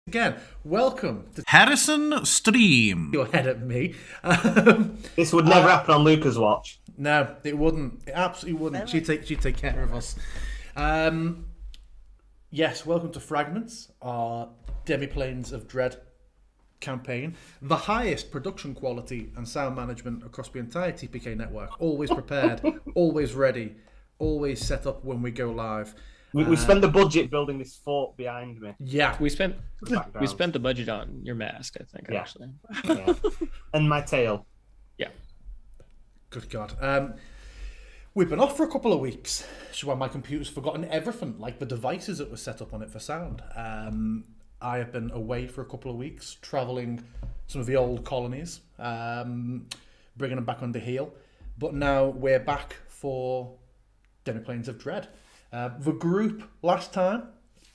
Again, welcome to Harrison Stream. your head at me. This would never happen on Luca's watch. No, it wouldn't. It absolutely wouldn't. She'd take care of us. Yes, welcome to Fragments, our Demiplanes of Dread campaign. The highest production quality and sound management across the entire TPK network. Always prepared, always ready, always set up when we go live. We spent the budget building this fort behind me. Yeah. We spent the budget on your mask, I think, actually. Yeah. And my tail. Yeah. Good God. We've been off for a couple of weeks, which is why my computer's forgotten everything, like the devices that were set up on it for sound. I have been away for a couple of weeks, travelling some of the old colonies, bringing them back under heel. But now we're back for Demiplanes of Dread. The group last time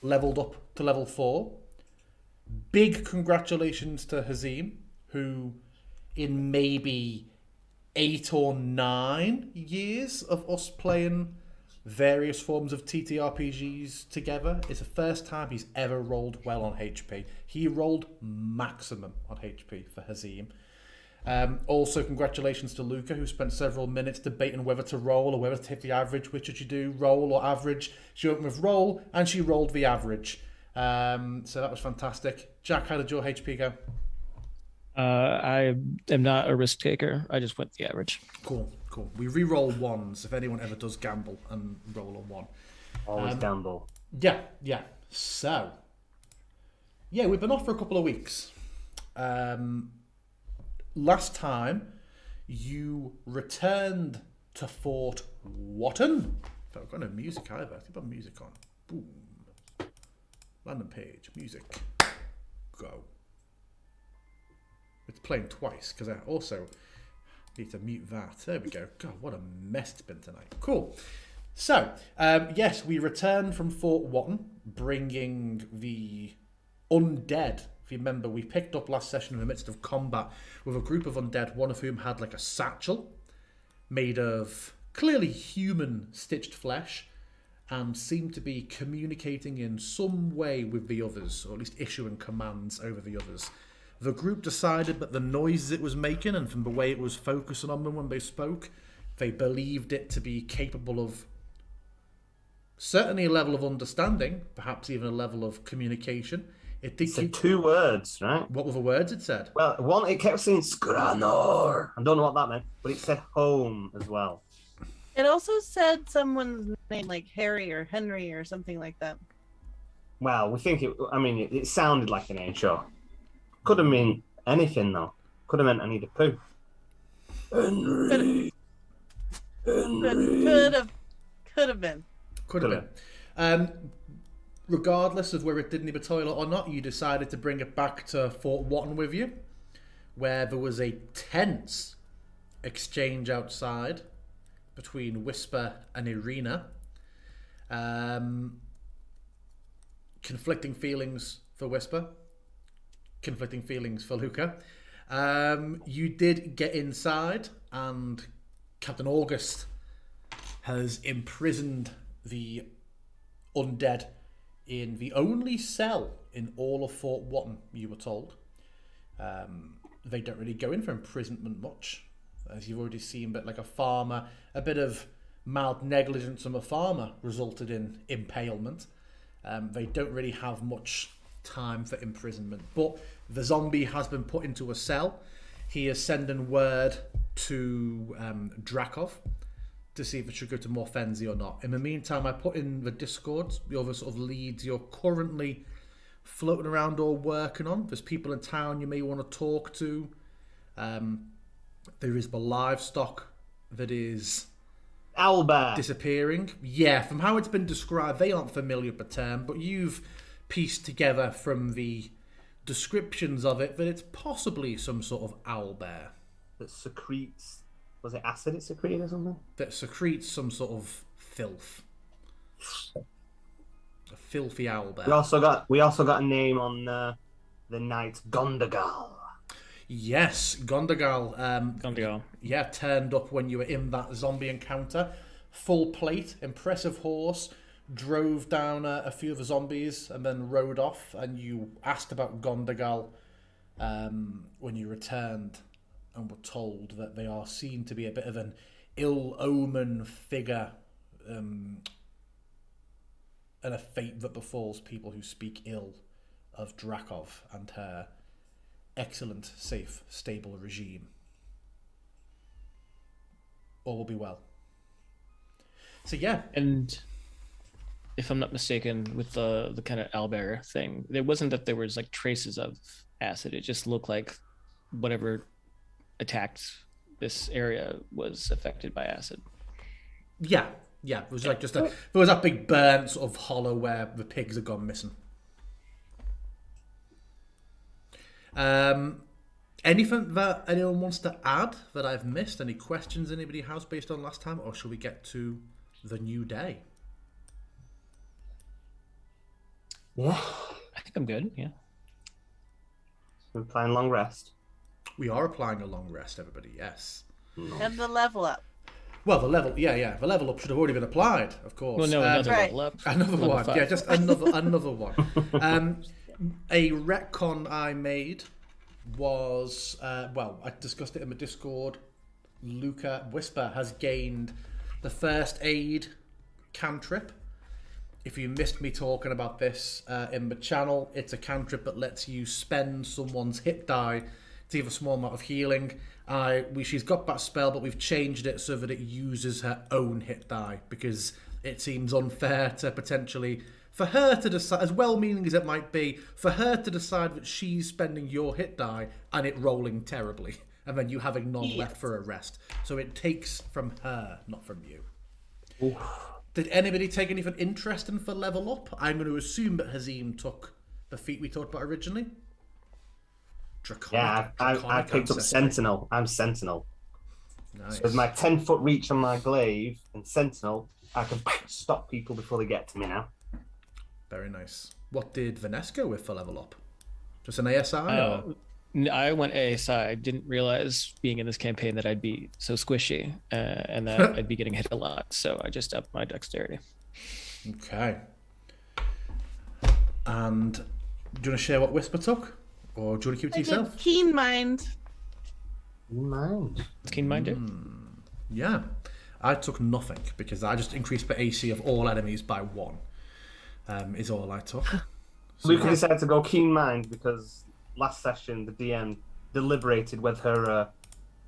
leveled up to level 4. Big congratulations to Hazim, who in maybe 8 or 9 years of us playing various forms of TTRPGs together, it's the first time he's ever rolled well on HP. He rolled maximum on HP for Hazim. Also, congratulations to Luca, who spent several minutes debating whether to roll or whether to hit the average. Which should you do, roll or average? She went with roll, and she rolled the average. So that was fantastic. Jack, how did your HP go? I am not a risk taker. I just went the average. Cool. We re-roll ones if anyone ever does gamble and roll on 1. Always gamble. Yeah. So, yeah, we've been off for a couple of weeks. Last time, you returned to Fort Wotton. I've got no music either. Let's put music on. Boom. Random page. Music. Go. It's playing twice because I also need to mute that. There we go. God, what a mess it's been tonight. Cool. So, yes, we returned from Fort Wotton, bringing the undead. If you remember, we picked up last session in the midst of combat with a group of undead, one of whom had like a satchel made of clearly human stitched flesh and seemed to be communicating in some way with the others, or at least issuing commands over the others. The group decided that the noises it was making and from the way it was focusing on them when they spoke, they believed it to be capable of certainly a level of understanding, perhaps even a level of communication. It said 2 words, right? What were the words it said? Well, one, it kept saying Skranor. I don't know what that meant, but it said home as well. It also said someone's name, like Harry or Henry or something like that. Well, we think it sounded like a name, sure. Could have meant anything, though. Could have meant I need a poo. Henry. Could have been. Could have been. Regardless of whether it did need a toilet or not, you decided to bring it back to Fort Wotton with you, where there was a tense exchange outside between Whisper and Irina. Conflicting feelings for Whisper, conflicting feelings for Luca. You did get inside, and Captain August has imprisoned the undead in the only cell in all of Fort Wotton, you were told. They don't really go in for imprisonment much, as you've already seen, but like a farmer, a bit of mild negligence from a farmer resulted in impalement. They don't really have much time for imprisonment, but the zombie has been put into a cell. He is sending word to Drakov to see if it should go to Morfenzi or not. In the meantime, I put in the Discord the other sort of leads you're currently floating around or working on. There's people in town you may want to talk to. There is the livestock that is Owlbear disappearing. Yeah, from how it's been described, they aren't familiar with the term, but you've pieced together from the descriptions of it that it's possibly some sort of owlbear. That secretes... Was it acid it secreted or something? That secretes some sort of filth. A filthy owlbear. We also got a name on the knight Gondagal. Yes, Gondagal. Gondagal. Yeah, turned up when you were in that zombie encounter. Full plate, impressive horse, drove down a few of the zombies and then rode off, and you asked about Gondagal when you returned, and were told that they are seen to be a bit of an ill-omen figure, and a fate that befalls people who speak ill of Drakov and her excellent, safe, stable regime. All will be well. So yeah. And if I'm not mistaken, with the kind of owlbear thing, it wasn't that there was like traces of acid. It just looked like whatever attacked this area was affected by acid. Yeah. It was like there was that big burnt sort of hollow where the pigs had gone missing. Anything that anyone wants to add that I've missed? Any questions anybody has based on last time, or shall we get to the new day? Yeah. I think I'm good. Yeah. We're playing long rest. We are applying a long rest, everybody. Yes. And the level up. Well, the level up should have already been applied, of course. Well, no, another Right. level up. Another Level one, 5. yeah, just another one. A retcon I made was, I discussed it in the Discord. Luca Whisper has gained the first aid cantrip. If you missed me talking about this in the channel, it's a cantrip that lets you spend someone's hit die to give a small amount of healing. She's got that spell, but we've changed it so that it uses her own hit die, because it seems unfair to potentially, for her to decide, as well-meaning as it might be, for her to decide that she's spending your hit die and it rolling terribly, and then you having none left for a rest. So it takes from her, not from you. Oof. Did anybody take anything interesting for level up? I'm going to assume that Hazim took the feat we talked about originally. I picked up Sentinel. I'm Sentinel. Nice. So with my 10-foot reach on my glaive and Sentinel, I can stop people before they get to me now. Very nice. What did Vanessa go with for level up? Just an ASI? Or? I went ASI. I didn't realize being in this campaign that I'd be so squishy and that I'd be getting hit a lot. So I just upped my dexterity. Okay. And do you want to share what Whisper took? Or do you want to keep it to yourself? Did Keen Mind. Mind. Keen Mind do? Yeah. I took nothing because I just increased the AC of all enemies by 1. Is all I took. So, Luca decided to go Keen Mind because last session the DM deliberated with her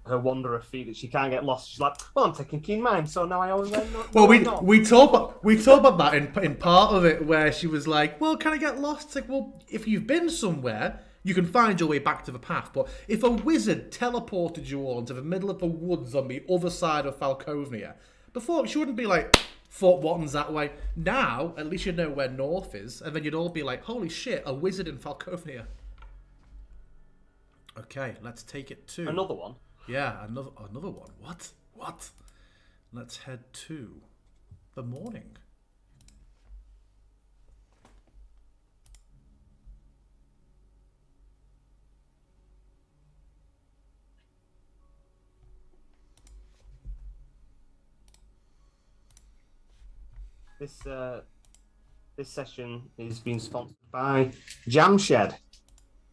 wanderer feat that she can't get lost. She's like, well, I'm taking Keen Mind, so now I always know. well, we talked about that in part of it where she was like, well, can I get lost? It's like, well, if you've been somewhere, you can find your way back to the path. But if a wizard teleported you all into the middle of the woods on the other side of Falcovnia, before she wouldn't be like, Fort Watton's that way. Now, at least you know where north is, and then you'd all be like, holy shit, a wizard in Falcovnia. Okay, let's take it to... Another one? Yeah, another one. What? Let's head to the morning. This session is being sponsored by Jam Shed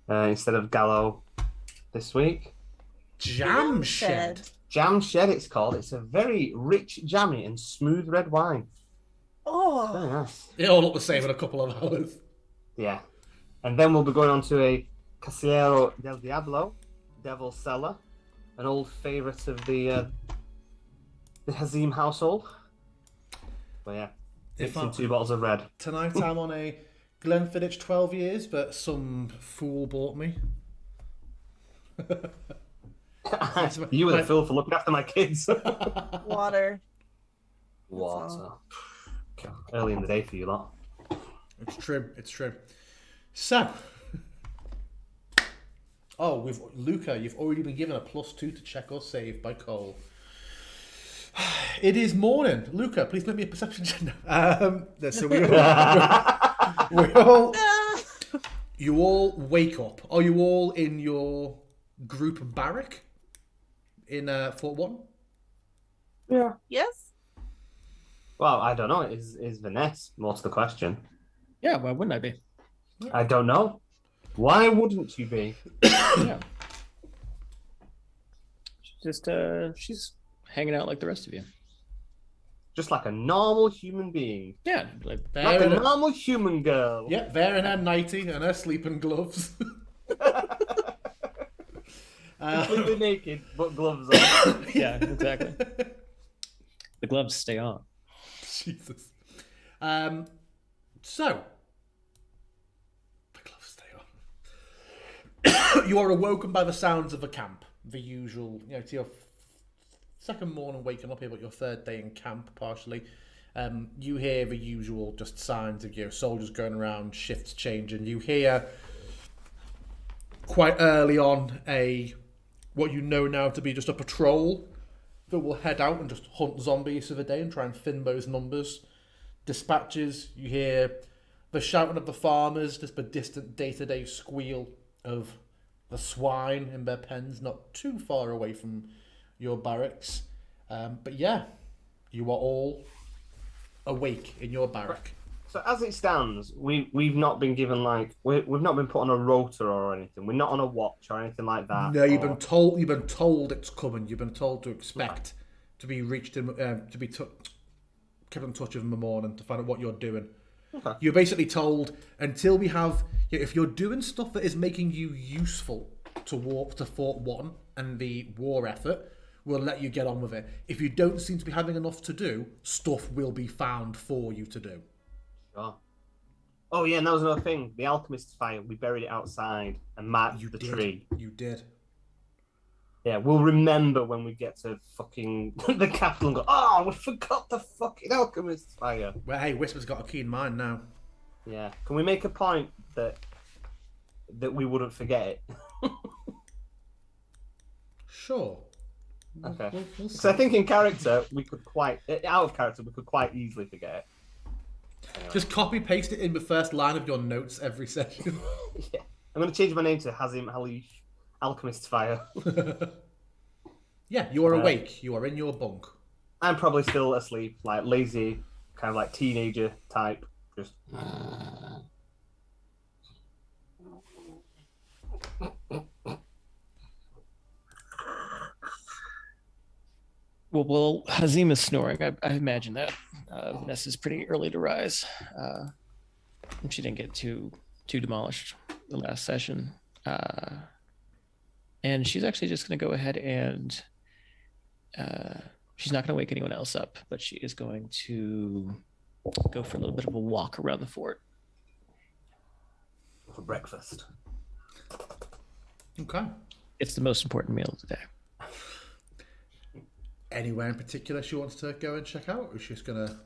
instead of Gallo this week. Jam Shed. Jam Shed, it's called. It's a very rich, jammy, and smooth red wine. Oh. Very nice. It all look the same in a couple of hours. Yeah. And then we'll be going on to a Casillero del Diablo, Devil's Cellar, an old favourite of the Hazim household. But yeah, mixing 2 bottles of red. Tonight I'm on a Glenfiddich 12 years, but some fool bought me. You were the fool for looking after my kids. Water. Water. Early in the day for you lot. It's true. So, Luca, you've already been given a +2 to check or save by Cole. It is morning. Luca, please make me a perception check. So you all wake up. Are you all in your group barrack in Fort Watton? Yeah. Yes. Well, I don't know. Is Vanessa? What's the question? Yeah, why wouldn't I be? I don't know. Why wouldn't you be? Yeah. She's hanging out like the rest of you. Just like a normal human being. Yeah, like Like a There in normal human girl. Yep, there in her nightie and her sleeping gloves. Completely naked, but gloves on. yeah, exactly. The gloves stay on. Jesus. So, the gloves stay on. You are awoken by the sounds of the camp. The usual, it's your second morning waking up here, but your third day in camp, partially. You hear the usual just signs of your soldiers going around, shifts changing. You hear quite early on what you know now to be just a patrol that will head out and just hunt zombies for the day and try and thin those numbers. Dispatches, you hear the shouting of the farmers, just the distant day-to-day squeal of the swine in their pens, not too far away from your barracks. But yeah, you are all awake in your barrack. So as it stands, we've not been given we've not been put on a rota or anything. We're not on a watch or anything like that. No, you've been told it's coming. You've been told to expect to be reached in, to be kept in touch with in the morning to find out what you're doing. Okay. You're basically told until we have, if you're doing stuff that is making you useful to walk to Fort 1 and the war effort, we'll let you get on with it. If you don't seem to be having enough to do, stuff will be found for you to do. Sure. Oh yeah, and that was another thing. The alchemist's fire. We buried it outside and marked the tree. You did. Yeah, we'll remember when we get to fucking the capital and go, oh, we forgot the fucking alchemist's fire. Well, hey, Whisper's got a keen mind now. Yeah. Can we make a point that we wouldn't forget it? Sure. Okay. We'll So I see. think in character, we could quite easily forget it. Anyway. Just copy paste it in the first line of your notes every session. Yeah. I'm going to change my name to Hazim Halif, Alchemist's Fire. Yeah, you are awake. You are in your bunk. I'm probably still asleep, like lazy, kind of like teenager type. Just. Well, Hazim is snoring. I imagine that. Vanessa's pretty early to rise. She didn't get too demolished the last session. And she's actually just going to go ahead and she's not going to wake anyone else up, but she is going to go for a little bit of a walk around the fort. For breakfast. Okay. It's the most important meal of the day. Anywhere in particular she wants to go and check out, or is she just gonna?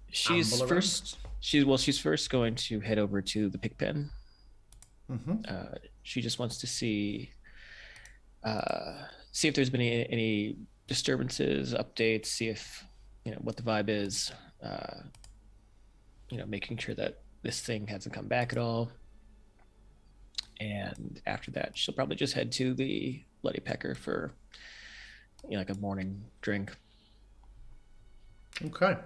She's amble first. She's first going to head over to the pig pen. Mm-hmm. She just wants to see if there's been any disturbances, updates, see if what the vibe is. Making sure that this thing hasn't come back at all. And after that, she'll probably just head to the Bloody Pecker for like a morning drink. Okay.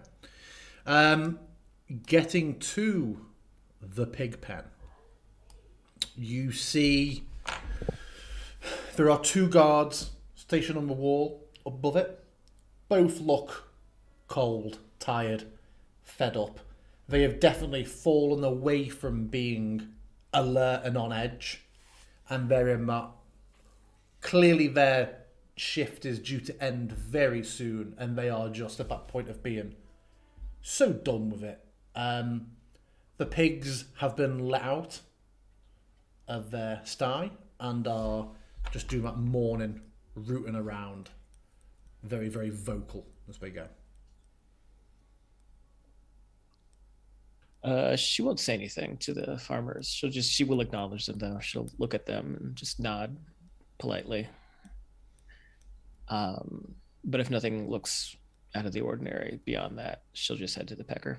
Getting to the pig pen, you see there are two guards stationed on the wall above it. Both look cold, tired, fed up. They have definitely fallen away from being alert and on edge, and they're in that. Clearly their shift is due to end very soon, and they are just at that point of being so done with it. The pigs have been let out of their sty and are just doing that morning rooting around, very, very vocal as they go. She won't say anything to the farmers. She will acknowledge them though. She'll look at them and just nod politely. But if nothing looks out of the ordinary beyond that, she'll just head to the pecker.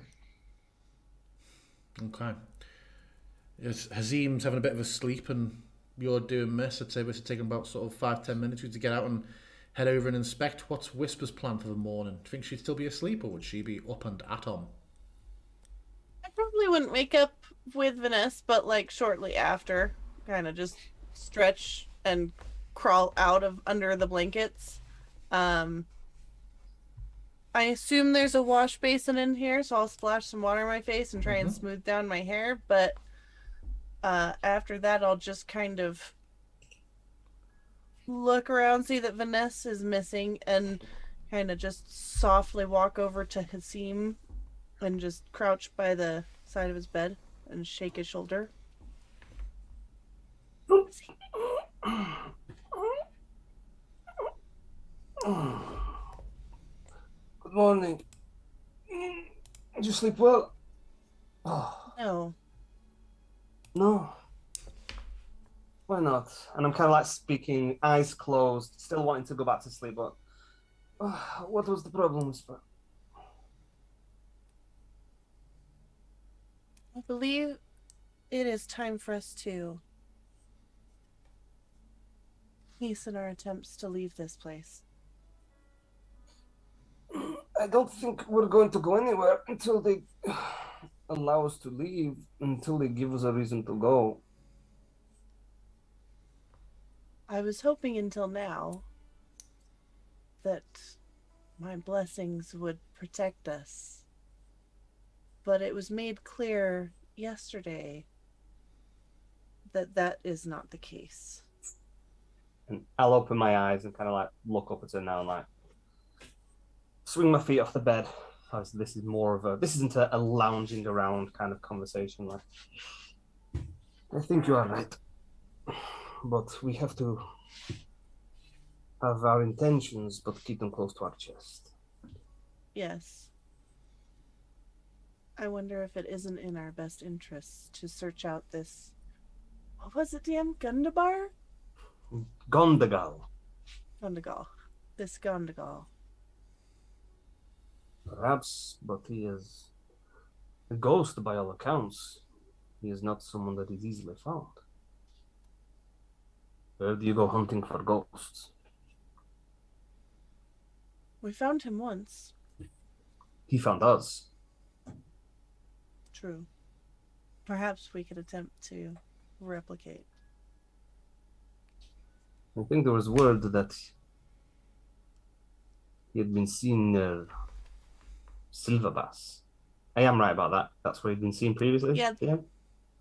Okay. Hazim's having a bit of a sleep and you're doing this. I'd say this is taking about sort of 5-10 minutes for you to get out and head over and inspect. What's Whisper's plan for the morning? Do you think she'd still be asleep, or would she be up and at 'em? I probably wouldn't wake up with Vanessa, but like shortly after, kind of just stretch and crawl out of under the blankets. I assume there's a wash basin in here, so I'll splash some water in my face and try and smooth down my hair. But after that, I'll just kind of look around, see that Vanessa is missing, and kind of just softly walk over to Hasim and just crouch by the side of his bed and shake his shoulder. Good morning. Did you sleep well? Oh, No. no. Why not? And I'm kind of like speaking, eyes closed, still wanting to go back to sleep, but what was the problem, Whisper? I believe it is time for us to hasten our attempts to leave this place. I don't think we're going to go anywhere until they allow us to leave, until they give us a reason to go. I was hoping until now that my blessings would protect us. But it was made clear yesterday that that is not the case. And I'll open my eyes and kind of like look up at her now and like swing my feet off the bed. As this is more of this isn't a lounging around kind of conversation. Like, I think you are right, but we have to have our intentions, but keep them close to our chest. Yes. I wonder if it isn't in our best interests to search out this... What was it, DM? Gundabar? Gondagal. Gondagal. This Gondagal. Perhaps, but he is a ghost by all accounts. He is not someone that is easily found. Where do you go hunting for ghosts? We found him once. He found us. True. Perhaps we could attempt to replicate. I think there was word that he had been seen near Silverbass. I am right about that. That's where he'd been seen previously? Yeah. Yeah.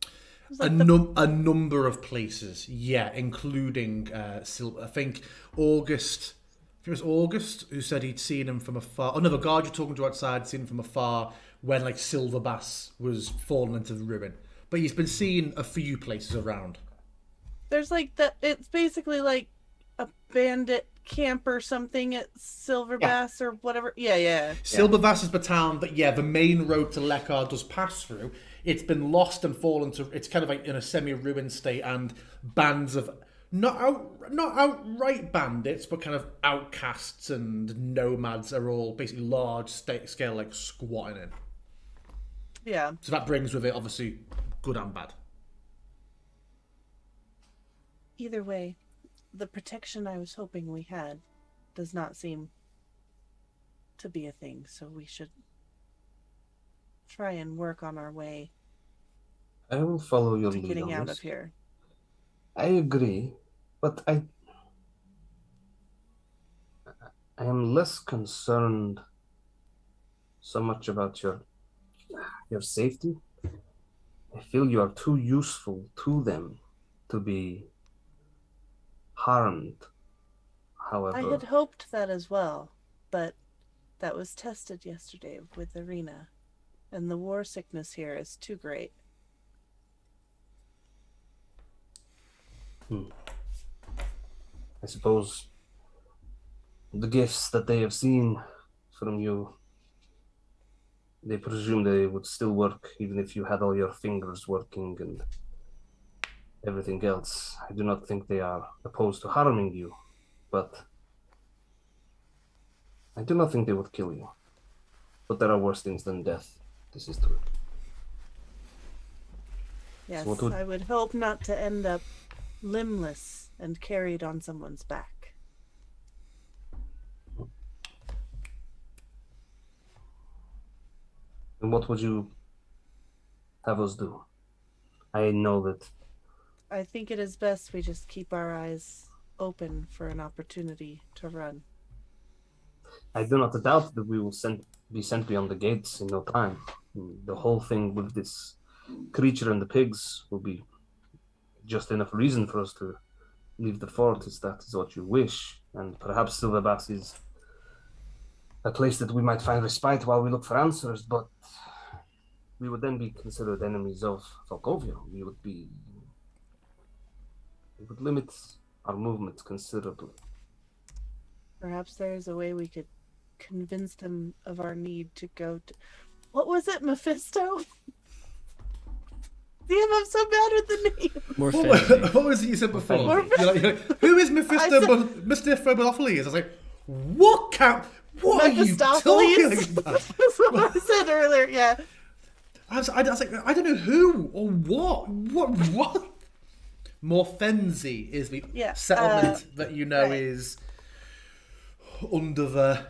It was A, like a number of places, yeah, including I think August. I think it was August who said he'd seen him from afar. Oh no, the guard you're talking to outside seen him from afar when like Silverbass was falling into the ruin. But he's been seen a few places around. There's like that. It's basically like a bandit camp or something at Silverbass or whatever. Yeah. Silverbass is the town that, yeah, the main road to Lekar does pass through. It's been lost and fallen to. It's kind of like in a semi-ruined state, and bands of not outright bandits, but kind of outcasts and nomads are all basically large scale, like squatting in. Yeah. So that brings with it obviously good and bad. Either way, the protection I was hoping we had does not seem to be a thing, so we should try and work on our way I will follow your to lead getting on out this. of here. I agree, but I am less concerned so much about your safety. I feel you are too useful to them to be harmed. However, I had hoped that as well, but that was tested yesterday with Arena, and the war sickness here is too great. I suppose the gifts that they have seen from you, they presume they would still work even if you had all your fingers working and everything else. I do not think they are opposed to harming you, but I do not think they would kill you. But there are worse things than death. This is true. Yes, what would- I would hope not to end up limbless and carried on someone's back. And what would you have us do? I know that I think it is best we just keep our eyes open for an opportunity to run. I do not doubt that we will be sent beyond the gates in no time. The whole thing with this creature and the pigs will be just enough reason for us to leave the fort, if that is what you wish. And perhaps Silver Bass is a place that we might find respite while we look for answers, but we would then be considered enemies of Volkovia. It would limit our movement considerably. Perhaps there is a way we could convince them of our need to go to... What was it, Mephisto? Damn, I'm so bad with the name. More What, fancy. what was it you said before? Morphin- You're like, who is Mephisto? Mephisto Bonophiles? I was like, what are you talking about? That's what I said earlier, yeah. I was like, I don't know who or what. Morfenzi is the Yeah, settlement that you know right. is under the.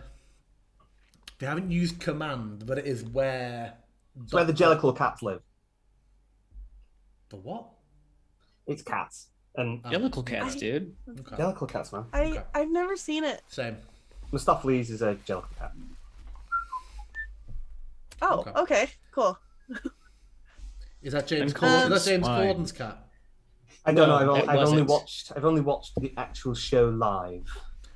They haven't used command, but it is where. It's where the Jellicle cats live. The what? It's cats. And Jellicle cats, dude. Okay. Jellicle cats, man. I've never seen it. Same. Mustopheles is a Jellicle cat. Oh, okay, cool. Is that James? And Is that James fine. Corden's cat? I don't No, know. it I've only wasn't. watched the actual show live.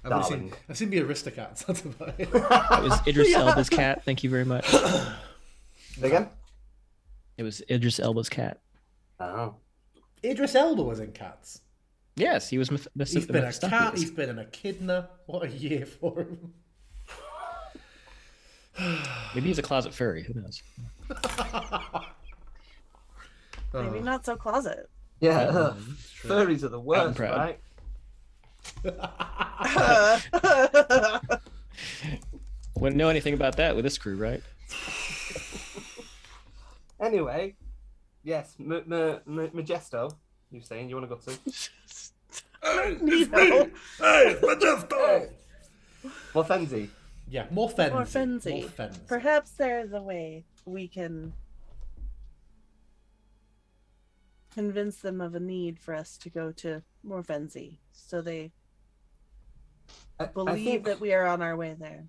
Darling. I've seen the Aristocats. That's about it. That was Idris Yeah. Elba's cat. Thank you very much. Say again? It was Idris Elba's cat. Oh. Idris Elba was in Cats. Yes, he was He's been a cat. He's been an echidna. What a year for him. Maybe he's a closet furry. Who knows? Maybe not so closet. Yeah, furries are the worst, proud. right? Wouldn't know anything about that with this crew, right? Anyway, yes, Majesto, you're saying you want to go to? Nemo. Hey, Majesto! Morfenzi. Yeah, Morfenzi. Morfenzi. Perhaps there is a way we can convince them of a need for us to go to Morfenzi, so they I believe think, that we are on our way there.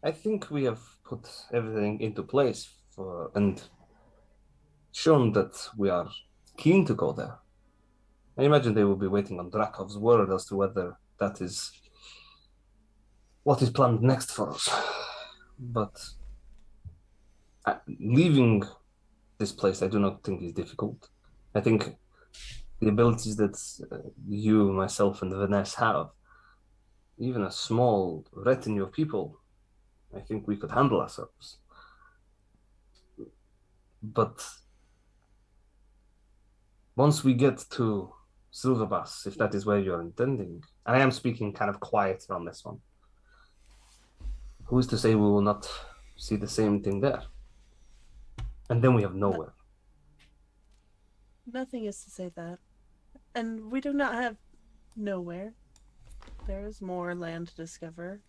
I think we have put everything into place and shown that we are keen to go there. I imagine they will be waiting on Drakov's word as to whether that is what is planned next for us. But leaving this place, I do not think is difficult. I think the abilities that you, myself, and Vanessa have, even a small retinue of people, I think we could handle ourselves. But once we get to Silverbass, if that is where you're intending, and I am speaking kind of quieter on this one, who is to say we will not see the same thing there? And then we have nowhere. Nothing is to say that. And we do not have nowhere. There is more land to discover.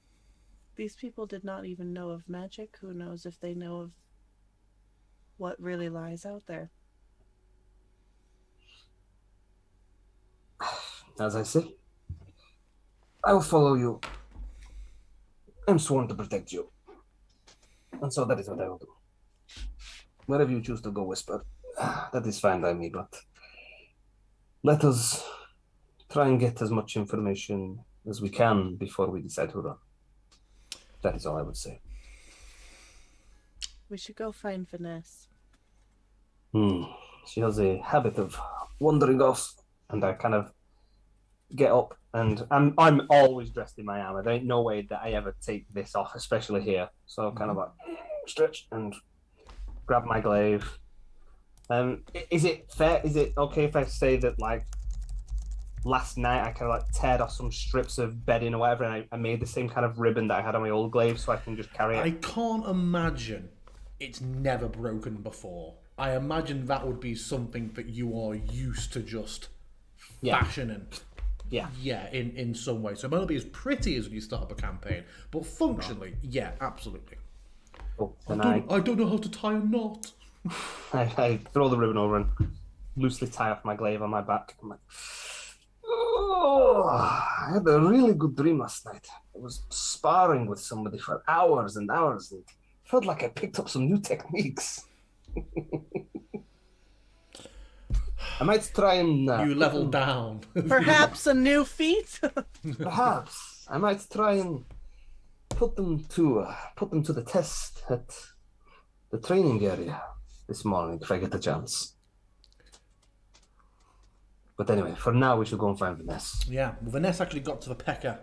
These people did not even know of magic. Who knows if they know of what really lies out there? As I say, I will follow you. I'm sworn to protect you. And so that is what I will do. Wherever you choose to go, Whisper, that is fine by me, but let us try and get as much information as we can before we decide to run. That is all I would say. We should go find Vanessa. She has a habit of wandering off, and I kind of get up, and I'm always dressed in my armor. There ain't no way that I ever take this off, especially here. So kind of like stretch and grab my glaive. Is it fair? Is it okay if I say that, like, last night I kind of like teared off some strips of bedding or whatever, and I made the same kind of ribbon that I had on my old glaive, so I can just carry it? I can't imagine it's never broken before. I imagine that would be something that you are used to just fashioning. Yeah. Yeah, in some way. So it might not be as pretty as when you start up a campaign, but functionally, yeah, absolutely. Oh, I then don't know how to tie a knot. I throw the ribbon over and loosely tie off my glaive on my back. I'm like, oh, I had a really good dream last night. I was sparring with somebody for hours and hours and felt like I picked up some new techniques. I might try and You level down. Perhaps a new feat? perhaps I might try and put them to the test at the training area this morning if I get the chance. But anyway, for now we should go and find Vanessa. Yeah, well, Vanessa actually got to the Pecker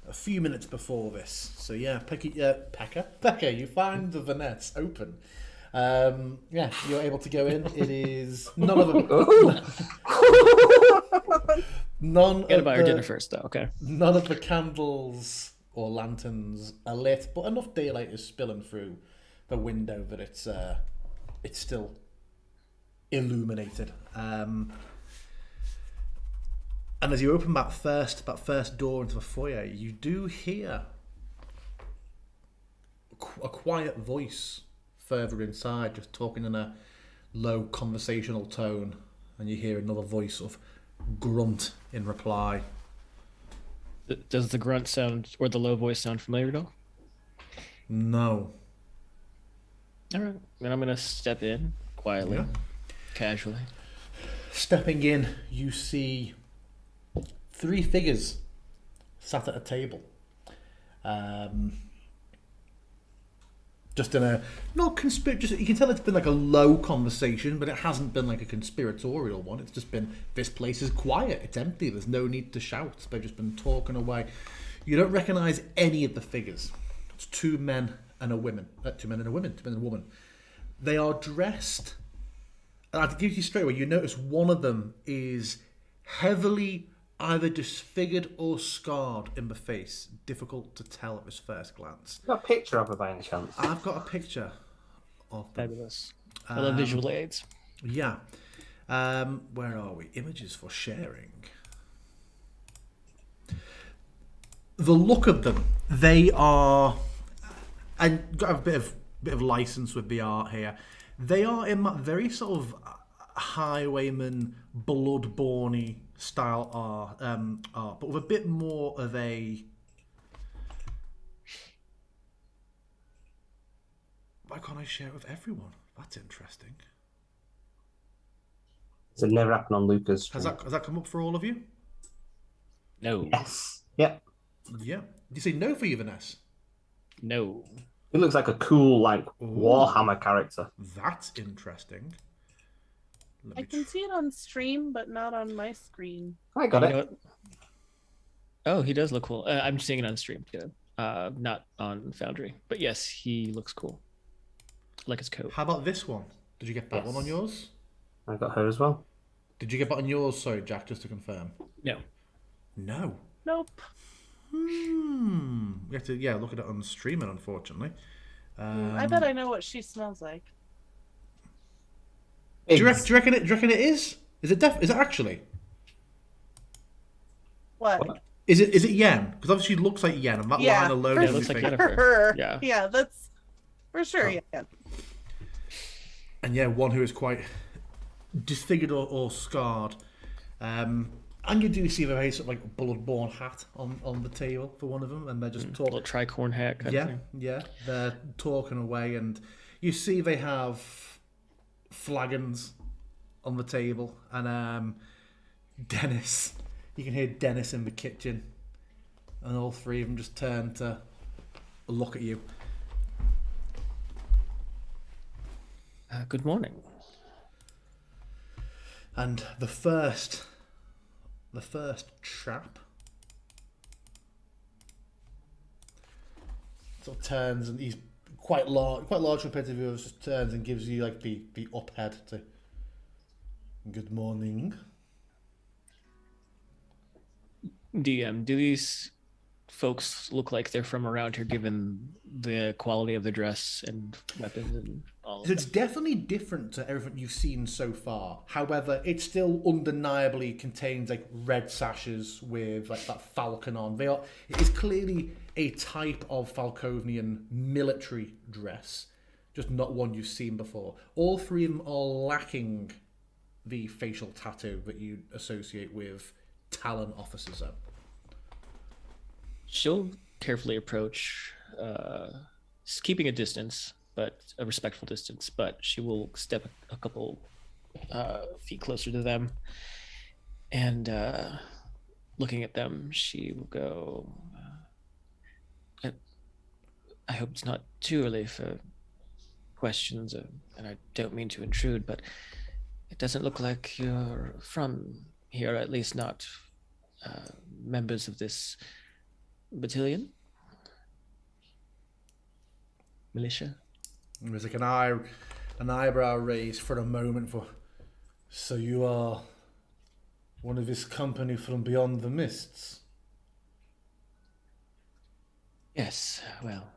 a few minutes before this. So yeah, Pecker, you find the Vanessa open. Yeah, you're able to go in. It is none of them. Gotta buy her dinner first, though. Okay. None of the candles or lanterns are lit, but enough daylight is spilling through the window that it's still illuminated. And as you open that first door into the foyer, you do hear a quiet voice further inside, just talking in a low conversational tone, and you hear another voice of grunt in reply. Does the grunt sound or the low voice sound familiar at all? No. All right. Then I'm gonna step in quietly, Yeah. casually. Stepping in, you see 3 figures sat at a table. Just in a not just you can tell it's been like a low conversation, but it hasn't been like a conspiratorial one. It's just been, this place is quiet, it's empty, there's no need to shout. They've just been talking away. You don't recognize any of the figures. It's 2 men and a woman. 2 men and a woman. They are dressed, and I'll give you straight away, you notice one of them is heavily either disfigured or scarred in the face. Difficult to tell at this first glance. Got a picture of her by any chance? I've got a picture of them. Fabulous. I love visual aids. Yeah. Where are we? Images for sharing. The look of them, they are, and got a bit of license with the art here. They are in that very sort of highwayman, bloodborne style art, but with a bit more of a. Why can't I share it with everyone? That's interesting. It never happened on Luca's Has stream. that come up for all of you? No. Yes. Yep. Yeah. Did you say no for you, Vanessa? No. He looks like a cool, like, Warhammer character. That's interesting. Let I me can see it on stream, but not on my screen. I got You it. know what? Oh, he does look cool. I'm seeing it on stream too, not on Foundry. But yes, he looks cool. I like his coat. How about this one? Did you get that one on yours? I got her as well. Did you get that on yours? Sorry, Jack, just to confirm. No. No. Nope. We have to, look at it on streaming, unfortunately. I bet I know what she smells like. Do you reckon it is? Is it is it actually? What? Is it Yen? Because obviously it looks like Yen, and that Yeah, line alone for makes it me looks like think. Yennefer. Her. Yeah. Yeah, that's for sure. Oh. Yeah. And yeah, one who is quite disfigured or scarred. And you do see the very sort of like bloodborne hat on the table for one of them, and they're just talking. Little tricorn hat kind of thing. Yeah, they're talking away, and you see they have flagons on the table, and Dennis, you can hear Dennis in the kitchen, and all 3 of them just turn to look at you. Good morning. And the first chap sort of turns, and he's quite large compared to the others, just turns and gives you like the up head to good morning. DM, do these folks look like they're from around here given the quality of the dress and weapons and all of So it's that? definitely different to everything you've seen so far. However, it still undeniably contains like red sashes with like that falcon on. It is clearly a type of Falconian military dress. just not one you've seen before. All three of them are lacking the facial tattoo that you associate with Talon officers. She'll carefully approach, keeping a distance, but a respectful distance. But she will step a couple feet closer to them, and looking at them, she will go. I hope it's not too early for questions, and I don't mean to intrude, but it doesn't look like you're from here, at least not members of this battalion, militia. There's like an eyebrow raised for a moment. So you are one of his company from beyond the mists? Yes, well,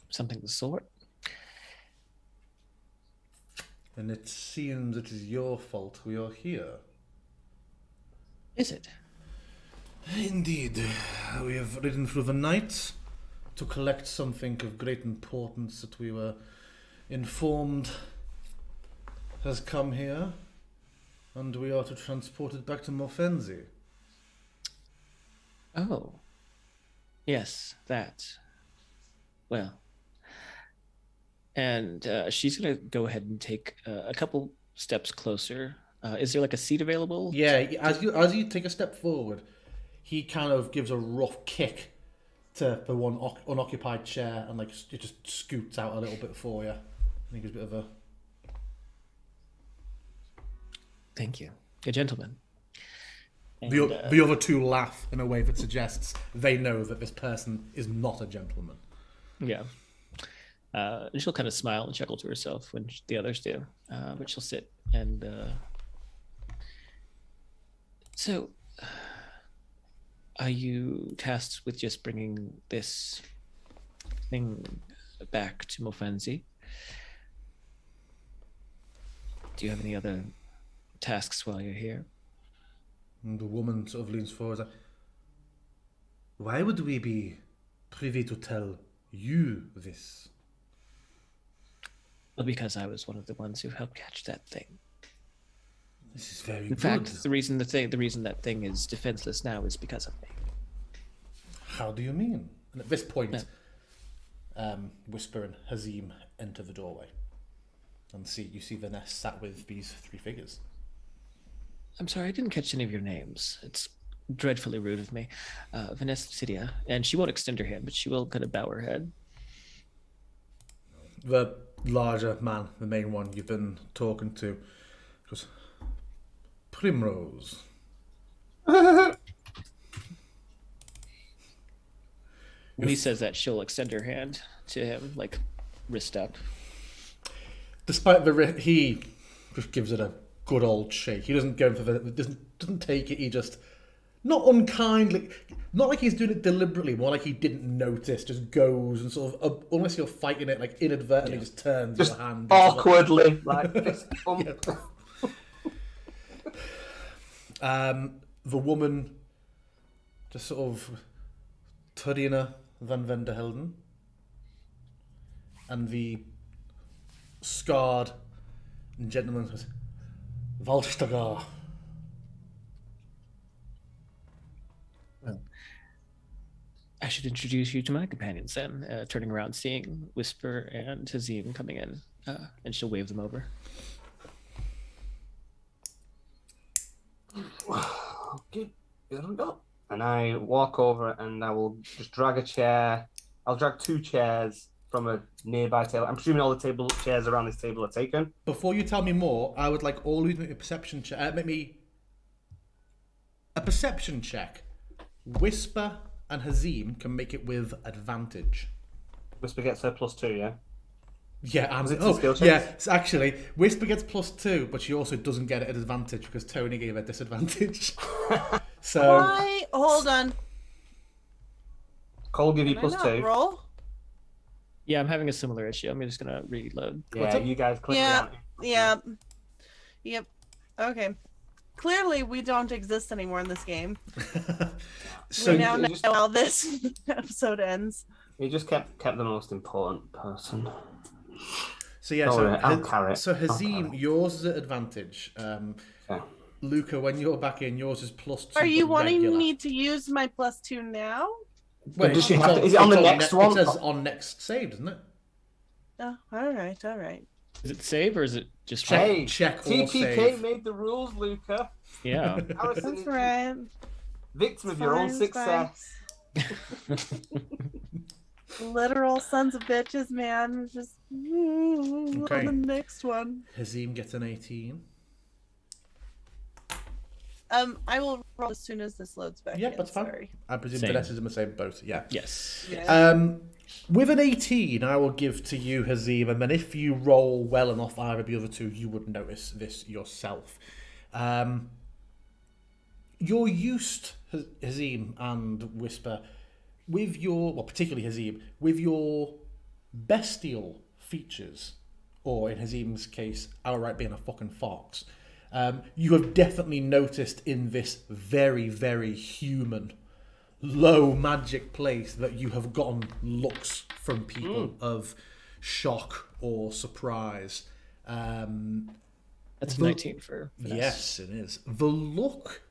something of the sort. And it seems it is your fault we are here. Is it? Indeed. We have ridden through the night to collect something of great importance that we were informed has come here, and we are to transport it back to Morfenzi. Oh. Yes, that. Well. And she's going to go ahead and take a couple steps closer. Is there like a seat available? Yeah, as you take a step forward, he kind of gives a rough kick to the one unoccupied chair, and like it just scoots out a little bit for you. I think it's a bit of a... Thank you. A gentleman. And, the other two laugh in a way that suggests they know that this person is not a gentleman. Yeah. And she'll kind of smile and chuckle to herself when the others do. But she'll sit and... So, are you tasked with just bringing this thing back to Morfenzi? Do you have any other tasks while you're here? And the woman sort of leans forward. Like, why would we be privy to tell you this? Well, because I was one of the ones who helped catch that thing. This is very In good. fact, the reason that thing is defenseless now is because of me. How do you mean? And at this point, Whisper and Hazim enter the doorway, and you see Vanessa sat with these three figures. I'm sorry, I didn't catch any of your names. It's dreadfully rude of me. Vanessa Sidia, and she won't extend her hand, but she will kind of bow her head. The larger man, the main one you've been talking to, goes, Primrose. When he says that, she'll extend her hand to him, like wrist up. Despite he just gives it a good old shake. He doesn't go for doesn't take it. He just, not unkindly, not like he's doing it deliberately, more like he didn't notice. Just goes and sort of, unless you're fighting it, like inadvertently, just turns just your hand awkwardly, like fist bump. The woman just sort of Turina van Venderhelden, and the scarred gentleman says, Valstagar. I should introduce you to my companions then. Turning around, seeing Whisper and Hazim coming in, and she'll wave them over. Okay, here we go. And I walk over and I will just drag a chair. I'll drag two chairs from a nearby table. I'm presuming all the chairs around this table are taken. Before you tell me more, I would like all of you to make a perception check. Make me a perception check. Whisper and Hazim can make it with advantage. Whisper gets her +2, yeah? Yeah, Was it two skill checks? yeah. So actually, Whisper gets +2, but she also doesn't get it at advantage because Tony gave her disadvantage. So Why? Hold on. Cole give you Can I not +2. roll? Yeah, I'm having a similar issue. I'm just gonna reload. Yeah, you guys click Yeah. around. Yep. Okay. Clearly, we don't exist anymore in this game. so We now you know just- how this episode ends. You just kept the most important person. So yeah, Don't worry, I'll carry it. so I'll Hazim, carry it. yours is at advantage. Okay. Luca, when you're back in, yours is +2. Are you but wanting regular. me to use my +2 now? Well, Does she it's have to- is it on the next one? It says on next save, doesn't it? Oh, all right, all right. Is it save or is it just Hey, check or TPK save. made the rules, Luca. Yeah. Harrison, That's right. victim of your own Fine, fine. success. Literal sons of bitches, man. Just Okay. on the next one. Hazim gets an 18. I will roll as soon as this loads back. Yeah, in, that's fine. sorry. I presume Same. Vanessa's in the same boat. Yeah. Yes. With an 18, I will give to you, Hazim, and then if you roll well enough, either of the other two, you would notice this yourself. You're used, Hazim and Whisper, with your, well, particularly Hazim, with your bestial features, or in Hazim's case, outright being a fucking fox, you have definitely noticed in this very, very human, low magic place that you have gotten looks from people of shock or surprise. That's 19 for finesse. Yes, it is. The look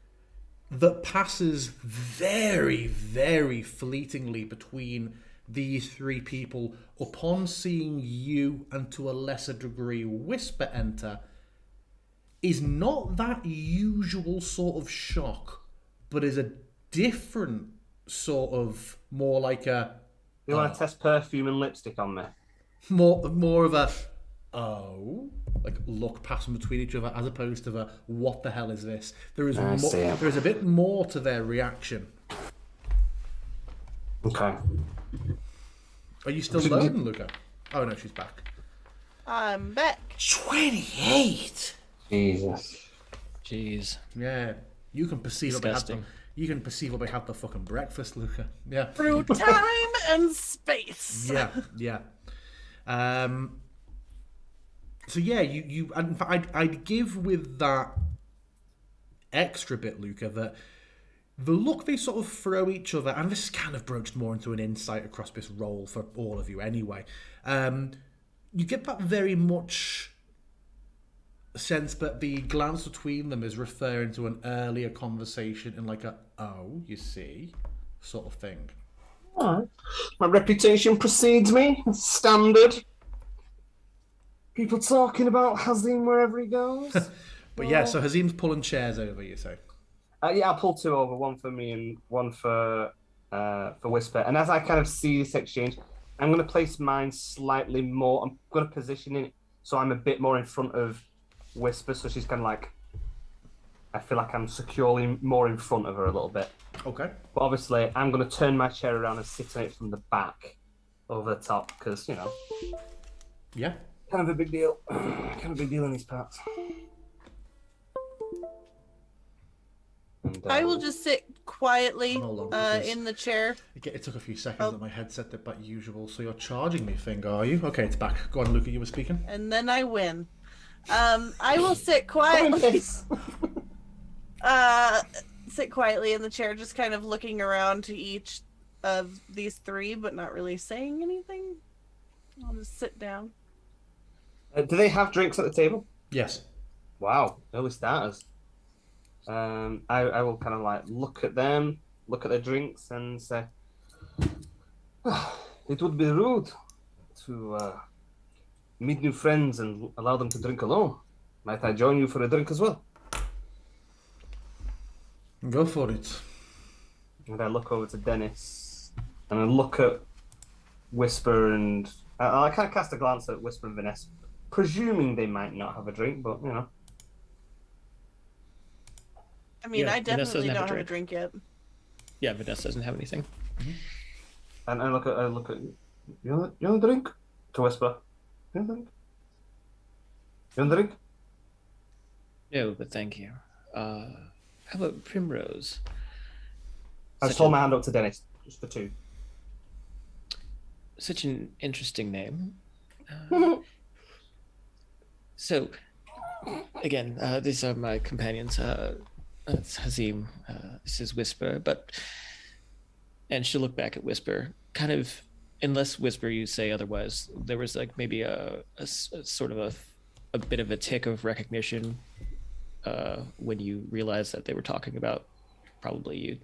that passes very, very fleetingly between these three people upon seeing you and to a lesser degree Whisper enter is not that usual sort of shock, but is a different sort of, more like a You want to test perfume and lipstick on me? more of a like look passing between each other, as opposed to the what the hell is this? There is there is a bit more to their reaction. Okay. Are you still loading, Luca? Oh no, she's back. I'm back. 28. Jesus. Jeez. Yeah, you can perceive what they had. Disgusting. You can perceive what they had for fucking breakfast, Luca. Yeah. Through time and space. Yeah, yeah. So yeah, you. In fact, I'd give with that extra bit, Luca, that the look they sort of throw each other, and this is kind of broached more into an insight across this role for all of you anyway. You get that very much sense that the glance between them is referring to an earlier conversation in like a "oh, you see" sort of thing. Alright. My reputation precedes me. Standard. People talking about Hazim wherever he goes. But yeah, so Hazim's pulling chairs over, you say? Yeah, I'll pull two over, one for me and one for Whisper. And as I kind of see this exchange, I'm going to place mine slightly more. I'm going to position it so I'm a bit more in front of Whisper, so she's kind of like, I feel like I'm securely more in front of her a little bit. Okay. But obviously, I'm going to turn my chair around and sit on it from the back over the top because, you know, Yeah. kind of a big deal. Kind of a big deal in these parts. And, I will just sit quietly Hold on, because- in the chair. It took a few seconds that my headset did that usual. So you're charging me, finger, are you? Okay, it's back. Go on, Luca, you were speaking? And then I win. I will sit quietly. Sit quietly in the chair, just kind of looking around to each of these three, but not really saying anything. I'll just sit down. do they have drinks at the table? Yes. Wow, early starters. I will kind of like look at them, look at their drinks, and say, it would be rude to meet new friends and allow them to drink alone. Might I join you for a drink as well? Go for it. And I look over to Dennis, and I look at Whisper, and I kind of cast a glance at Whisper and Vanessa, presuming they might not have a drink, but you know. I mean, Yeah, I Vanessa definitely doesn't have a don't have a drink yet. Yeah, Vanessa doesn't have anything. And I look at you want a drink? To Whisper. You want a drink? You want a drink? No, but thank you. How about Primrose? I just hold my hand up to Dennis, just for two. Such an interesting name. So, again, these are my companions. It's Hazim. This is Whisper. And she'll look back at Whisper, kind of unless Whisper you say otherwise, there was like maybe a sort of a bit of a tick of recognition when you realized that they were talking about probably you.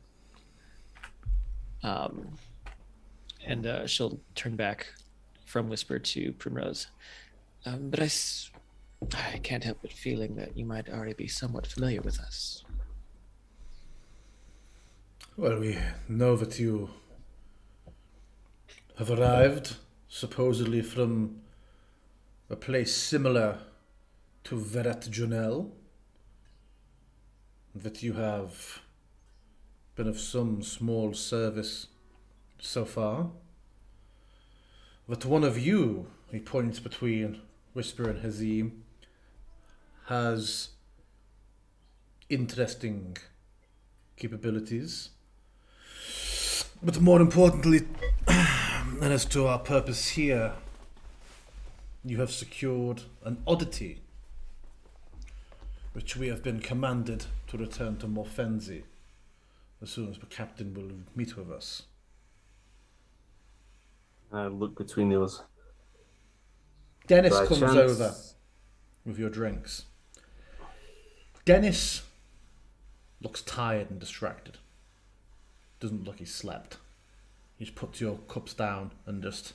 And she'll turn back from Whisper to Primrose. But I can't help but feeling that you might already be somewhat familiar with us. Well, we know that you have arrived, supposedly from a place similar to Veret Junel, that you have been of some small service so far, that one of you, he points between Whisper and Hazim, has interesting capabilities. But more importantly, and as to our purpose here, you have secured an oddity which we have been commanded to return to Morfenzi as soon as the captain will meet with us. I look between those. Dennis By comes chance- over with your drinks. Dennis looks tired and distracted. Doesn't look he slept. He just puts your cups down and just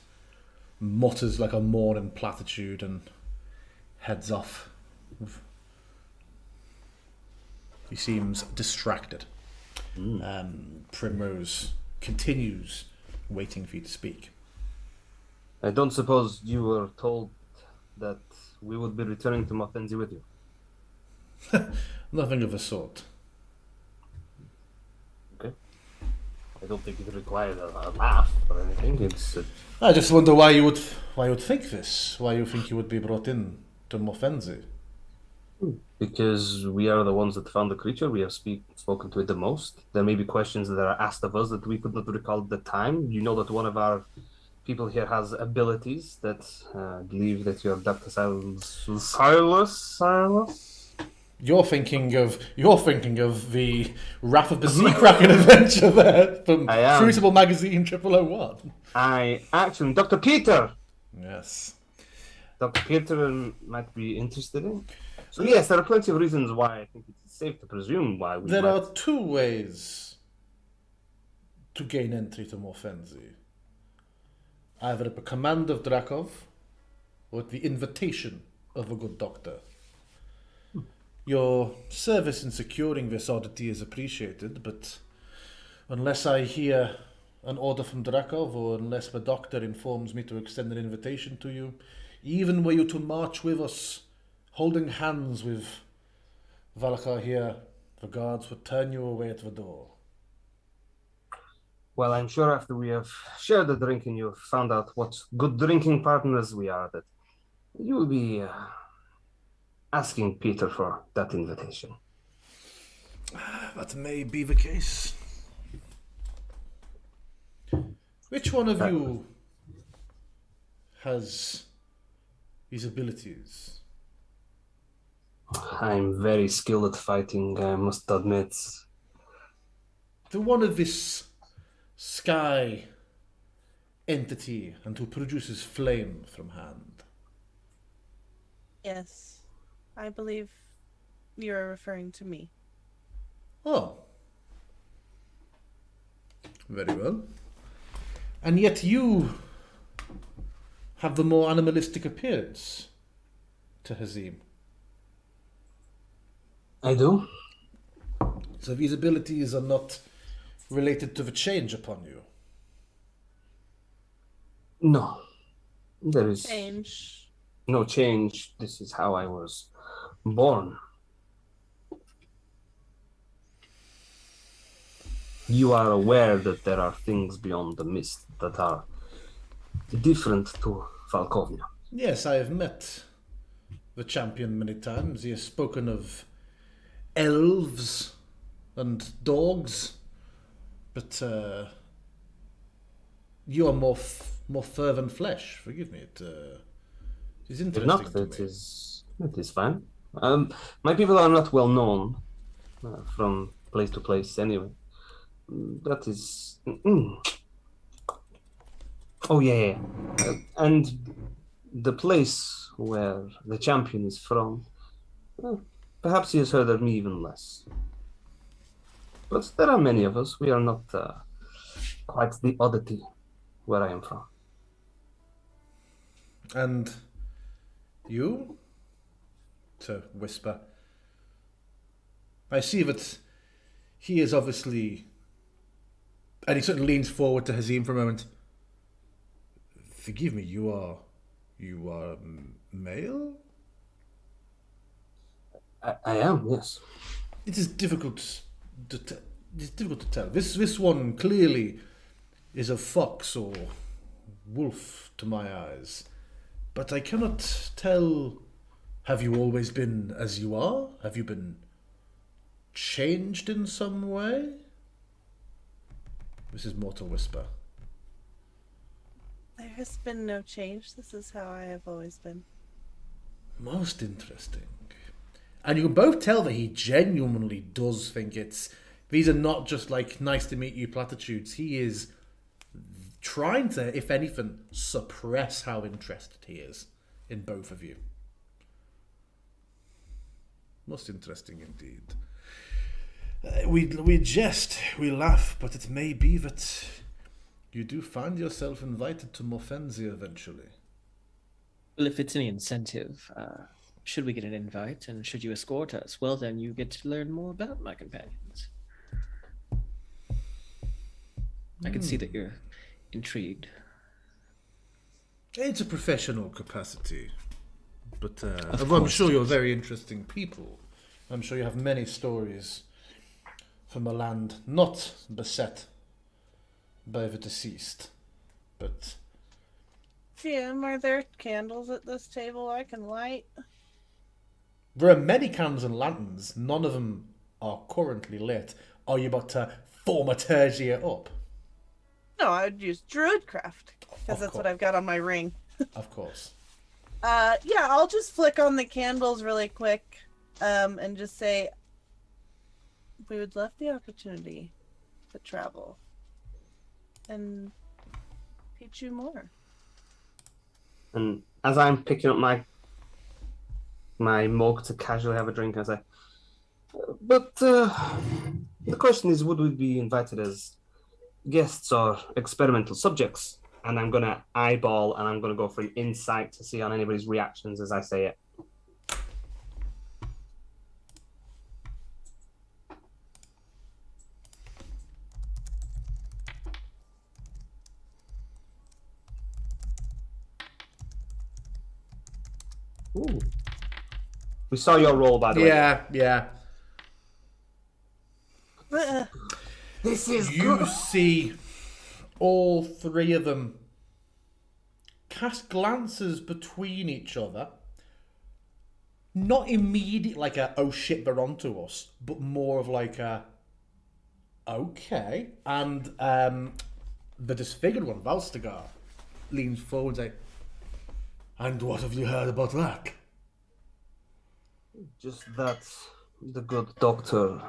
mutters like a morning platitude and heads off. He seems distracted. Primrose continues waiting for you to speak. I don't suppose you were told that we would be returning to Morfenzi with you. Nothing of the sort. Okay. I don't think it required a laugh or anything. It's I just wonder why you would think this. Why you think you would be brought in to Morfenzi. because we are the ones that found the creature. We have spoken to it the most. There may be questions that are asked of us that we could not recall at the time. You know that one of our people here has abilities that believe that you're Dr. Silas? You're thinking of the Wrath of the Sea Kraken adventure there from I am. Crucible Magazine 0001. I actually, Dr. Peter! Yes. Dr. Peter might be interested in. So yes, there are plenty of reasons why I think it's safe to presume why we There might... are two ways to gain entry to Morfenzi. Either at the command of Drakov, or at the invitation of a good doctor. Your service in securing this oddity is appreciated, but unless I hear an order from Drakov, or unless the doctor informs me to extend an invitation to you, even were you to march with us, holding hands with Valakar here, the guards would turn you away at the door. Well, I'm sure after we have shared a drink and you've found out what good drinking partners we are, that you will be asking Peter for that invitation. That may be the case. Which one of you has these abilities? I'm very skilled at fighting, I must admit. The one of this sky entity and who produces flame from hand. Yes, I believe you're referring to me. Oh. Very well. And yet you have the more animalistic appearance to Hazim. I do? So these abilities are not related to the change upon you. No. There is Change. no change. This is how I was born. You are aware that there are things beyond the mist that are different to Falkovnia. Yes, I have met the champion many times. He has spoken of elves and dogs, but you are more fur than flesh. Forgive me. It is interesting Enough, to that me. is fine. My people are not well known from place to place anyway. That is... Oh yeah, yeah. And the place where the champion is from. Well, perhaps he has heard of me even less. But there are many of us. We are not quite the oddity where I am from. And you? To whisper. I see that he is obviously. And he sort of leans forward to Hazim for a moment. Forgive me, you are. You are male? I am, yes. It is difficult to it's difficult to tell. This one clearly is a fox or wolf to my eyes, but I cannot tell. Have you always been as you are? Have you been changed in some way? This is more to whisper. There has been no change. This is how I have always been. Most interesting. And you can both tell that he genuinely does think these are not just like nice to meet you platitudes. He is trying to, if anything, suppress how interested he is in both of you. Most interesting indeed. We jest, we laugh, but it may be that you do find yourself invited to Morfenzia eventually. Well, if it's any incentive, should we get an invite and should you escort us, well, then you get to learn more about my companions. I can see that you're intrigued. It's a professional capacity, but Of I'm course sure it you're is. very interesting people. I'm sure you have many stories from a land not beset by the deceased, but Jim, are there candles at this table I can light? there are many candles and lanterns. None of them are currently lit. Are you about to thaumaturgy it up? No, I would use Druidcraft, because Of that's what course. I've got on my ring. Of course. Yeah, I'll just flick on the candles really quick, and just say, we would love the opportunity to travel and teach you more. And as I'm picking up my mug to casually have a drink, I say, but the question is, would we be invited as guests or experimental subjects? And I'm gonna eyeball and I'm gonna go for an insight to see on anybody's reactions as I say it. Ooh. We saw your roll, by the way. Yeah. This is You good. see all three of them cast glances between each other. Not immediate, like a, oh shit, they're onto us, but more of like a, okay. And the disfigured one, Valstegar, leans forward and says, and what have you heard about that? Just that the good doctor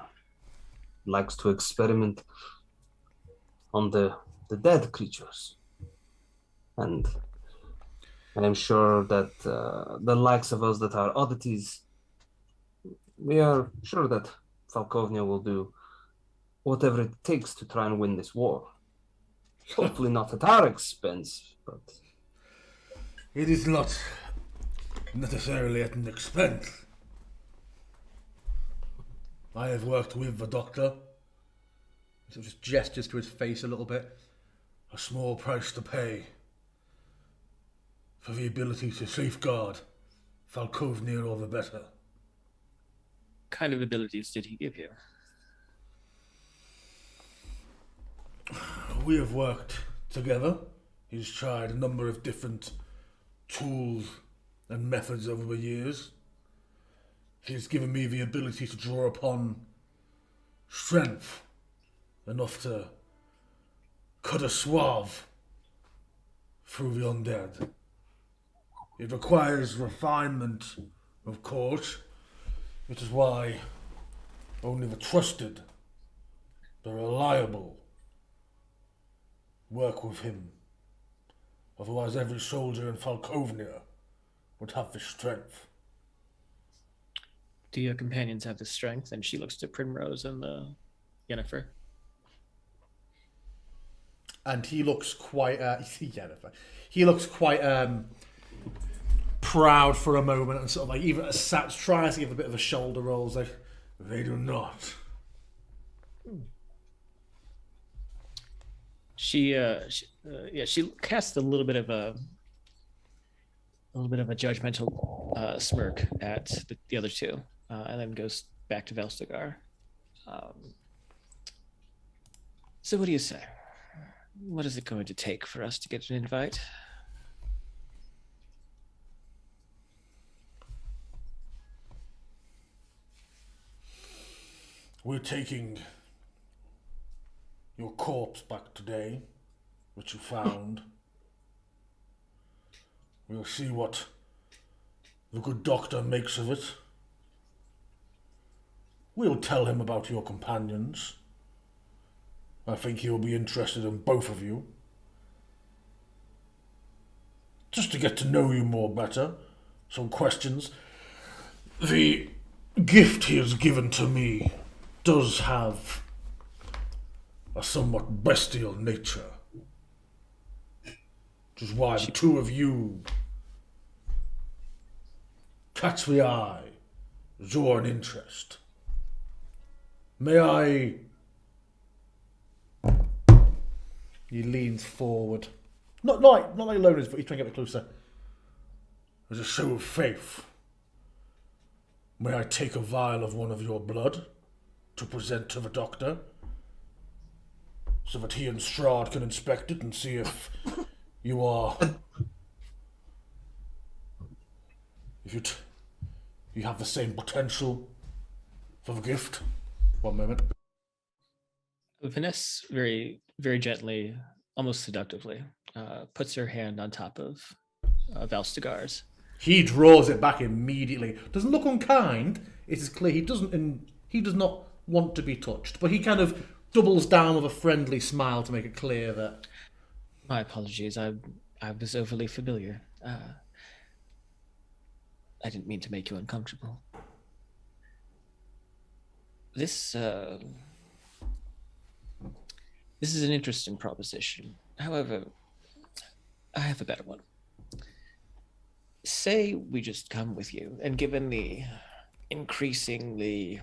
likes to experiment on the dead creatures. And I'm sure that the likes of us that are oddities, we are sure that Falkovnia will do whatever it takes to try and win this war. Hopefully not at our expense, but... It is not necessarily at an expense. I have worked with the doctor. So just gestures to his face a little bit. A small price to pay for the ability to safeguard Falkovnia all the better. What kind of abilities did he give you? We have worked together. He's tried a number of different tools and methods over the years. He's given me the ability to draw upon strength enough to cut a swath through the undead. It requires refinement, of course, which is why only the trusted, the reliable, work with him. Otherwise every soldier in Falkovnia would have the strength. Do your companions have the strength? And she looks to Primrose and Yennefer. And he looks quite, Yennefer. He looks quite proud for a moment and sort of like even tries to give a bit of a shoulder roll. Like, they do not. She casts a little bit of a judgmental smirk at the other two, and then goes back to Velstagar. So what do you say? What is it going to take for us to get an invite? We're taking your corpse back today, which you found. We'll see what the good doctor makes of it. We'll tell him about your companions. I think he'll be interested in both of you. Just to get to know you more better. Some questions. The gift he has given to me does have a somewhat bestial nature. Which is why the two of you catch the eye, draw an interest. May I... He leans forward. Not like alone, but he's trying to get a bit closer. As a show of faith, may I take a vial of one of your blood to present to the doctor, so that he and Strahd can inspect it and see if you are... if you have the same potential for the gift. One moment. Vanessa very, very gently, almost seductively, puts her hand on top of Valstagar's. He draws it back immediately. Doesn't look unkind. It is clear he does not want to be touched, but he kind of doubles down with a friendly smile to make it clear that... My apologies. I was overly familiar. I didn't mean to make you uncomfortable. This is an interesting proposition. However, I have a better one. Say we just come with you, and given the increasingly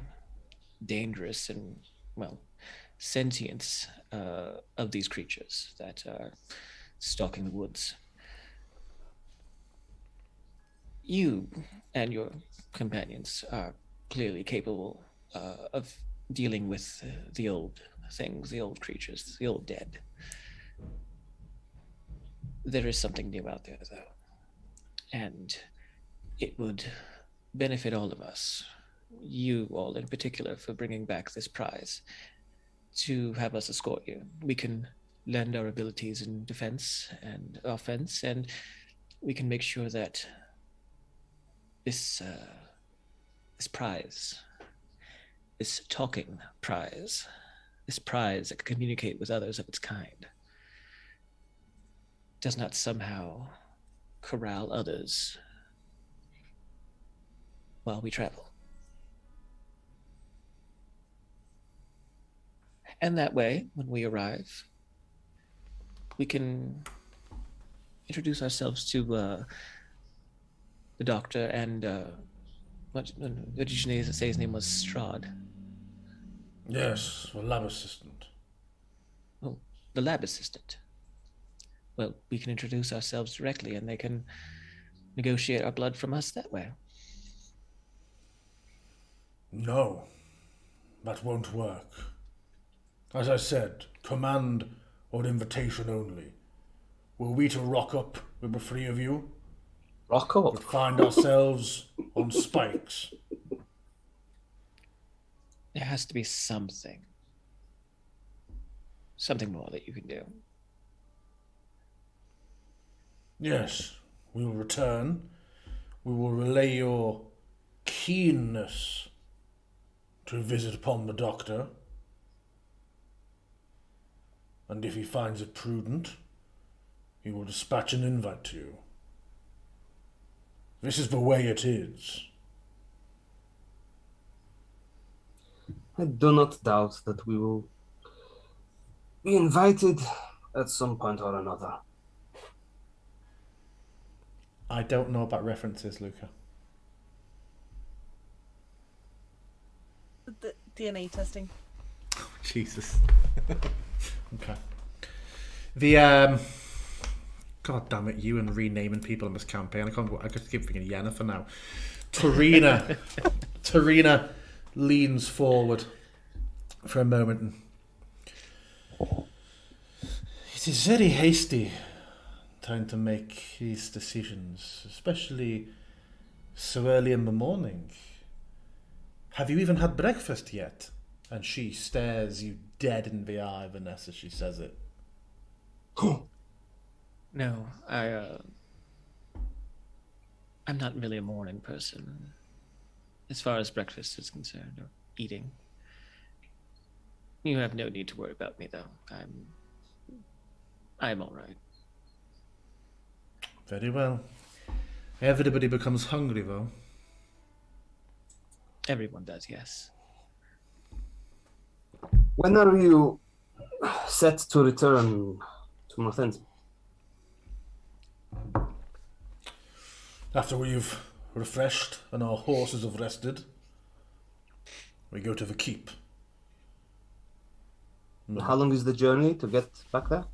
dangerous and, well, sentience of these creatures that are stalking the woods, you and your companions are clearly capable of dealing with the old things, the old creatures, the old dead. There is something new out there, though, and it would benefit all of us, you all in particular, for bringing back this prize, to have us escort you. We can lend our abilities in defense and offense, and we can make sure that this prize, this talking prize, this prize that can communicate with others of its kind, does not somehow corral others while we travel. And that way, when we arrive, we can introduce ourselves to the doctor and what did you say his name was? Strahd? Yes, the lab assistant. Oh, the lab assistant. Well, we can introduce ourselves directly and they can negotiate our blood from us that way. No, that won't work. As I said, command or invitation only. Were we to rock up with the three of you, Rock up. we'd find ourselves on spikes. There has to be something more that you can do. Yes, we will return. We will relay your keenness to visit upon the doctor. And if he finds it prudent, he will dispatch an invite to you. This is the way it is. I do not doubt that we will be invited at some point or another. I don't know about references, Luca. The DNA testing. Jesus. Okay. The God damn it, you and renaming people in this campaign. I just keep thinking Yennefer now. Tarina leans forward for a moment. It is very hasty trying to make these decisions, especially so early in the morning. Have you even had breakfast yet? And she stares you dead in the eye, Vanessa, she says it. No, I'm not really a morning person, as far as breakfast is concerned, or eating. You have no need to worry about me, though. I'm all right. Very well. Everybody becomes hungry, though. Everyone does, yes. When are you set to return to Morthensi? After we've refreshed and our horses have rested, we go to the keep. How long is the journey to get back there?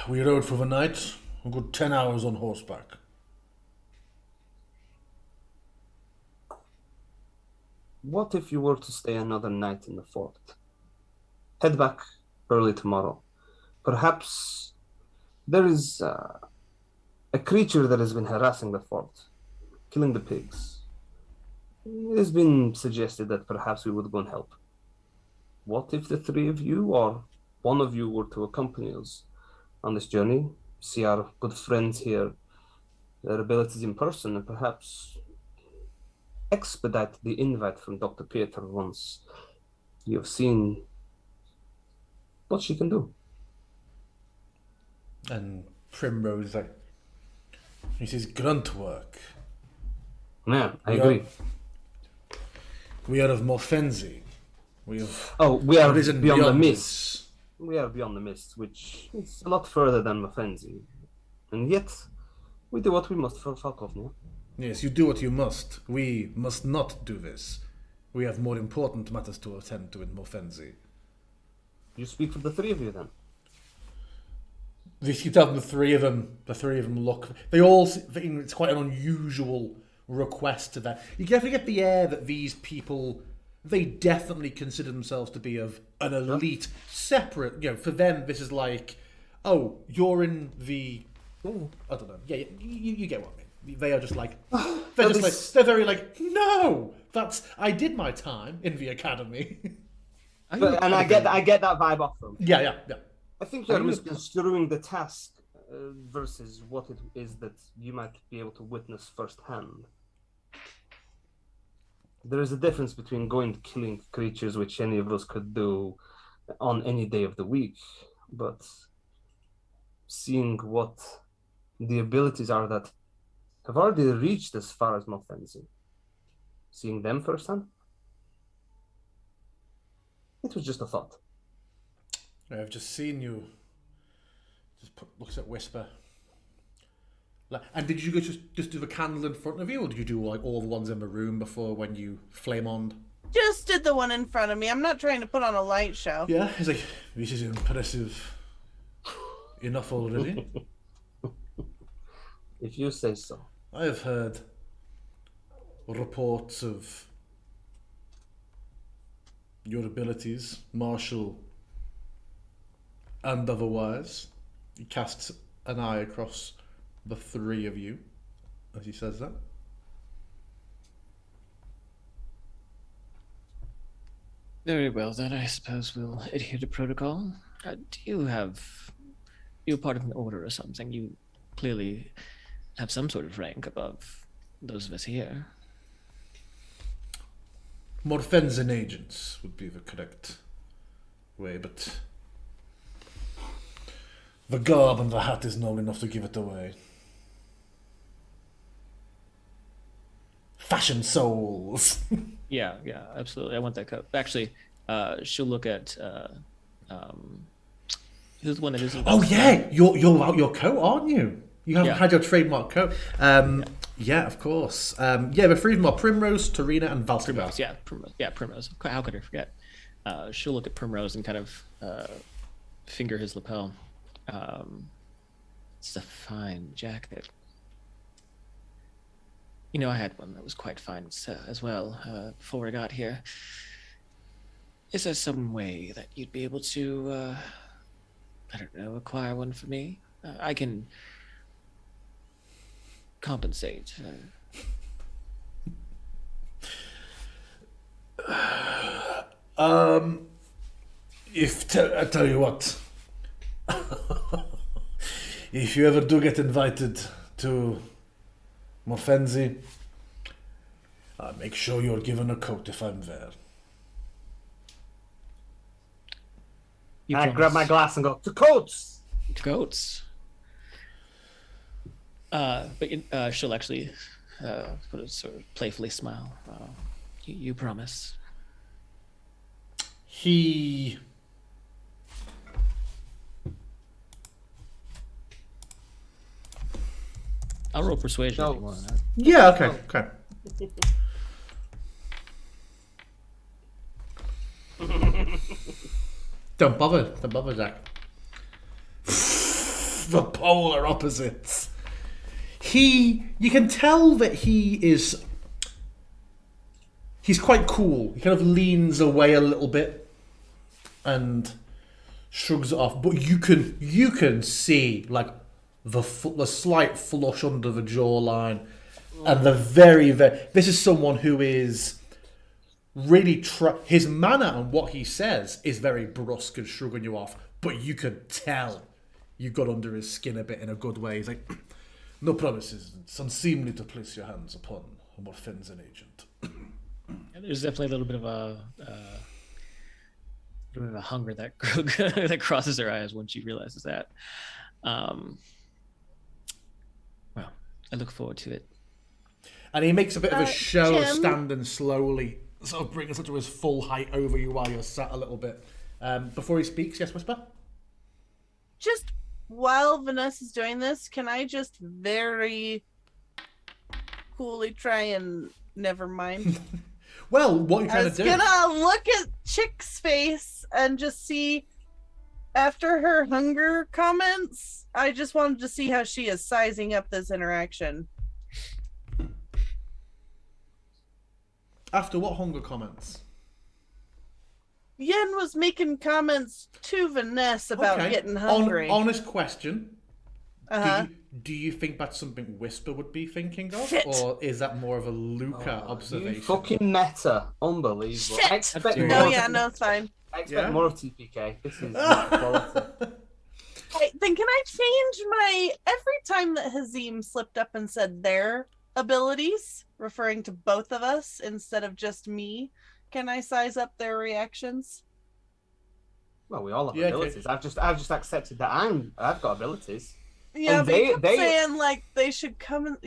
We rode for the night, a good 10 hours on horseback. What if you were to stay another night in the fort? Head back early tomorrow. Perhaps there is a creature that has been harassing the fort, killing the pigs. It has been suggested that perhaps we would go and help. What if the three of you or one of you were to accompany us on this journey, see our good friends here, their abilities in person, and perhaps expedite the invite from Dr. Pieter once you have seen what she can do? And Primrose, like, he says, grunt work. Yeah, I agree. We are of Morfenzi. We have We are risen beyond the mist. this. We are beyond the mist, which is a lot further than Mafenzi. And yet, we do what we must for Falkovnia. Yes, you do what you must. We must not do this. We have more important matters to attend to in Morfenzi. You speak for the three of you then. You tell them the three of them look. They all think it's quite an unusual request to that. You definitely get the air that these people, they definitely consider themselves to be of an elite, separate. You know, for them this is like, oh, you're in the. Oh, I don't know. Yeah, you get what I mean. They are just like, they're very like, no, I did my time in the academy. And I get that vibe off them. Yeah. I think you're misconstruing the task versus what it is that you might be able to witness firsthand. There is a difference between going to killing creatures, which any of us could do on any day of the week, but seeing what the abilities are that have already reached as far as Mofenzi. Seeing them firsthand, it was just a thought. I've just seen you. Looks at Whisper. And did you just do the candle in front of you, or did you do like all the ones in the room before when you flame on? Just did the one in front of me. I'm not trying to put on a light show. Yeah, it's like, this is impressive enough already. If you say so. I have heard reports of your abilities, martial and otherwise. He casts an eye across the three of you as he says that. Very well, then I suppose we'll adhere to protocol. You're part of an order or something. You clearly have some sort of rank above those of us here. Morfenzen agents would be the correct way, but The garb and the hat is not enough to give it away. Fashion souls. Yeah, absolutely. I want that coat. Actually, she'll look at who's the one that isn't. Oh yeah, you're out your coat, aren't you? You haven't Yeah. had your trademark coat. Yeah, of course. Yeah, the three of them are Primrose, Tarina, and Valsky. Primrose. Yeah, Primrose. Yeah, Primrose. How could I forget? She'll look at Primrose and kind of finger his lapel. It's a fine jacket. You know, I had one that was quite fine as well before I got here. Is there some way that you'd be able to, I don't know, acquire one for me? I can compensate. I tell you what, if you ever do get invited to Morfenzi, make sure you're given a coat if I'm there. You I promise. grab my glass and go, to coats! Goats. But she'll actually put a sort of playfully smile. You promise. He... I'll roll persuasion if you No. want. Yeah, okay. Don't bother, Jack. The polar opposites. You can tell that he's quite cool. He kind of leans away a little bit and shrugs it off. But you can see like the slight flush under the jawline, and the very this is someone who is really his manner and what he says is very brusque and shrugging you off, but you can tell you got under his skin a bit in a good way. He's like, no promises. It's unseemly to place your hands upon a Morfenzen agent. There's definitely a little bit of a hunger that that crosses her eyes when she realizes that. Well, I look forward to it. And he makes a bit of a show of Jim? standing slowly, sort of bringing us up to his full height over you while you're sat a little bit. Before he speaks, yes, Whisper? Just while Vanessa's doing this, can I just very coolly try and never mind? Well, what are you I trying was to do? gonna look at Chick's face and just see, after her hunger comments, I just wanted to see how she is sizing up this interaction. After what hunger comments? Yen was making comments to Vanessa about Okay. getting hungry. Honest question. Uh-huh. Do you think that's something Whisper would be thinking of? Shit. Or is that more of a Luca You observation? fucking meta. Unbelievable. Shit! I expect No, more No, of- yeah, no, it's fine. I expect Yeah? more of TPK. This is not quality. Hey, then can I change my... Every time that Hazim slipped up and said their abilities, referring to both of us instead of just me, can I size up their reactions? Well, we all have Yeah, okay. abilities. I've just accepted that I've got abilities. Yeah, And but you kept they- saying like they should come and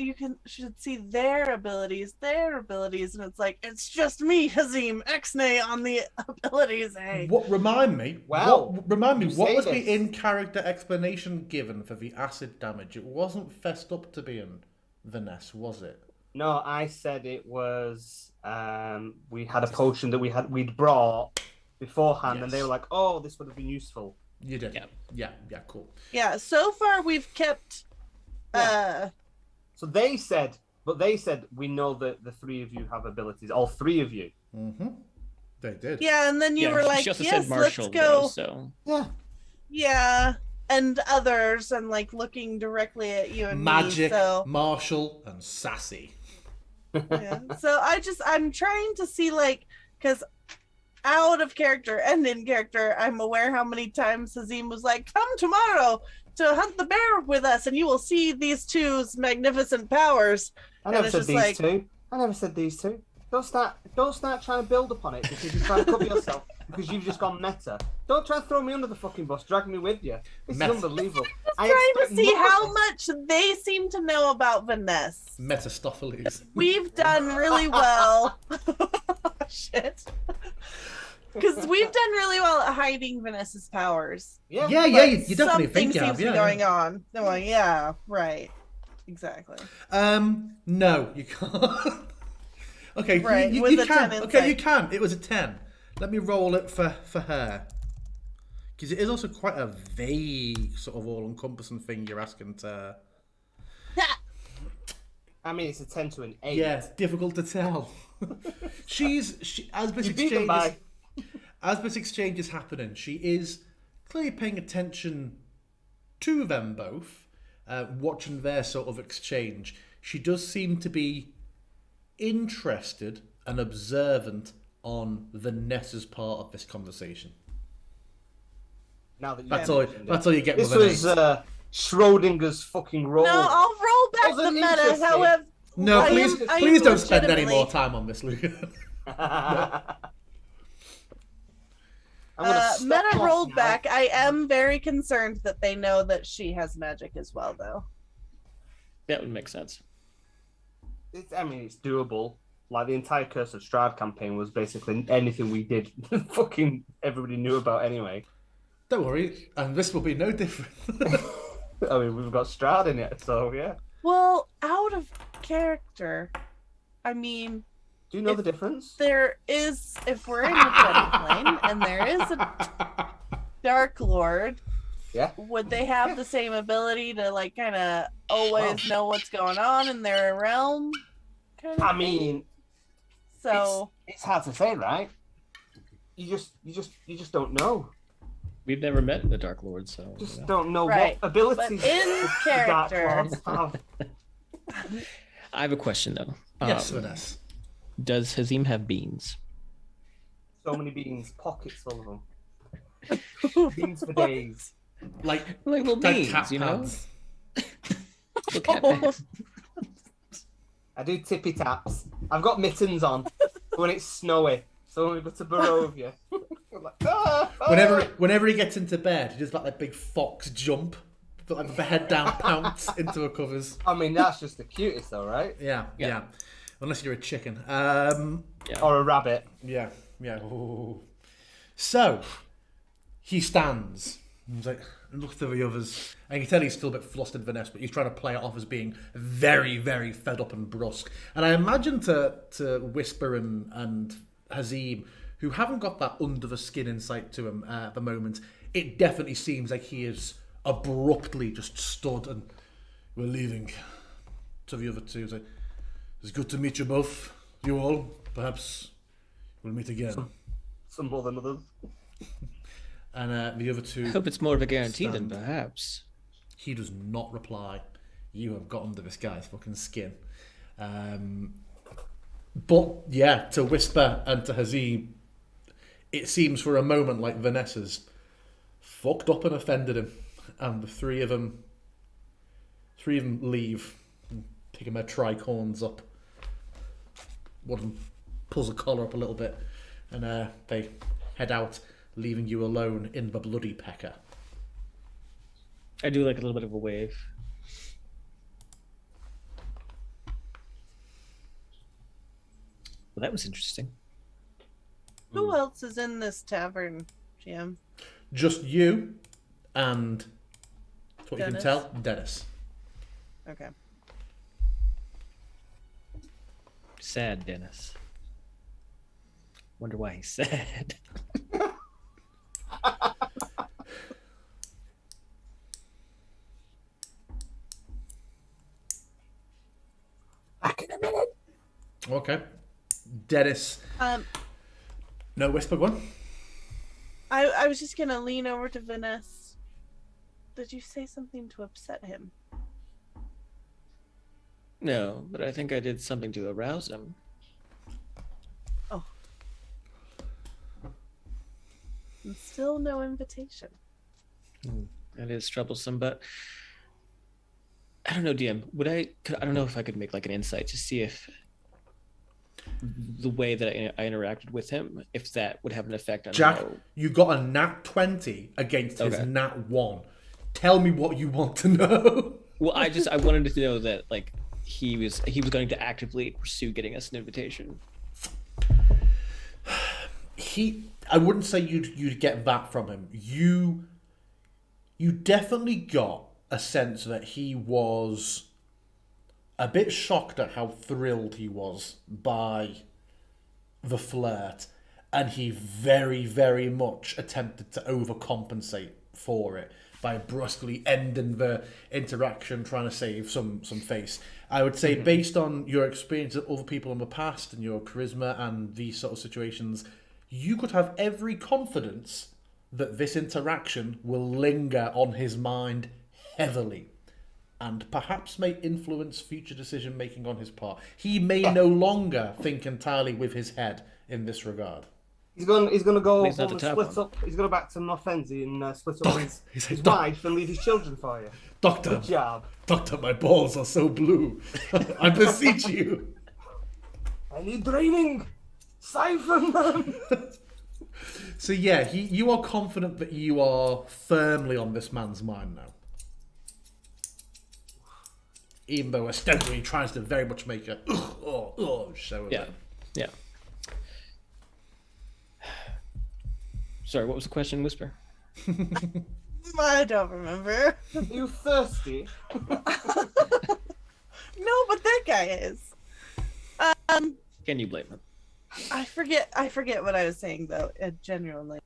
should see their abilities, and it's like it's just me, Hazim, Exnay on the abilities. Hey, Remind me. Well, Remind me. you What say was this. the in-character explanation given for the acid damage? It wasn't fessed up to being Vanessa, was it? No, I said it was. We had a potion that we'd brought beforehand, and they Yes. were like, "Oh, this would have been useful." You did. Yeah. Yeah. Cool. yeah. So far we've kept. So they said we know that the three of you have abilities. All three of you. Mm-hmm. They did. Yeah, and then you were like, she also "Yes, said Marshall, let's go." though, so Yeah. Yeah, and others, and like looking directly at you and Magic, me. So Marshall, and Sassy. yeah. So I'm trying to see like, because out of character and in character, I'm aware how many times Hazim was like, "Come tomorrow to hunt the bear with us, and you will see these two's magnificent powers." I And never it's said just these like- two. I never said these two. Don't start trying to build upon it because you're trying to cover yourself because you've just gone meta. Don't try to throw me under the fucking bus, drag me with you. This Meta. is unbelievable. Trying to see how much they seem to know about Vanessa. Metastopheles. We've done really well. Shit. Because we've done really well at hiding Vanessa's powers. Yeah, Yeah, But you definitely something think you seems have, to yeah. be going on. They're like, yeah, right. Exactly. No, you can't. Okay, Right, you with a can. 10 Okay, you insight. can. It was a 10. Let me roll it for her. Because it is also quite a vague, sort of all-encompassing thing you're asking to... I mean, it's a 10 to an 8. Yeah, it's difficult to tell. As this You beat them by... exchange is happening, she is clearly paying attention to them both, watching their sort of exchange. She does seem to be interested and observant on Vanessa's part of this conversation. Now that you That's mentioned all. That's all you get This with an was 8. Schrodinger's fucking roll. No, I'll roll back the Wasn't meta. interesting. However, No, I please, am please don't spend any legitimately- more time on this, Luke. I'm gonna stop Meta off rolled now. back. I am very concerned that they know that she has magic as well, though. That would make sense. I mean, it's doable. Like, the entire Curse of Strahd campaign was basically anything we did, fucking everybody knew about anyway. Don't worry, and this will be no different. I mean, we've got Strahd in it, so yeah. Well, out of character, I mean, Do you know If- the difference? there is, if we're in the Demiplane and there is a Dark Lord, Yeah. would they have the same ability to, like, kind of always know what's going on in their realm? Kind of I thing? mean, So, it's hard to say, right? You just don't know. We've never met the Dark Lord, so Just you know. don't know Right. what abilities But in the Dark character- Lords have. I have a question though. Yes, Um, Vanessa. Does Hazim have beans? So many beans, pockets full of them. Beans for days. Like Like little beans, cat you know? pads. Little cat pads. I do tippy taps. I've got mittens on when it's snowy, so when we go to Barovia. I'm like, Whenever he gets into bed, he does that like big fox jump, but like with the head down, pounce into her covers. I mean, that's just the cutest, though, right? Yeah. Yeah. Unless you're a chicken. Or a rabbit. Yeah. Ooh. So he stands. He's like, look to the others. And you can tell he's still a bit flustered, Vanessa, but he's trying to play it off as being very, very fed up and brusque. And I imagine to Whisper and Hazim, who haven't got that under the skin insight to him at the moment, it definitely seems like he is abruptly just stood and we're leaving. To the other two, he's like, it's good to meet you both. You all. Perhaps we'll meet again. Some more than others. And the other two. I hope it's more of a guarantee than Stand. perhaps. He does not reply. You have got under this guy's fucking skin. But yeah, to Whisper and to Hazim, it seems for a moment like Vanessa's fucked up and offended him, and the three of them leave, picking their tricorns up. One of them pulls the collar up a little bit, and they head out, leaving you alone in the bloody pecker. I do like a little bit of a wave. Well, that was interesting. who else is in this tavern, Jim? Just you and, that's what you can Dennis. tell, Dennis. Okay. Sad Dennis. Wonder why he's sad. Back in a minute. Okay. Dennis. No, Whisper, go on. I was just gonna lean over to Vanessa. Did you say something to upset him? No, but I think I did something to arouse him. Oh. And still no invitation. That is troublesome, but I don't know, DM. I don't know if I could make like an insight to see if the way that I interacted with him, if that would have an effect on Jack, how... you got a nat 20 against his Okay. nat 1. Tell me what you want to know. Well, I wanted to know that like he was going to actively pursue getting us an invitation. I wouldn't say you'd get that from him. You definitely got a sense that he was a bit shocked at how thrilled he was by the flirt, and he very, very much attempted to overcompensate for it by brusquely ending the interaction, trying to save some face. I would say, based on your experience of other people in the past and your charisma and these sort of situations, you could have every confidence that this interaction will linger on his mind heavily and perhaps may influence future decision making on his part. He may no longer think entirely with his head in this regard. He's going to go He's not home and the top split one. up. He's going back to Northenzi and split up He's his like, "Doc- wife and leave his children for you. Doctor, Good job. Doctor, my balls are so blue. I beseech you. I need draining. Siphon them. So yeah, you are confident that you are firmly on this man's mind now. Even though ostensibly he tries to very much make a show of Yeah, it. yeah. Sorry, what was the question, Whisper? I don't remember. Are you thirsty? No, but that guy is. Can you blame him? I forget what I was saying though. Genuinely.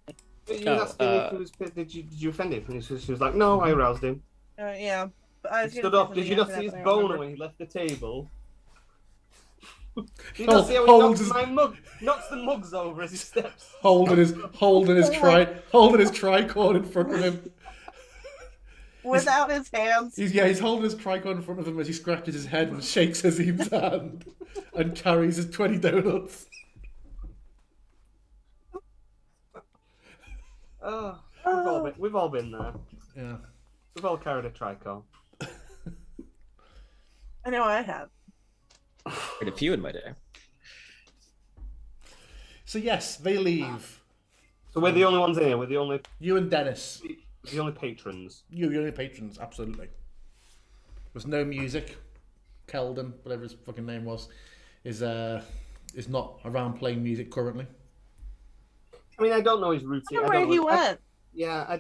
You asked him if he was pissed. Did you offend him? And he was like, no, I aroused him. Yeah. But I was He gonna stood say up. Did something you not after see his that, but I don't boner remember. when he left the table? Did you not see how he Holds knocks his- my mug? Knocks the mugs over as he steps. Holding his tricord in front of him. Without his hands. He's holding his tricord in front of him as he scratches his head and shakes Azim's hand and carries his 20 donuts. Oh, we've all been there. Yeah. We've all carried a tricorn. I know I have. Quite a few in my day. So yes, they leave. So we're the only ones in here. We're the only You and Dennis. patrons. You're the only patrons, absolutely. There's no music. Keldon, whatever his fucking name was, is not around playing music currently. I mean, I don't know his routine. I don't know where he went.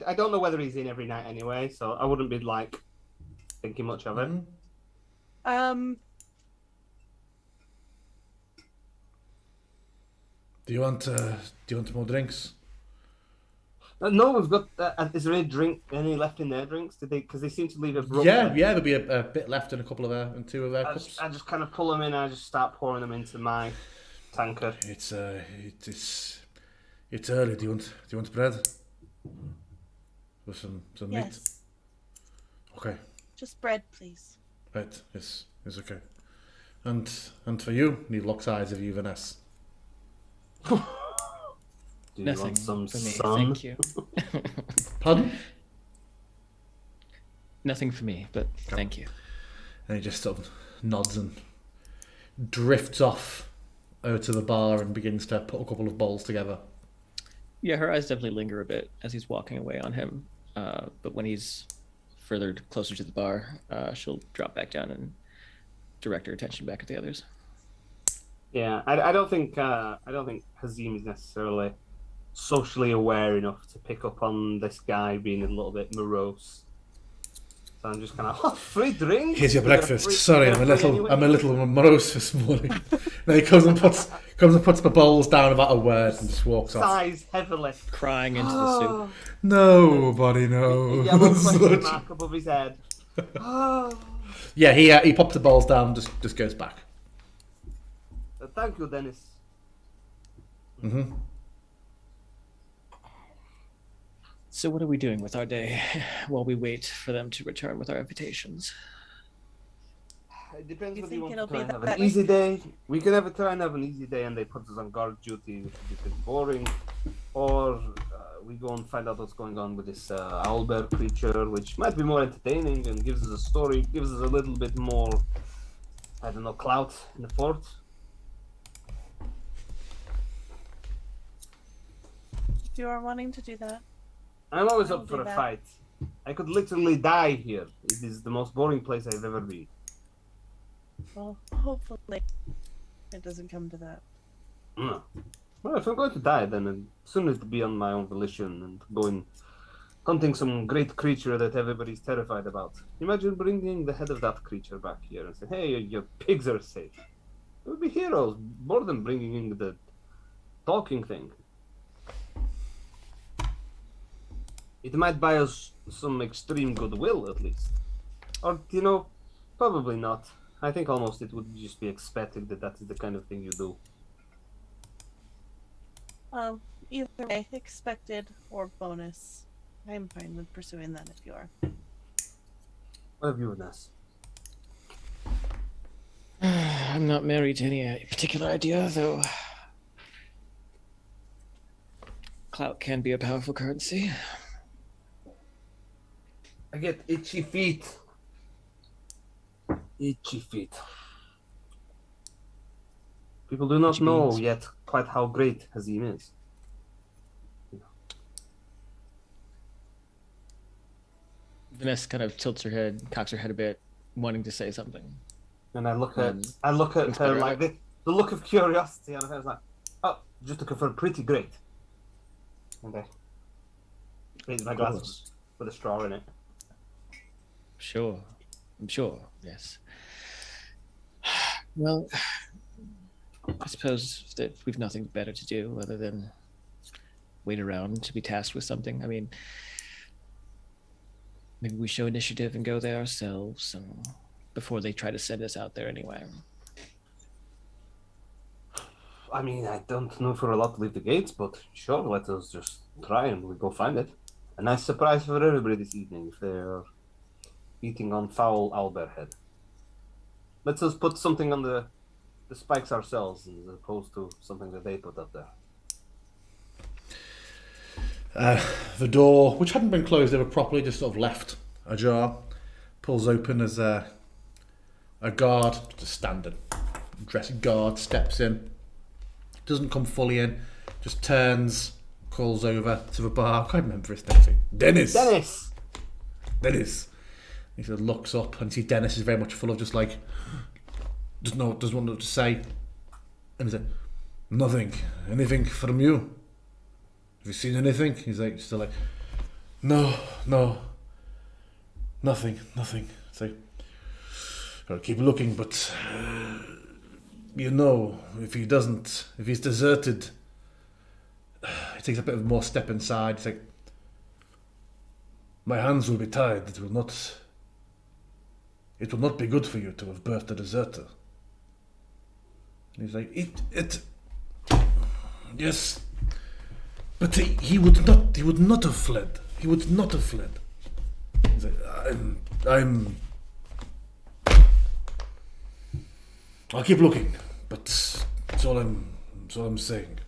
I don't know whether he's in every night anyway, so I wouldn't be like thinking much of it. Mhm. Do you want more drinks? No, we've got. Is there any left in their drinks? Did they? Because they seem to leave abruptly. Yeah, there'll be a bit left in two of their cups. I just kind of pull them in. And I just start pouring them into my tankard. It's early. Do you want bread? With some meat? Yes. Okay. Just bread, please. Right. Yes. It's okay. And for you, need lock's eyes of you, Vanessa. Do you Nothing want some for me, sun? thank you. Pardon? Nothing for me, but thank you. And he just sort of nods and drifts off over to the bar and begins to put a couple of bowls together. Yeah, her eyes definitely linger a bit as he's walking away on him. But when he's closer to the bar, she'll drop back down and direct her attention back at the others. Yeah, I don't think Hazim is necessarily socially aware enough to pick up on this guy being a little bit morose. So I'm just kind of free drink. Here's your We got a breakfast. free- Sorry, I'm a little morose this morning. Then he comes and puts the bowls down about a word and just walks off. Sighs heavily. Crying into the soup. Nobody Yellow knows. question mark above his head. Oh, Yeah, he pops the bowls down, just goes back. thank you, Dennis. Mm-hmm. So what are we doing with our day while we wait for them to return with our invitations? It depends You whether you think want it'll to try be and have that an way? easy day. We can try and have an easy day and they put us on guard duty, which would be pretty boring. Or we go and find out what's going on with this owlbear creature, which might be more entertaining and gives us a story, gives us a little bit more, I don't know, clout in the fort. If you are wanting to do that, I'm always I'll up for do a that. fight. I could literally die here. It is the most boring place I've ever been. well, hopefully it doesn't come to that. No. Well, if I'm going to die, then I'd sooner to be on my own volition and going hunting some great creature that everybody's terrified about. Imagine bringing the head of that creature back here and say, hey, your pigs are safe. It would be heroes, more than bringing in the talking thing. It might buy us some extreme goodwill, at least. Or, probably not. I think almost it would just be expected that is the kind of thing you do. Either way, expected or bonus. I'm fine with pursuing that if you are. What have you with us? I'm not married to any particular idea, though. Clout can be a powerful currency. I get itchy feet. Itchy feet. People do not Itchy know beans. yet quite how great Hazim is. Vanessa kind of tilts her head, cocks her head a bit, wanting to say something. And I look at Things her better like the look of curiosity on her face, like, oh, just to confirm, pretty great. And I raise my glass course. with a straw in it. Sure. I'm sure, yes. Well, I suppose that we've nothing better to do other than wait around to be tasked with something. I mean, maybe we show initiative and go there ourselves before they try to send us out there anyway. I mean, I don't know if we're allowed to leave the gates, but sure, let us just try and we'll go find it. A nice surprise for everybody this evening if they're eating on foul owlbear head. Let us put something on the spikes ourselves as opposed to something that they put up there. The door, which hadn't been closed ever properly, just sort of left ajar, pulls open as a guard, just standing, dressed guard, steps in. Doesn't come fully in, just turns, calls over to the bar. I can't remember his name. Dennis! Dennis! He sort of looks up and sees Dennis is very much full of just like, doesn't want to say. And he's like, nothing. Anything from you? Have you seen anything? He's like, still like, no, nothing. It's like, gotta keep looking, but if he's deserted, he takes a bit of more step inside. He's like, my hands will be tied. It will not be good for you to have birthed a deserter. And he's like, yes, but he would not have fled. He would not have fled. He's like, I'll keep looking, but that's all I'm saying.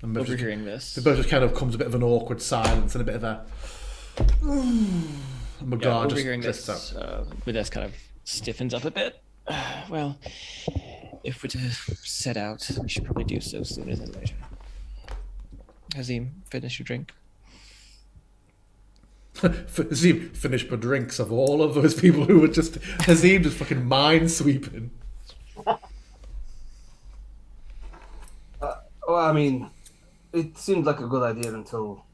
And Overhearing this. the boat just kind of comes a bit of an awkward silence and a bit of a. And my guard just Overhearing drifts this, out. Vanessa kind of stiffens up a bit. Well, if we're to set out, we should probably do so sooner than later. Hazim, finish your drink. Hazim finished my drinks of all of those people who were just Hazim just fucking mind sweeping. Well, I mean, it seemed like a good idea until,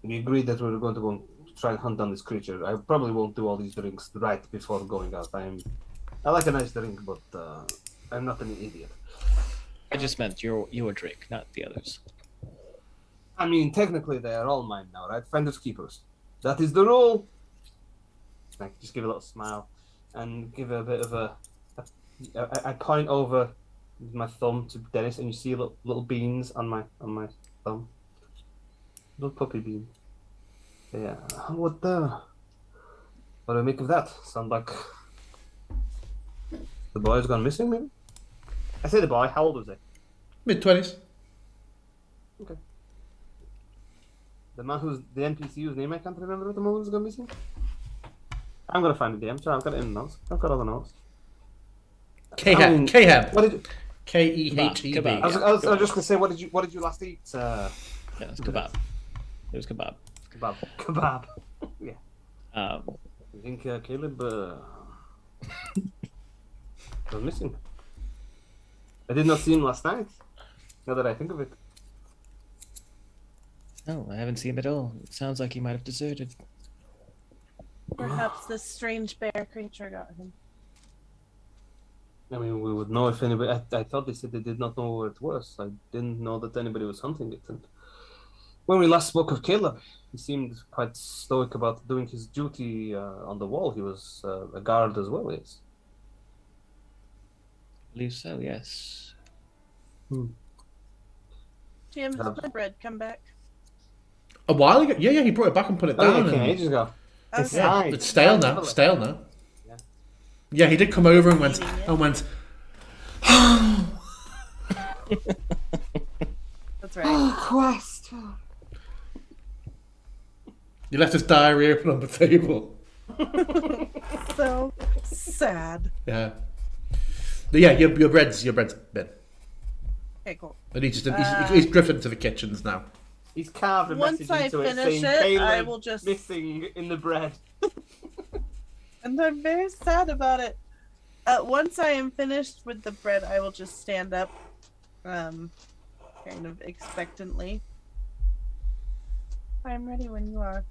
we agreed that we were going to go and try and hunt down this creature. I probably won't do all these drinks right before going out. I like a nice drink, but I'm not an idiot. I just meant your drink, not the others. I mean, technically they are all mine now, right? Finders keepers. That is the rule. I just give a little smile and give a bit of I point over with my thumb to Dennis, and you see little beans on my thumb. Little puppy beans. Yeah. What do I make of that? Sound like the boy's gone missing, maybe? I say the boy. How old was he? Mid-20s. Okay. The man the NPC whose name I can't remember at the moment has gone missing? I'm gonna find the DM, so I've got it in the notes. I've got all the notes. Kahab. What did you... Keheb. Kebab. I was just gonna say, what did you last eat? Yeah, it's kebab. It was kebab. Kebab. Yeah. Um, I think Caleb was missing. I did not see him last night. Now that I think of it. no, I haven't seen him at all. It sounds like he might have deserted. Perhaps this strange bear creature got him. I mean, we would know if anybody. I thought they said they did not know where it was. I didn't know that anybody was hunting it. And when we last spoke of Caleb, he seemed quite stoic about doing his duty on the wall. He was a guard as well, yes. I believe so, yes. Jim, has my bread come back? A while ago? Yeah, he brought it back and put it down. Oh, yeah, and- ages ago. It's Okay. fine. It's stale now. Stale now. Yeah, he did come over and went. That's right. Quest. You left his diary open on the table. So sad. Yeah. But yeah, your bread's been. Okay, cool. And he's drifted to the kitchens now. He's carved a Once message I into it finish saying it, Caleb I will just- missing in the bread. And I'm very sad about it. Once I am finished with the bread, I will just stand up, kind of expectantly. I'm ready when you are.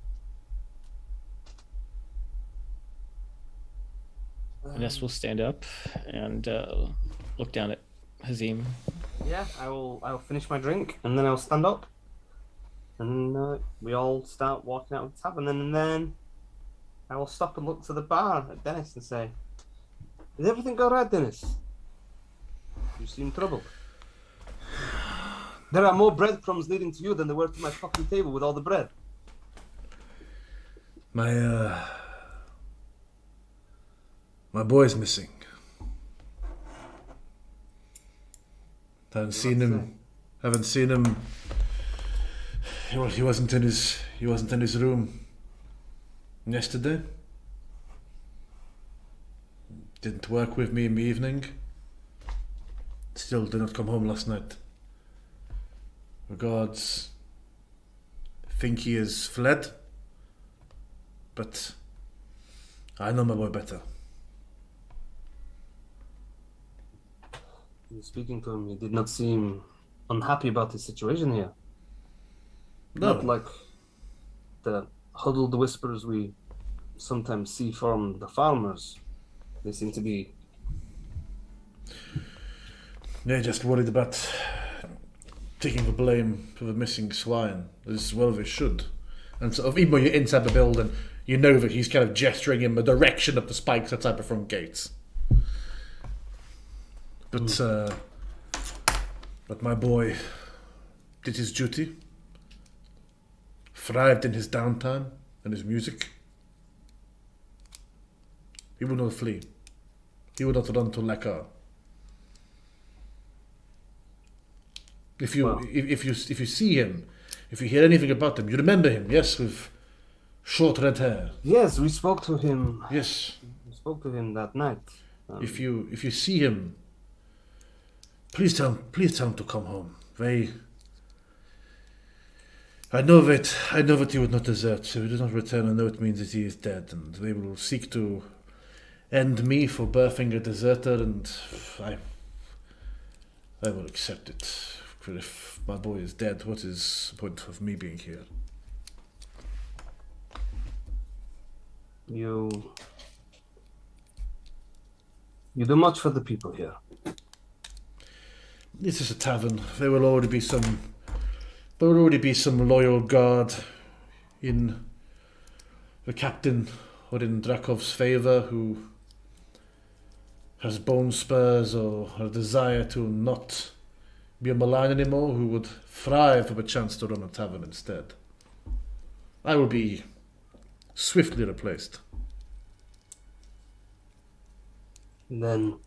Ines will stand up and look down at Hazim. Yeah, I will finish my drink and then I'll stand up. And we all start walking out of the tavern, and then I will stop and look to the bar at Dennis and say, "Is everything all right, Dennis? You seem troubled. There are more breadcrumbs leading to you than there were to my fucking table with all the bread." My boy's missing. Haven't seen him. Well, he wasn't in his room yesterday. Didn't work with me in the evening. Still did not come home last night. Regards. Think he has fled, but I know my boy better. Speaking to him, he did not seem unhappy about the situation here. No. Not like the huddled whispers we sometimes see from the farmers. They seem to be... They're just worried about taking the blame for the missing swine, as well as they should. And sort of, even when you're inside the building, you know that he's kind of gesturing in the direction of the spikes outside the front gates. But my boy did his duty, thrived in his downtime and his music. He would not flee. He would not run to Lekar. If you see him, if you hear anything about him, you remember him, yes, with short red hair. Yes, we spoke to him. Yes. We spoke to him that night. If you see him, please tell him to come home. I know that he would not desert, so if he does not return, I know it means that he is dead, and they will seek to end me for birthing a deserter, and I will accept it. For if my boy is dead, what is the point of me being here? You do much for the people here. This is a tavern. There will already be some loyal guard in the captain or in Drakov's favor who has bone spurs or a desire to not be a malign anymore, who would thrive for the chance to run a tavern instead. I will be swiftly replaced. Then,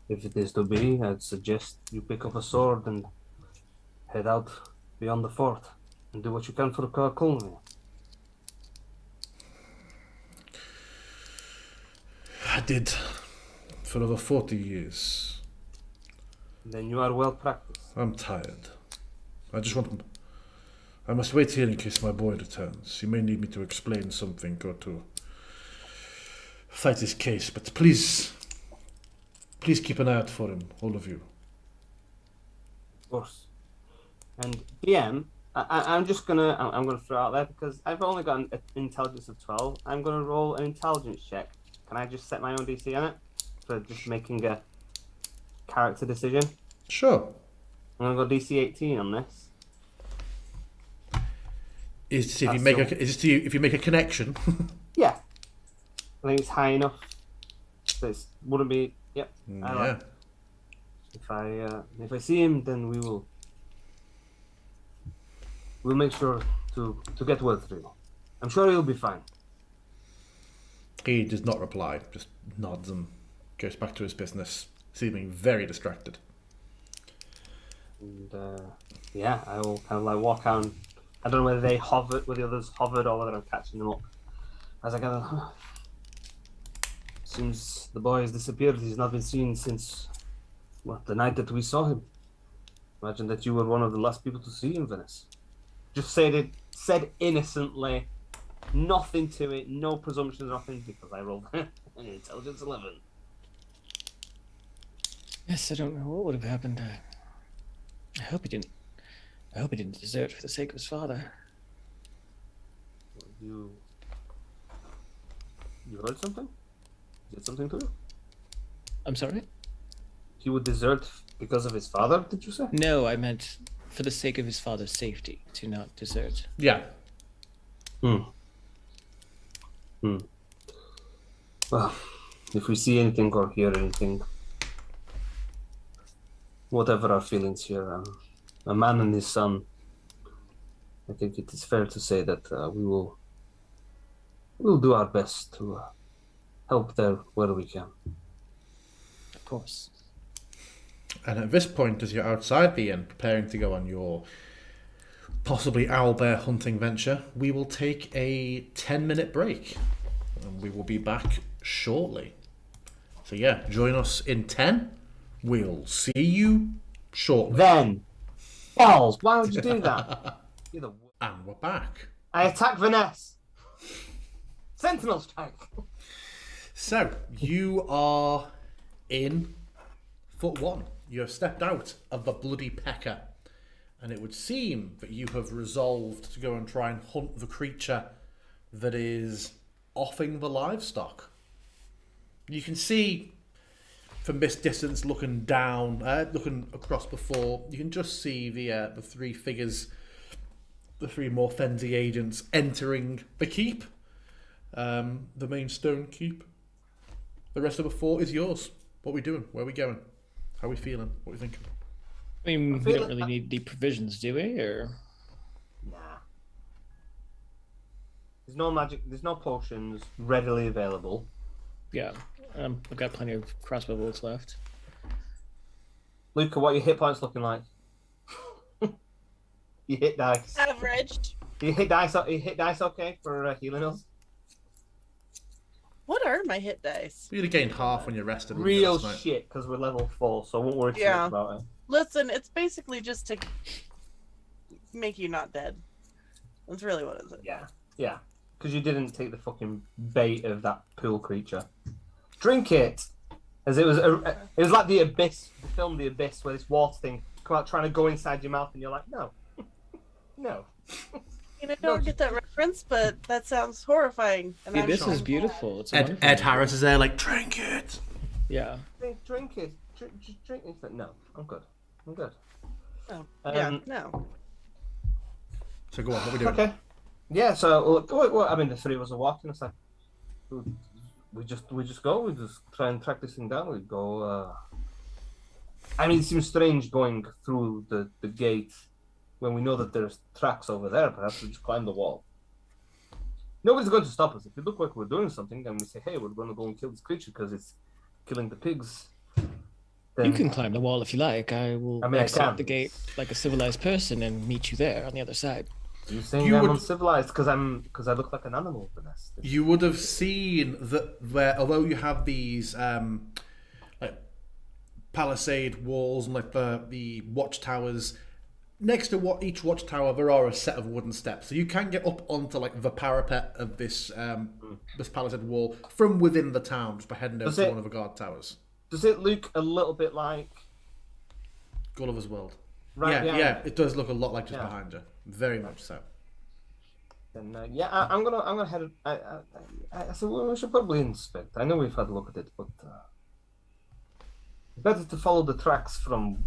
if it is to be, I'd suggest you pick up a sword and head out beyond the fort and do what you can for Kulmi. I did for over 40 years. Then you are well practiced. I'm tired. I must wait here in case my boy returns. He may need me to explain something or to fight his case, but please keep an eye out for him, all of you. Of course. And DM, I'm gonna throw out there because I've only got an intelligence of 12. I'm gonna roll an intelligence check. Can I just set my own DC on it for just making a character decision? Sure. I'm gonna go DC 18 on this. If you make a connection. Yeah, I think it's high enough. So it wouldn't be. Yep. Yeah. If I see him, then we'll make sure to get word through. I'm sure he'll be fine. He does not reply, just nods and goes back to his business, seeming very distracted. And yeah, I will kind of like walk out. I don't know whether they hovered, whether the others hovered, or whether I'm catching them up. As I go, seems the boy has disappeared. He's not been seen since the night that we saw him. Imagine that you were one of the last people to see in Venice. Just said innocently, nothing to it, no presumptions, nothing, because I rolled an intelligence 11. Yes, I don't know what would have happened. I hope he didn't. I hope he didn't desert for the sake of his father. You heard something? Did something to you? I'm sorry? He would desert because of his father, did you say? No, I meant for the sake of his father's safety, to not desert. Yeah. Well, if we see anything or hear anything, whatever our feelings here, a man and his son, I think it is fair to say that we'll do our best to help there where we can. Of course. And at this point, as you're outside the inn, preparing to go on your possibly owlbear hunting venture, we will take a 10-minute break. And we will be back shortly. So yeah, join us in 10. We'll see you shortly. Then, balls, why would you do that? You're the... And we're back. I attack Vanessa. Sentinel strike. So, you are in foot 1. You have stepped out of the bloody pecker. And it would seem that you have resolved to go and try and hunt the creature that is offing the livestock. You can see from this distance, looking down, looking across before, you can just see the three figures, the three more Fenzi agents entering the keep, the main stone keep. The rest of the fort is yours. What are we doing? Where are we going? How are we feeling? What are we thinking? I mean, we don't really need the provisions, do we? Or Nah. There's no magic. There's no potions readily available. yeah, I've got plenty of crossbow bullets left. Luca, what are your hit points looking like? You hit dice. Averaged. You hit dice. You hit dice. Okay for healing us. What are my hit dice? You'd have gained half when you rested. Real last night. shit, because we're level 4, so I won't worry too Yeah. much about it. Listen, it's basically just to make you not dead. That's really what it is. Yeah, because you didn't take the fucking bait of that pool creature. Drink it, as it was like the Abyss, the film The Abyss, where this water thing come out trying to go inside your mouth, and you're like, no, no. I don't get that reference, but that sounds horrifying. And I'm This sure. is beautiful. It's a Ed wonderful Harris is there like, drink it. Yeah. Drink it. Just drink it. Like, no, I'm good. I'm good. Oh, yeah, Um, no. So go on, what are we doing? Okay. Yeah. So, I mean, the three of us are walking. It's like we just go. We just try and track this thing down. We go. I mean, it seems strange going through the gate when we know that there's tracks over there. Perhaps we just climb the wall. Nobody's going to stop us. If we look like we're doing something and we say, hey, we're going to go and kill this creature because it's killing the pigs. Then... You can climb the wall if you like. I will I exit can. the gate like a civilized person and meet you there on the other side. You're saying You I'm would- uncivilized because I look like an animal, Vanessa. You would have seen that although you have these like palisade walls and like the watchtowers. Next to each watchtower, there are a set of wooden steps, so you can get up onto like the parapet of this this palisade wall from within the town, just by heading over to one of the guard towers. Does it look a little bit like Gulliver's World? right? Yeah, it does look a lot like just behind you, very much so. Then I'm gonna head. So we should probably inspect. I know we've had a look at it, but better to follow the tracks from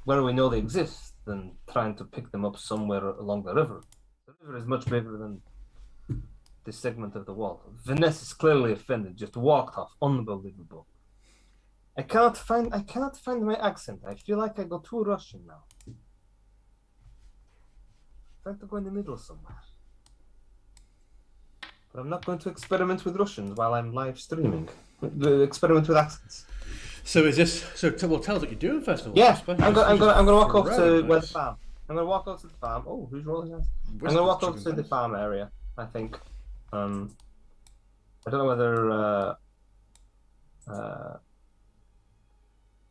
where we know they exist than trying to pick them up somewhere along the river. The river is much bigger than this segment of the wall. Vanessa is clearly offended. Just walked off. Unbelievable. I cannot find my accent. I feel like I go too Russian now. Trying to go in the middle somewhere. But I'm not going to experiment with Russians while I'm live streaming. Experiment with accents. So is this? Well, tell us what you're doing first of all. Yeah, I'm gonna walk up to where the nice. farm. I'm gonna walk up to the farm. Oh, who's rolling eyes? I'm gonna walk up to the farm area. I think. I don't know whether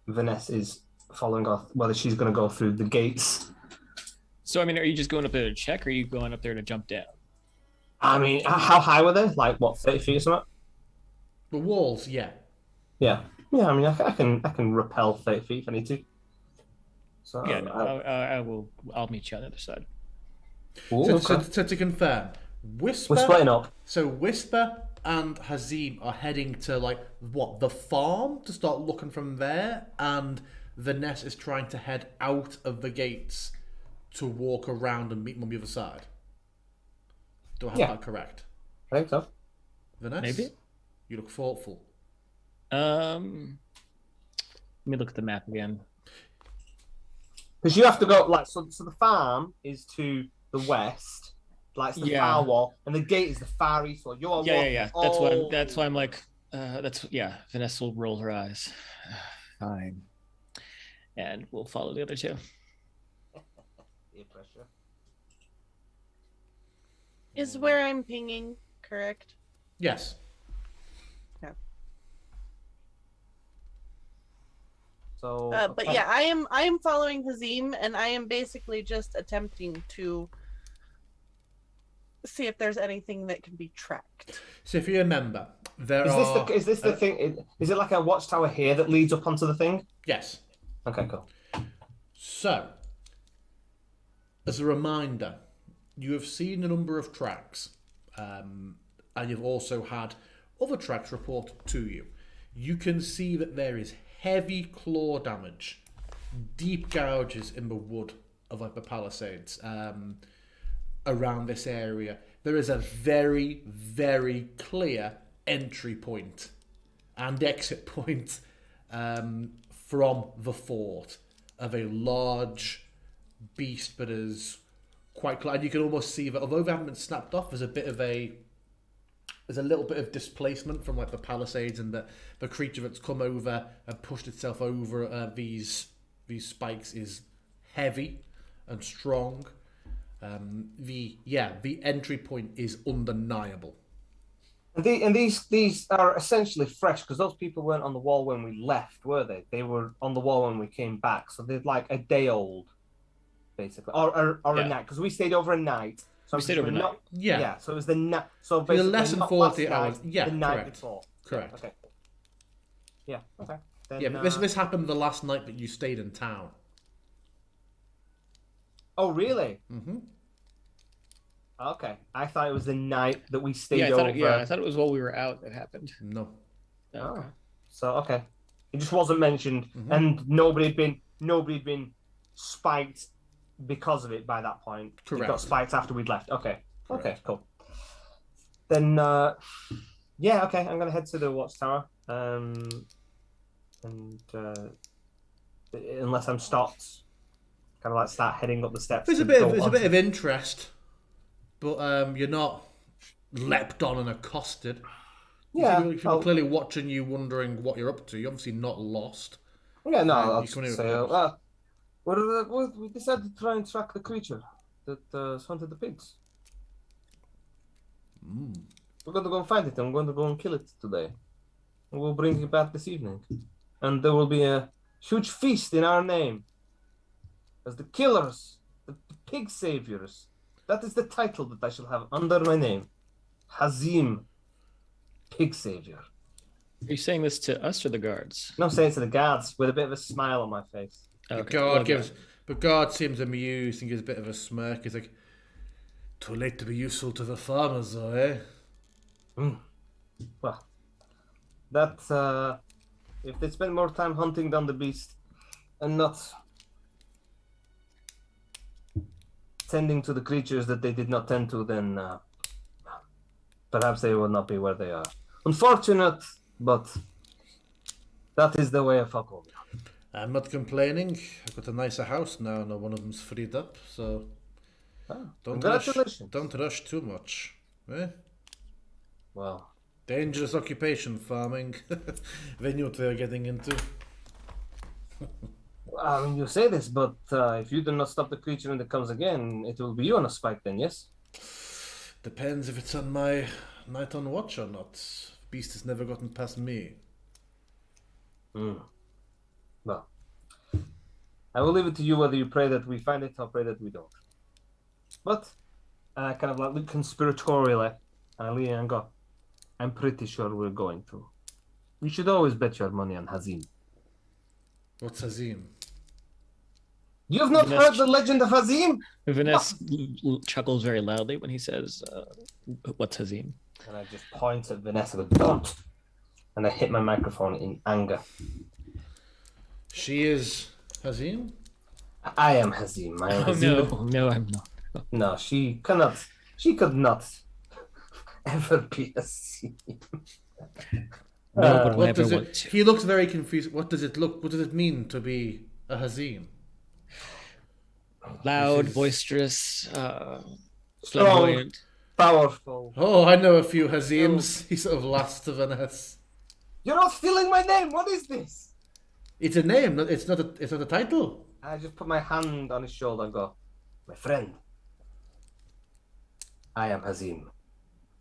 Vanessa is following off. Whether she's gonna go through the gates. So, I mean, are you just going up there to check, or are you going up there to jump down? I mean, how high were they? Like what, 30 feet or something? The walls, yeah. Yeah. Yeah, I mean, I can rappel 30 feet if I need to. So Yeah, no, I'll meet you on the other side. Ooh, So okay. to confirm, Whisper. We're splitting up. So Whisper and Hazim are heading to like what, the farm, to start looking from there, and Vanessa is trying to head out of the gates to walk around and meet them on the other side. Do I have that correct? I think so. Vanessa? Maybe. You look thoughtful. Let me look at the map again. Because you have to go like so the farm is to the west, like it's the far wall, and the gate is the far east wall. You're Yeah. That's why I'm like, Vanessa will roll her eyes. Fine. And we'll follow the other two. Peer pressure. Is where I'm pinging correct? Yes. So, But yeah, I am following Hazim, and I am basically just attempting to see if there's anything that can be tracked. So if you remember, is this the thing? Is it like a watchtower here that leads up onto the thing? Yes. Okay, cool. So, as a reminder, you have seen a number of tracks, and you've also had other tracks reported to you. You can see that there is heavy claw damage, deep gouges in the wood of like the palisades around this area. There is a very, very clear entry point and exit point from the fort of a large beast that is quite close. And you can almost see that although they haven't been snapped off, there's a little bit of displacement from like the palisades, and the creature that's come over and pushed itself over these spikes is heavy and strong. The entry point is undeniable. And these are essentially fresh because those people weren't on the wall when we left, were they? They were on the wall when we came back, so they're like a day old, basically, or a night because we stayed over a night. So we stayed overnight. Yeah. So it was the night. So For basically, less than not 40 last hours. night, Yeah, the night correct. before. Correct. Okay. Yeah. Okay. Then, Yeah, but this happened the last night that you stayed in town. Oh, really? Mm-hmm. Okay. I thought it was the night that we stayed over. over. I thought it was while we were out that happened. No. Oh. So okay, it just wasn't mentioned, Mm-hmm. and nobody had been spiked because of it by that point. Correct. It got spiked after we'd left. Okay. Correct. Okay. Cool. Then yeah. Okay. I'm gonna head to the watchtower. Unless I'm stopped, kind of like start heading up the steps. There's a bit of interest, but you're not leapt on and accosted. Yeah. People clearly watching you, wondering what you're up to. You're obviously not lost. Yeah. No. You I'll come just in say, with we decided to try and track the creature that hunted the pigs. We're going to go find it. I'm going to go and kill it today. And we'll bring it back this evening. And there will be a huge feast in our name. As the killers, the pig saviors. That is the title that I shall have under my name. Hazim, pig savior. Are you saying this to us or the guards? No, I'm saying it to the guards with a bit of a smile on my face. Okay. But God seems amused and gives a bit of a smirk. He's like, too late to be useful to the farmers, though, eh? Well, that, if they spend more time hunting down the beast and not tending to the creatures that they did not tend to, then perhaps they will not be where they are. Unfortunate, but that is the way of Fakolia. I'm not complaining. I've got a nicer house now. No one of them's freed up, so Congratulations. Don't rush too much, eh? Well, Dangerous occupation, farming. They knew what they were getting into. I mean, you say this, but if you do not stop the creature when it comes again, it will be you on a spike then, yes? Depends if it's on my night on watch or not. Beast has never gotten past me. Well, I will leave it to you whether you pray that we find it or pray that we don't. But, kind of like look conspiratorially, and I lean and go, I'm pretty sure we're going to. You should always bet your money on Hazim. What's Hazim? You have not Vanessa- heard the legend of Hazim? Vanessa chuckles very loudly when he says, what's Hazim? And I just point at Vanessa with, don't! And I hit my microphone in anger. She is Hazim? I am Hazim. I am Oh, Hazim. no, I'm not. No, she could not ever be Hazim. No one would What ever does want it? to. He looks very confused. What does it look? What does it mean to be a Hazim? Loud, This is- boisterous, Strong, flamboyant. powerful. Oh, I know a few Hazims. He sort of laughs to Vanessa. You're not stealing my name. What is this? It's a name. It's not a. It's not a title. I just put my hand on his shoulder and go, my friend, I am Hazim.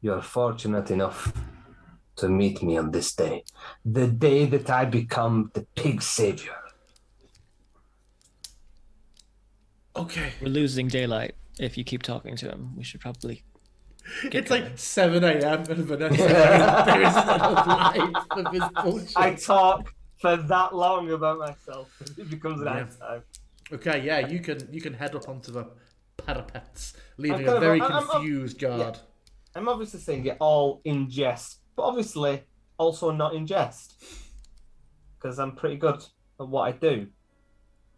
You are fortunate enough to meet me on this day, the day that I become the pig savior. Okay. We're losing daylight if you keep talking to him. We should probably. It's like 7 a.m. and Vanessa there isn't enough light for this bullshit. I talk for that long about myself. It becomes night time. Okay, yeah, you can head up onto the parapets, leaving kind a of- very I'm- confused guard. I'm obviously saying it all in jest, but obviously also not in jest. Because I'm pretty good at what I do.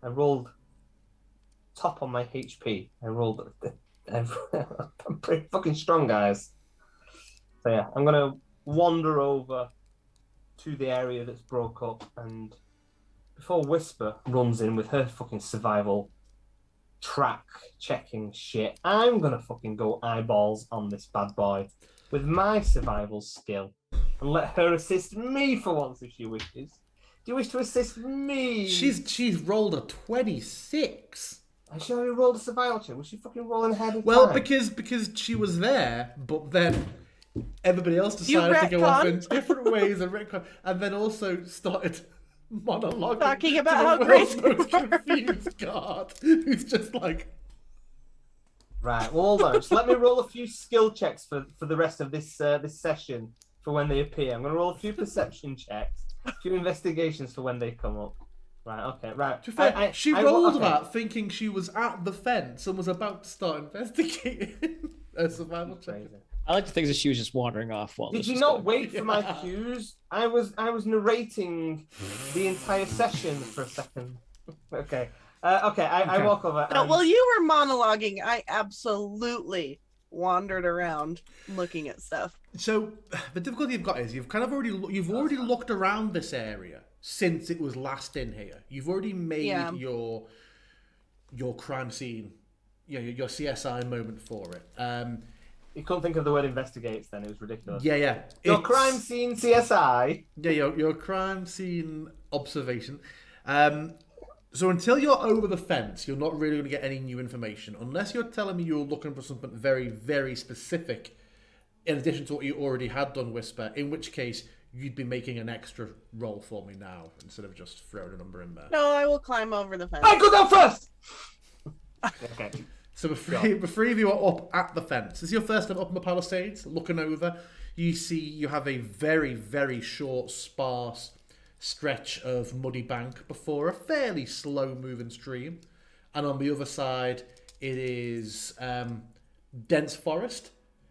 I rolled top on my HP. I'm pretty fucking strong, guys. So yeah, I'm going to wander over to the area that's broke up, and before Whisper runs in with her fucking survival track checking shit, I'm gonna fucking go eyeballs on this bad boy with my survival skill and let her assist me for once if she wishes. Do you wish to assist me? She's rolled a 26. And she already rolled a survival check. Was she fucking rolling ahead of Well, time? because she was there, but then everybody else You decided to go off in retconned. different ways and then also started monologuing Talking to about the how world's great most you were. confused guard, who's just like, Right, well, hold on. Just let me roll a few skill checks for the rest of this this session for when they appear. I'm going to roll a few perception checks, a few investigations for when they come up. Right, okay, right. to be fair, she I- rolled okay. that thinking she was at the fence and was about to start investigating a survival check. Crazy. I like to think that she was just wandering off while. Did this you was not going. wait for my cues? I was narrating the entire session for a second. Okay. Okay, I Okay. walk over. No, and- while you were monologuing, I absolutely wandered around looking at stuff. So the difficulty you've got is you've already looked around this area since it was last in here. You've already made Yeah. your crime scene, your CSI moment for it. You couldn't think of the word investigates then, it was ridiculous. Yeah. Your It's- crime scene CSI. Yeah, your crime scene observation. So until you're over the fence, you're not really going to get any new information. Unless you're telling me you're looking for something very, very specific, in addition to what you already had done, Whisper, in which case you'd be making an extra roll for me now instead of just throwing a number in there. No, I will climb over the fence. I go down first. Okay. So the three of you are up at the fence. This is your first time up in the Palisades, looking over. You see you have a very, very short, sparse stretch of muddy bank before a fairly slow-moving stream. And on the other side, it is dense forest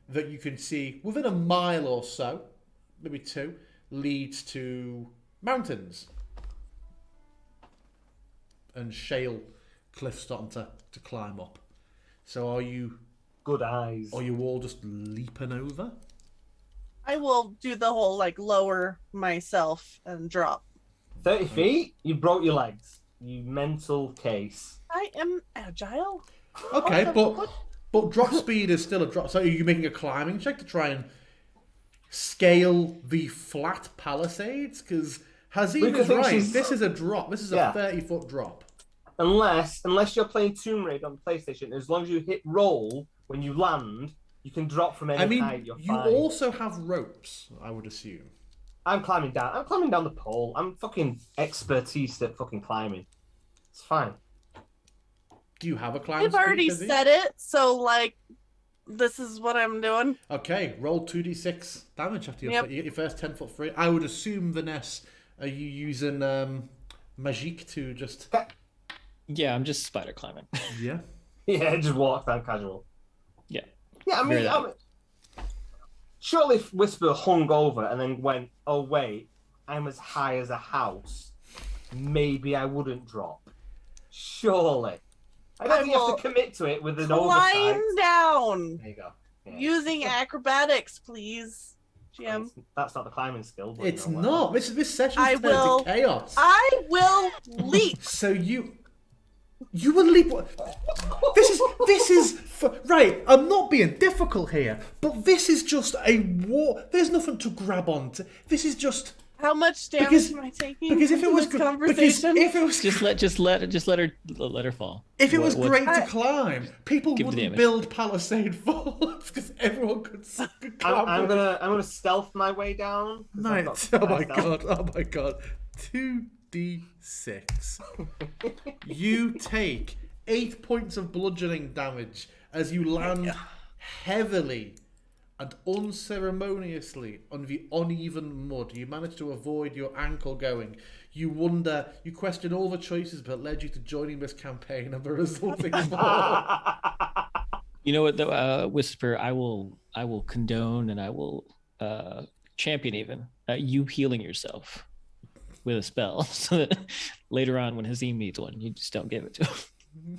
that you can see within a mile or so, maybe 2, leads to mountains. And shale cliffs starting to climb up. So are you Good eyes. all just leaping over? I will do the whole like lower myself and drop. 30 feet? You broke your legs. You mental case. I am agile. Okay, Oh, but drop speed is still a drop. So are you making a climbing check to try and scale the flat palisades? Because Hazim Luca is thinks right. she's- This is a drop. This is a Yeah. 30-foot drop. Unless you're playing Tomb Raider on the PlayStation, as long as you hit roll when you land, you can drop from any I mean, height. You're you fine. also have ropes, I would assume. I'm climbing down. I'm climbing down the pole. I'm fucking expertise at fucking climbing. It's fine. Do you have a climbing I've speed, already Hazim? said it, so like, this is what I'm doing. Okay, roll 2d6 damage after you Yep. get your first 10-foot free. I would assume, Vanessa, are you using Magique to just... Yeah, I'm just spider climbing. Yeah? Yeah, just walk down casual. Yeah. Yeah, I Very mean, surely if Whisper hung over and then went, oh wait, I'm as high as a house, maybe I wouldn't drop. Surely. I don't I think you have will to commit to it with an oversight. Climb down. There you go. Yeah. Using acrobatics, please, GM. That's not the climbing skill. But It's you know, not. This session's I turned will- to chaos. I will leap. So you will leap. This is right. I'm not being difficult here, but this is just a war. There's nothing to grab onto. This is just How much damage Because- am I taking? because if it from was this because conversation? if it was just let her fall. if it was What- great to climb, people Give the wouldn't damage. build palisade forts because everyone could climb. I'm gonna stealth my way down. 'cause I've Mate, got oh my stealth. god, oh my god. 2d6. You take 8 points of bludgeoning damage as you land heavily and unceremoniously on the uneven mud. You manage to avoid your ankle going. You wonder, you question all the choices that led you to joining this campaign and the resulting fall. You know what, though, Whisper, I will condone and I will champion even you healing yourself with a spell, so that later on when Hazim needs one, you just don't give it to him.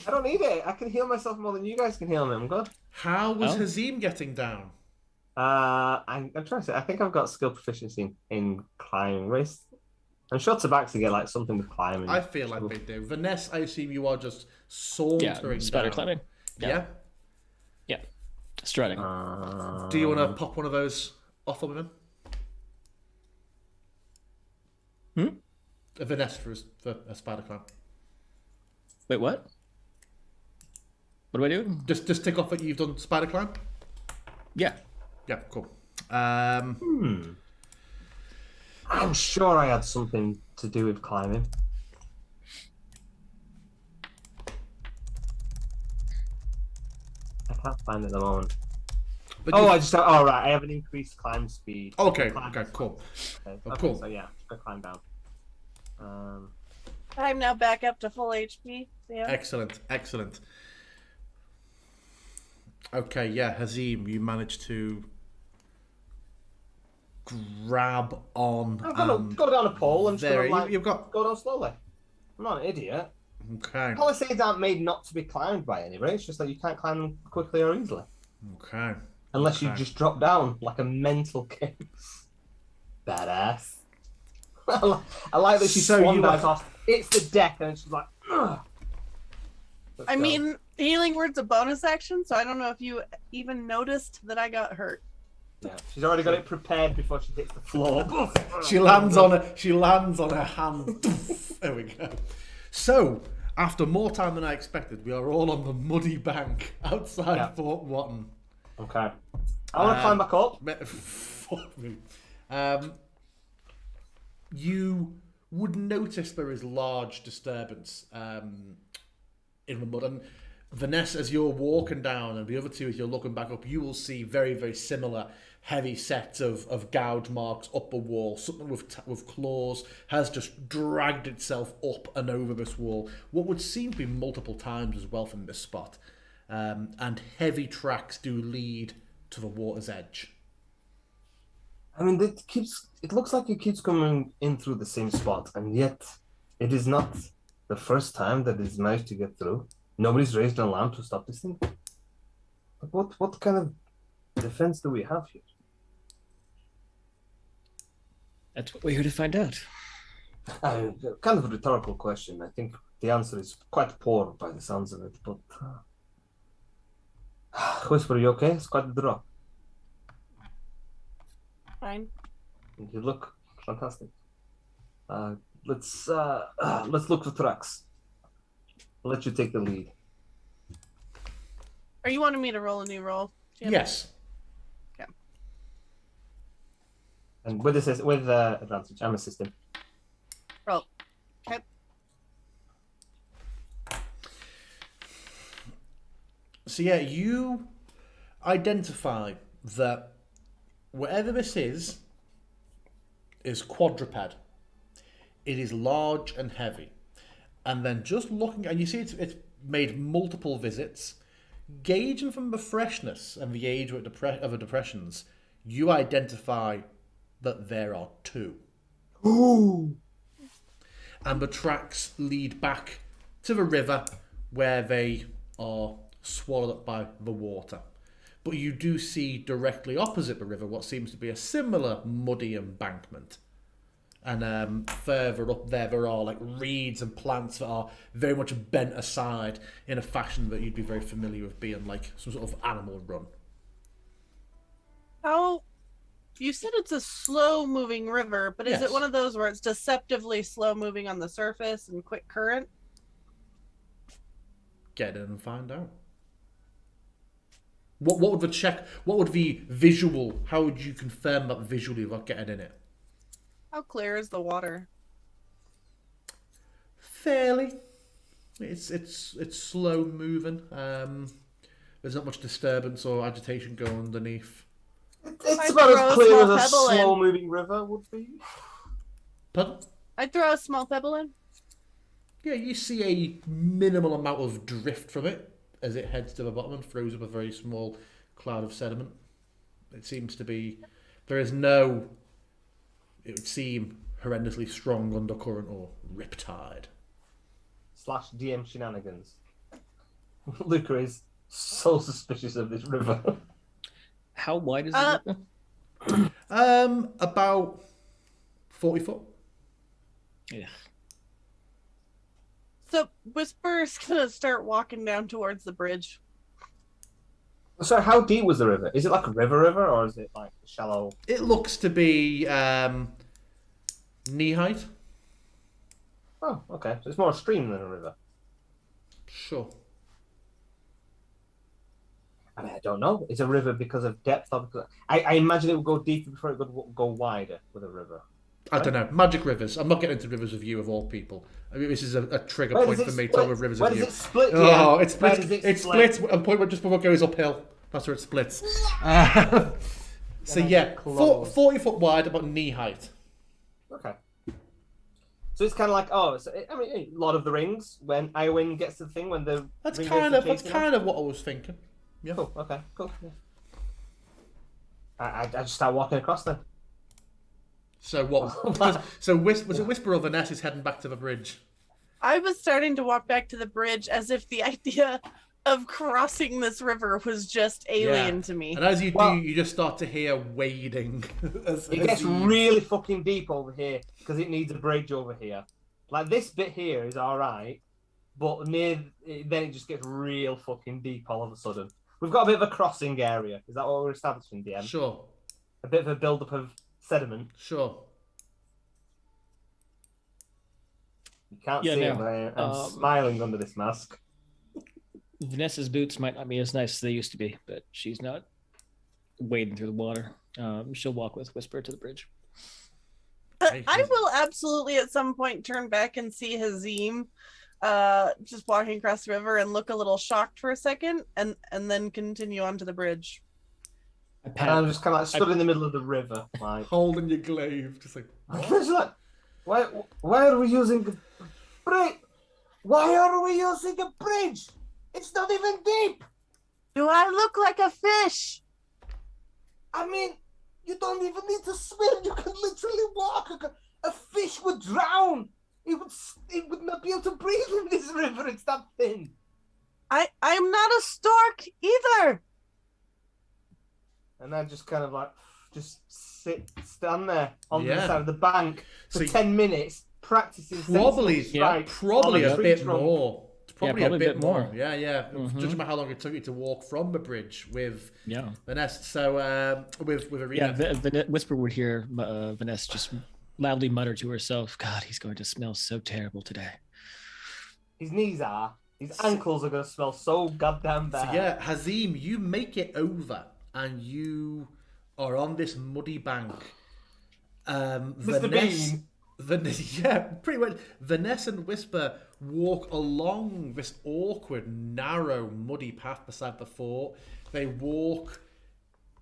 I don't need it. I can heal myself more than you guys can heal me. I'm good. How was Oh. Hazim getting down? I'm trying to say. I think I've got skill proficiency in climbing. Race. I'm sure Tabaxi get like something with climbing. I feel like they do. Vanessa, I assume you are just Yeah, sauntering spider down. climbing. Yeah? Yeah, strutting. Do you want to pop one of those off of him? A Vanessa for a spider climb. Wait, what? What do I do? Just tick off that you've done spider climb. Yeah. Yeah, cool. I'm sure I had something to do with climbing. I can't find it at the moment. But Oh, you- I just oh right, I have an increased climb speed. okay, Climb. okay, cool. Okay, Oh, okay, cool. So yeah, just gonna climb down. I'm now back up to full HP. Yeah. Excellent, excellent. Okay, yeah, Hazim, you managed to grab on. I'm gonna go down a pole and just there, gonna, like, you've got. go down slowly. I'm not an idiot. Okay, Palisades aren't made not to be climbed by anybody. It's just that you can't climb them quickly or easily. okay. Unless you Okay. just drop down like a mental case. Badass. I like that she So swan you dives are- off. It's the deck and she's like, ugh. Let's I go. mean, healing word's a bonus action, so I don't know if you even noticed that I got hurt. Yeah, she's already got it prepared before she hits the floor. She lands on a. She lands on her hand. There we go. So, after more time than I expected, we are all on the muddy bank outside Yeah. Fort Watton. Okay. I want to climb back up. Fuck me. you would notice there is large disturbance in the mud. And Vanessa, as you're walking down, and the other two, as you're looking back up, you will see very, very similar heavy sets of gouge marks up the wall. Something with claws has just dragged itself up and over this wall, what would seem to be multiple times as well from this spot. And heavy tracks do lead to the water's edge. I mean, it looks like it keeps coming in through the same spot, and yet it is not the first time that it's managed to get through. Nobody's raised an alarm to stop this thing. What kind of defense do we have here? That's what we're here to find out. Kind of a rhetorical question. I think the answer is quite poor by the sounds of it, but... Whisper, you okay? It's quite a drop. Fine. You look fantastic. Let's look for tracks. I'll let you take the lead. Are you wanting me to roll a new roll, Jim? Yes. Okay. And with advantage, I'm assisting. Roll. Okay. So yeah, you identify that whatever this is quadruped. It is large and heavy. And then just looking, and you see it's made multiple visits, gauging from the freshness and the age of the depressions, you identify that there are two. Ooh! And the tracks lead back to the river where they are swallowed up by the water. But you do see directly opposite the river what seems to be a similar muddy embankment. And further up there are like reeds and plants that are very much bent aside in a fashion that you'd be very familiar with being like some sort of animal run. How? You said it's a slow-moving river, but is Yes. it one of those where it's deceptively slow-moving on the surface and quick current? Get in and find out. What would the check? What would the visual? How would you confirm that visually without getting in it? How clear is the water? Fairly. It's slow moving. There's not much disturbance or agitation going underneath. It's I'd about throw a as clear small as a pebble in. slow-moving river would be. Pardon? I'd throw a small pebble in. Yeah, you see a minimal amount of drift from it as it heads to the bottom and throws up a very small cloud of sediment. It seems to be... There is no... It would seem horrendously strong undercurrent or riptide. / DM shenanigans. Luca is so suspicious of this river. How wide is the river? About 40 foot. Yeah. So Whisper's gonna start walking down towards the bridge. So how deep was the river? Is it like a river, or is it like shallow? It looks to be knee height. Oh, okay. So it's more a stream than a river. Sure. I mean, I don't know. Is a river because of depth? Or because... I imagine it would go deeper before it would go wider with a river. I don't know. Magic rivers. I'm not getting into rivers of you of all people. I mean, this is a trigger Where point does for it me to split? talk about rivers Where of does you. it split? Oh, Yeah? it splits. Where does It splits at a point where just before it goes uphill. That's where it splits. So yeah, Close. 40 foot wide, about knee height. Okay. So it's kind of like I mean, Lord of the Rings when Iwin gets to the thing when the That's ring kind goes of to that's chasing him. kind of what I was thinking. Yeah. Cool. Okay. Cool. Yeah. I just start walking across then. So what? So was it Whisper or Vanessa is heading back to the bridge? I was starting to walk back to the bridge as if the idea of crossing this river was just alien to me. And as you Well- do, you just start to hear wading. It gets really fucking deep over here because it needs a bridge over here. Like this bit here is all right, but then it just gets real fucking deep all of a sudden. We've got a bit of a crossing area. Is that what we're establishing, DM? Sure, A bit of a build-up of sediment. sure. You can't Yeah, see it, no. but I'm smiling under this mask. Vanessa's boots might not be as nice as they used to be, but she's not wading through the water. She'll walk with Whisper to the bridge. I will absolutely at some point turn back and see Hazim just walking across the river and look a little shocked for a second and then continue onto the bridge. And I'm just kind of like stood in the middle of the river, like holding your glaive, just like. it's like, why are we using a bridge? Why are we using a bridge? It's not even deep. Do I look like a fish? I mean, you don't even need to swim. You can literally walk. A fish would drown. It would not be able to breathe in this river. It's that thin. I'm not a stork either. And I just kind of like stand there on the Yeah. side of the bank for So 10 minutes practicing. Probably strikes probably on a tree bit trunk. more. Probably a bit more. more. Yeah. Mhm. Judging by how long it took you to walk from the bridge with Yeah. Vanessa. So with Arena. Yeah, Whisper would hear Vanessa just loudly mutter to herself, God, he's going to smell so terrible today. His knees are. His ankles are going to smell so goddamn bad. So yeah, Hazim, you make it over and you are on this muddy bank. Mr. Bean. Yeah, pretty much. Vanessa and Whisper walk along this awkward, narrow, muddy path beside the fort. They walk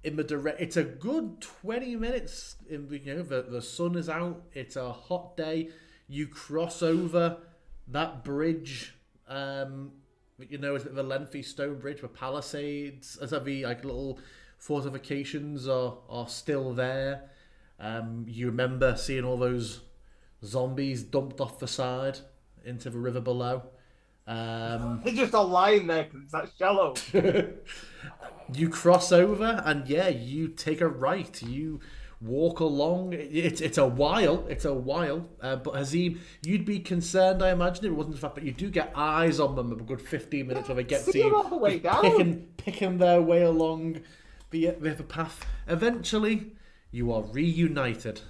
in the direct. It's a good 20 minutes. The sun is out. It's a hot day. You cross over that bridge. It's the lengthy stone bridge with palisades. As the little fortifications are still there. You remember seeing all those zombies dumped off the side into the river below. They're just all lying there because it's that shallow. You cross over and you take a right. You walk along. It's a while. But Hazim, you'd be concerned, I imagine, if it wasn't the fact that you do get eyes on them a good 15 minutes where they get to See them you all the way down. picking their way along the path. Eventually, you are reunited.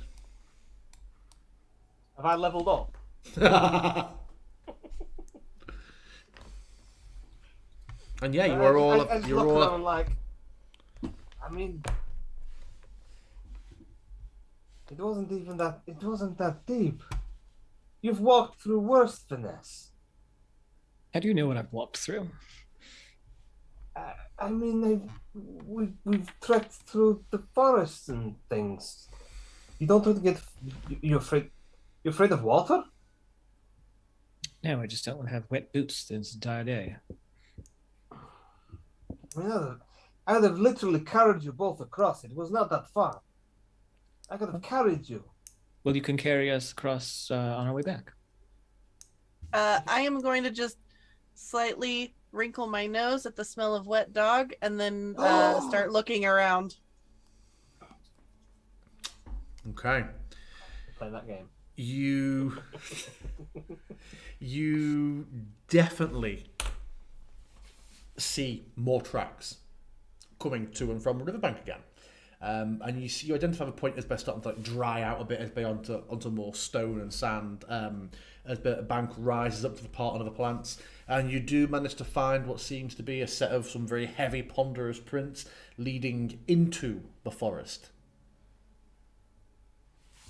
Have I leveled up? And you are all. I just You're look all. around like, I mean, it wasn't that deep. You've walked through worse than this. How do you know what I've walked through? I mean, we've trekked through the forests and things. You don't want to get. You're afraid. You're afraid of water? No, I just don't want to have wet boots this entire day. I mean, I would have literally carried you both across. It was not that far. I could have carried you. Well, you can carry us across on our way back. I am going to just slightly wrinkle my nose at the smell of wet dog and then start looking around. Okay. Play that game. You definitely see more tracks coming to and from the riverbank again. And you identify the point as they're starting to dry out a bit as they onto more stone and sand as the bank rises up to the part of the plants. And you do manage to find what seems to be a set of some very heavy, ponderous prints leading into the forest.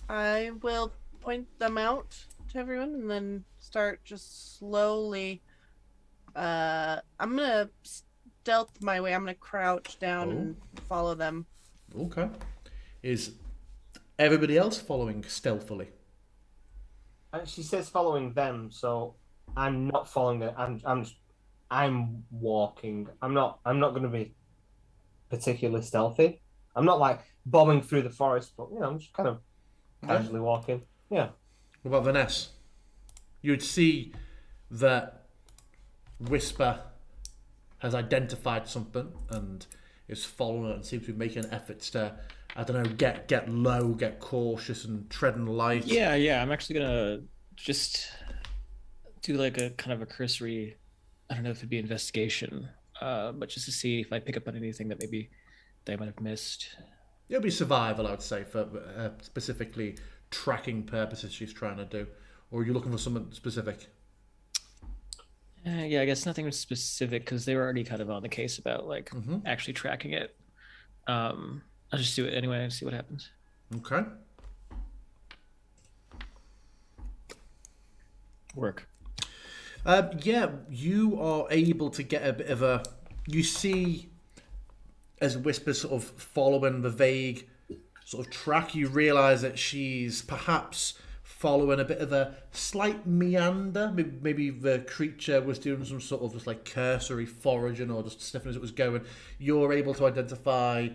I will point them out to everyone and then start just slowly. I'm gonna stealth my way. I'm gonna crouch down and follow them. Okay. Is everybody else following stealthily? She says following them, so I'm not following it. I'm walking. I'm not going to be particularly stealthy. I'm not like bombing through the forest, but I'm just kind of casually walking. Yeah. What about Vanessa? You'd see that Whisper has identified something and is following it and seems to be making efforts to, I don't know, get low, get cautious and treading light. Yeah. I'm actually gonna just do like a kind of a cursory, I don't know if it'd be investigation, but just to see if I pick up on anything that maybe they might have missed. It'll be survival, I would say, for specifically tracking purposes she's trying to do. Or are you looking for something specific? Yeah, I guess nothing specific because they were already kind of on the case about like actually tracking it. I'll just do it anyway and see what happens. Okay. work? Yeah, you are able to get a bit of a. You see, as Whisper's sort of following the vague sort of track, you realise that she's perhaps following a bit of a slight meander. Maybe the creature was doing some sort of just like cursory foraging or just sniffing as it was going. You're able to identify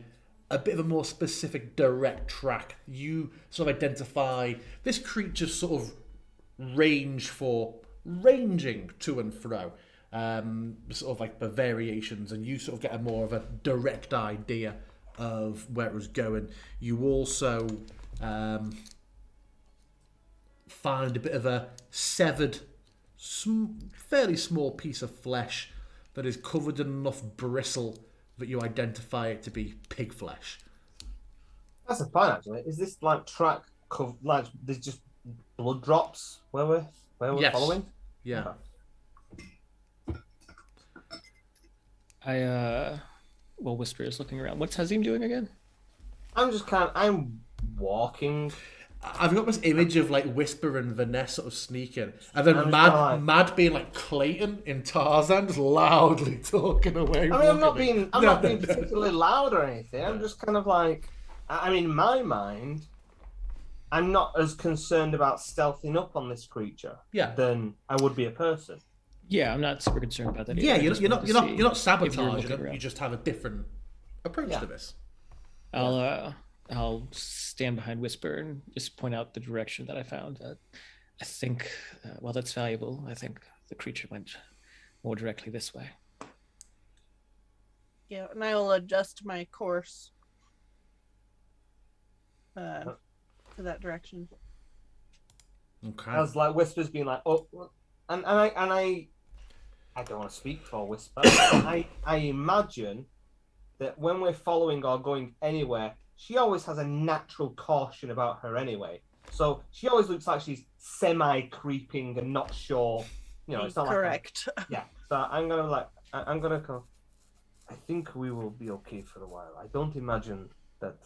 a bit of a more specific direct track. You sort of identify this creature's sort of ranging to and fro. Sort of like the variations, and you sort of get a more of a direct idea of where it was going. You also find a bit of a severed, fairly small piece of flesh that is covered in enough bristle that you identify it to be pig flesh. That's a plan, actually. Is this like track like there's just blood drops where we're Yes. following? Yeah. Okay. Well, Whisper is looking around. What's Hazim doing again? I'm walking. I've got this image of like Whisper and Vanessa sort of sneaking, and then I'm Mad being like Clayton in Tarzan, just loudly talking away. I mean, I'm not walking. being particularly loud or anything. I'm just kind of like, I mean, in my mind, I'm not as concerned about stealthing up on this creature than I would be a person. Yeah, I'm not super concerned about that. Yeah, either. you're not if you're sabotaging looking it. around. You just have a different approach to this. I'll stand behind Whisper and just point out the direction that I found. I think, while that's valuable, I think the creature went more directly this way. Yeah, and I will adjust my course to that direction. Okay. I was like, Whisper's being like, oh, and I don't want to speak for Whisper. I imagine that when we're following or going anywhere, she always has a natural caution about her anyway. So she always looks like she's semi-creeping and not sure. You know, it's not correct. like yeah. So I'm gonna go. I think we will be okay for a while. I don't imagine that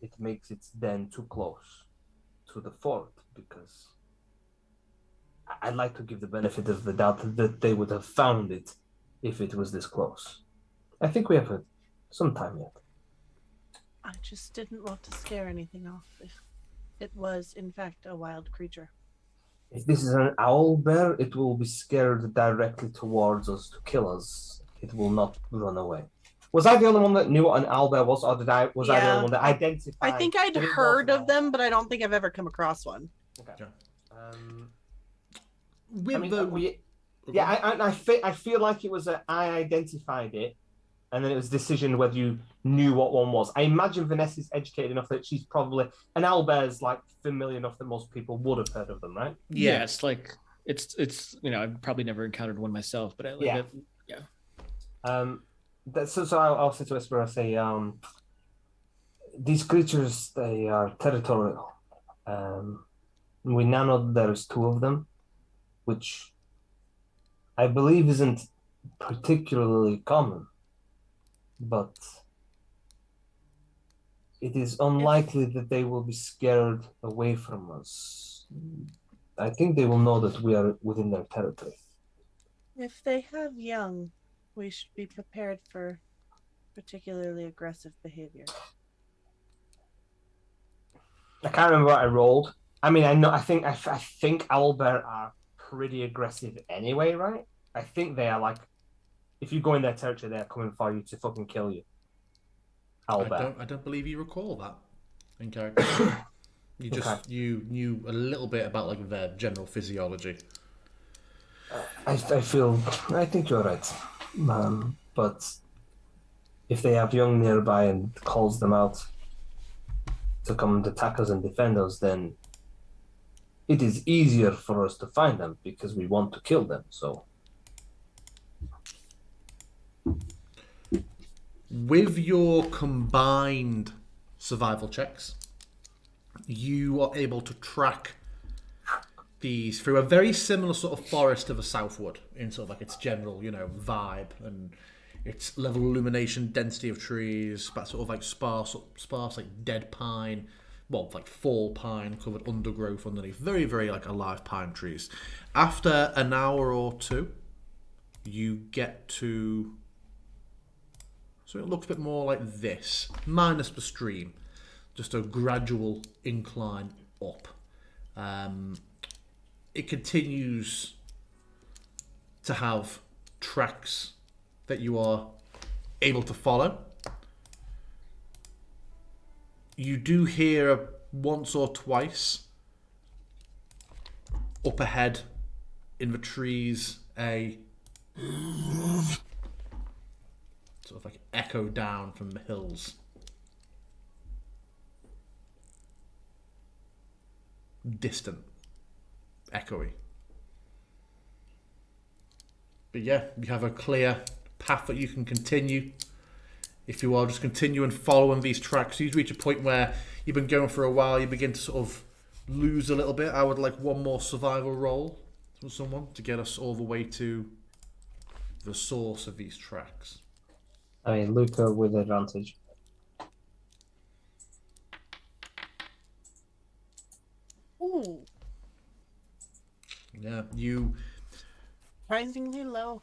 it makes its den too close to the fort, because I'd like to give the benefit of the doubt that they would have found it if it was this close. I think we have some time yet. I just didn't want to scare anything off if it was, in fact, a wild creature. If this is an owl bear, it will be scared directly towards us to kill us. It will not run away. Was I the only one that knew what an owl bear was, or was I the only one that identified? I think I'd that it was heard an of owl? them, but I don't think I've ever come across one. Okay. Yeah. I mean, I feel like it was I identified it, and then it was a decision whether you knew what one was. I imagine Vanessa's educated enough that she's probably an owlbear's like familiar enough that most people would have heard of them, right? Yeah, it's like it's I've probably never encountered one myself, but So I'll say to Whisper, I say, these creatures, they are territorial. We now know that there's two of them, which I believe isn't particularly common, but it is unlikely that they will be scared away from us. I think they will know that we are within their territory. If they have young, we should be prepared for particularly aggressive behavior. I can't remember what I rolled. I mean, I think owlbear are pretty aggressive anyway, right? I think they are like, if you go in their territory, they are coming for you to fucking kill you. Owlbear. I don't believe you recall that in character. You knew a little bit about like their general physiology. I think you're right. But if they have young nearby and calls them out to come and attack us and defend us, then it is easier for us to find them because we want to kill them. So, with your combined survival checks, you are able to track these through a very similar sort of forest to the Southwood in sort of like its general, vibe and its level of illumination, density of trees, but sort of like sparse like dead pine, well, like fall pine covered undergrowth underneath. Very, very like alive pine trees. After an hour or two, you get to... So it looks a bit more like this, minus the stream. Just a gradual incline up. It continues to have tracks that you are able to follow. You do hear once or twice up ahead in the trees a sort of like echo down from the hills. Distant, echoey. But yeah, you have a clear path that you can continue. If you are just continuing following these tracks, you reach a point where you've been going for a while, you begin to sort of lose a little bit. I would like one more survival roll from someone to get us all the way to the source of these tracks. I mean, Luca with advantage. Ooh, Yeah, you surprisingly low.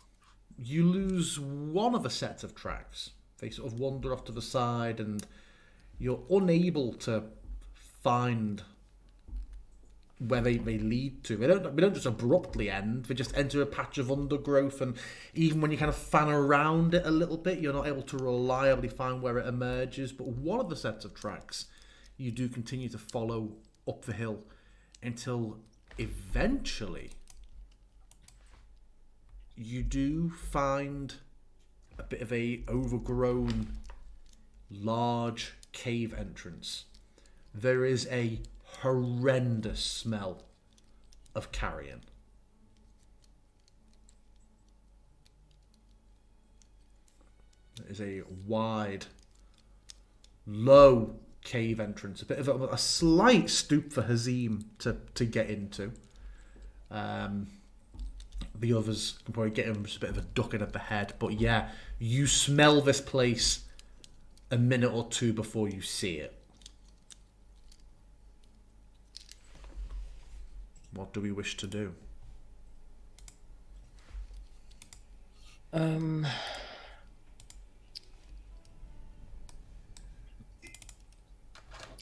lose one of a set of tracks. They sort of wander off to the side and you're unable to find where they lead to. They don't just abruptly end. They just enter a patch of undergrowth, and even when you kind of fan around it a little bit, you're not able to reliably find where it emerges. But one of the sets of tracks you do continue to follow up the hill until eventually you do find a bit of a overgrown large cave entrance. There is a horrendous smell of carrion. It is a wide, low cave entrance, a bit of a slight stoop for Hazim to get into. The others can probably get him just a bit of a ducking of the head, but yeah, you smell this place a minute or two before you see it. What do we wish to do? I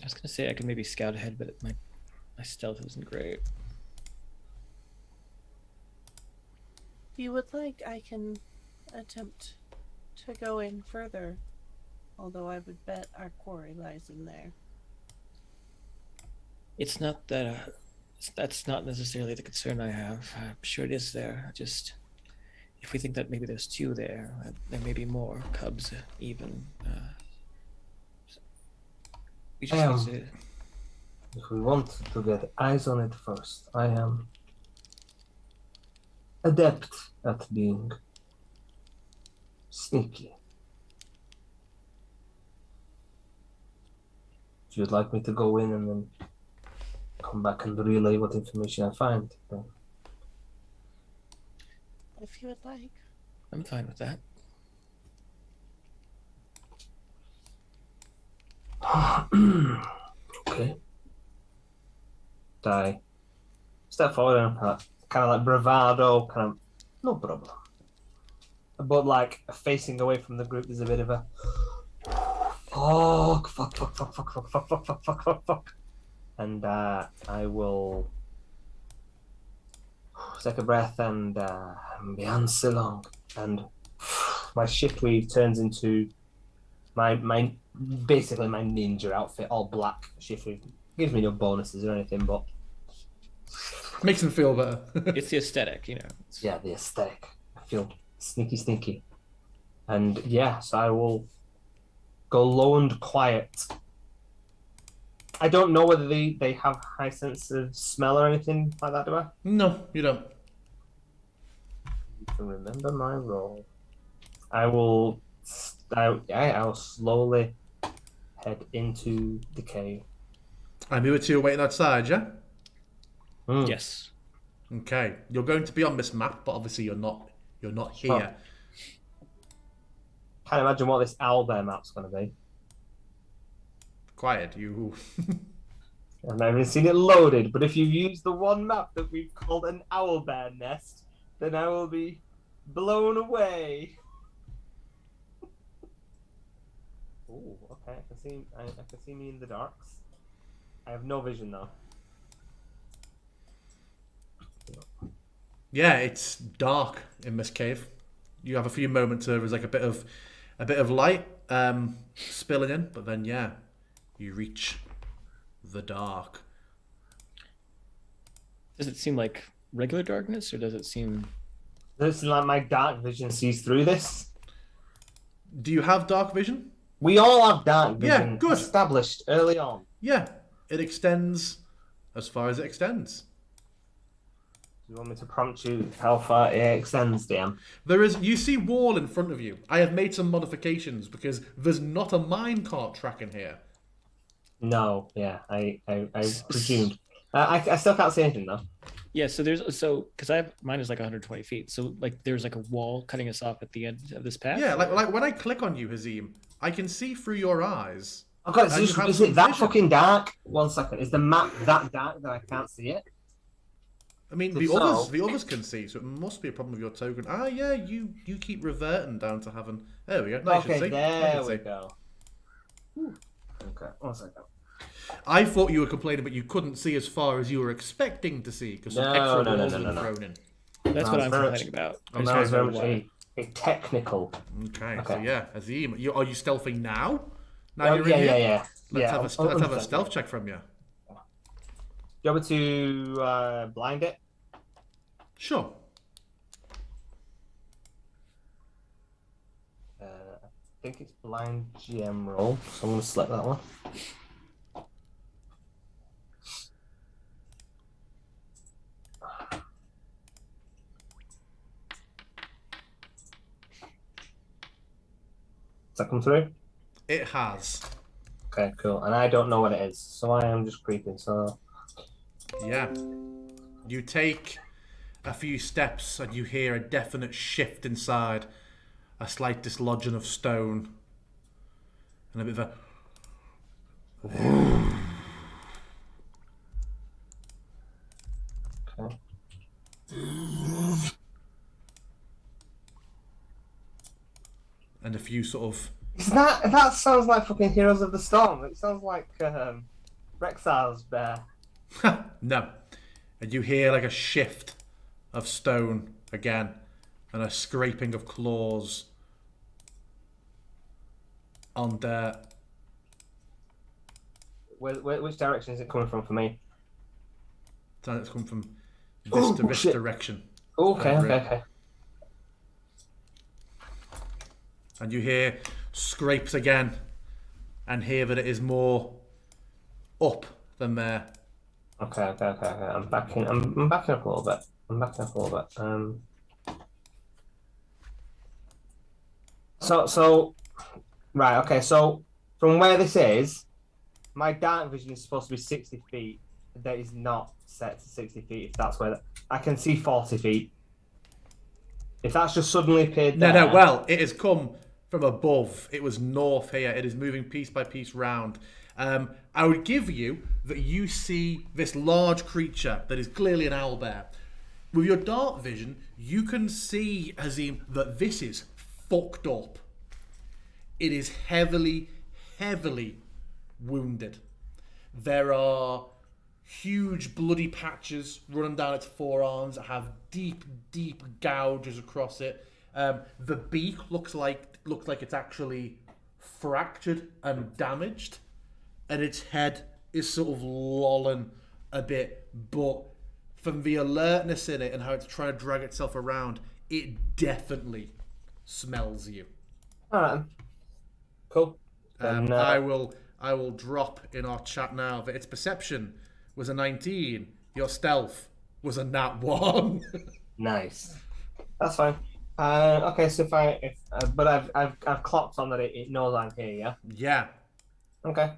was gonna say I could maybe scout ahead, but my stealth isn't great. If you would like, I can attempt to go in further. Although I would bet our quarry lies in there. It's not that. That's not necessarily the concern I have. I'm sure it is there. Just if we think that maybe there's two there, there may be more cubs even. We just need to... If we want to get eyes on it first, I am adept at being sneaky. If you'd like me to go in and then come back and relay what information I find, then If you would like. I'm fine with that. okay. I step forward and kind of like bravado, kind of no problem. But like facing away from the group, there's a bit of a fuck. And I will take a breath and beyond so long. And my shift weave turns into my basically my ninja outfit, all black shift weave. Gives me no bonuses or anything, but Makes him feel better. It's the aesthetic, you know. yeah, the aesthetic. I feel sneaky. And yeah, so I will go low and quiet. I don't know whether they have high sense of smell or anything like that, do I? No, you don't. To remember my role. I'll slowly head into the cave. I'm here to waiting outside, yeah? Yes. Okay. You're going to be on this map, but obviously you're not here. Can't imagine what this owlbear map's going to be. Quiet, you. I've never even seen it loaded, but if you use the one map that we've called an owlbear nest, then I will be blown away. Oh, okay. I can see me in the darks. I have no vision though. Yeah, it's dark in this cave. You have a few moments where there's like a bit of light spilling in, but then yeah, you reach the dark. Does it seem like regular darkness, or does it seem? Does it seem like my dark vision sees through this? Do you have dark vision? We all have dark vision. Yeah, good. Established early on. Yeah, it extends as far as it extends. Do you want me to prompt you how far it extends, DM? You see wall in front of you. I have made some modifications because there's not a minecart track in here. No, yeah, I presumed. I still can't see anything though. Yeah, so because mine is like 120 feet, so like there's like a wall cutting us off at the end of this path. Yeah, like when I click on you, Hazim, I can see through your eyes. Oh god, And you have is some it that vision. fucking dark? 1 second. Is the map that dark that I can't see it? I mean, If so- the others can see, so it must be a problem with your token. Ah, yeah, you keep reverting down to having. There we go. Now you should Okay, see. I there can we see. go. Okay, 1 second. I thought you were complaining, but you couldn't see as far as you were expecting to see because some No, extra no, walls no, have no, been no. thrown in. That's No, what it's I'm very complaining about. I And just that was don't very know much why. a technical. Okay, so Okay. yeah, Hazim, are you stealthing now? Now Oh, you're yeah, in here? yeah. Let's have a let's have a understand. stealth check from you. Do you want me to blind it? Sure. I think it's blind GM roll, so I'm going to select that one. Does that come through? It has. Okay, cool. And I don't know what it is, so I am just creeping. So Yeah. You take a few steps and you hear a definite shift inside, a slight dislodging of stone, and a bit of a. okay. And a few sort of. That sounds like fucking Heroes of the Storm. It sounds like Rexar's bear. No. And you hear like a shift of stone again, and a scraping of claws on dirt. Which direction is it coming from for me? And it's come from Oh, this shit. direction. Okay, Over okay, it. okay. And you hear scrapes again, and hear that it is more up than there. Okay. I'm backing up a little bit. So right, okay, so from where this is, my dark vision is supposed to be 60 feet. That is not set to 60 feet if that's where I can see 40 feet. If that's just suddenly appeared there. No, well, it has come from above. It was north here. It is moving piece by piece round. I would give you that you see this large creature that is clearly an owlbear. With your dark vision, you can see, Hazim, that this is fucked up. It is heavily, heavily wounded. There are huge bloody patches running down its forearms that have deep, deep gouges across it. The beak looks like it's actually fractured and damaged, and its head is sort of lolling a bit. But from the alertness in it and how it's trying to drag itself around, it definitely smells you. All right. Cool. Then, I will drop in our chat now that its perception was a 19. Your stealth was a nat 1. Nice. That's fine. Okay, so but I've clocked on that it knows I'm here, yeah. Yeah. Okay.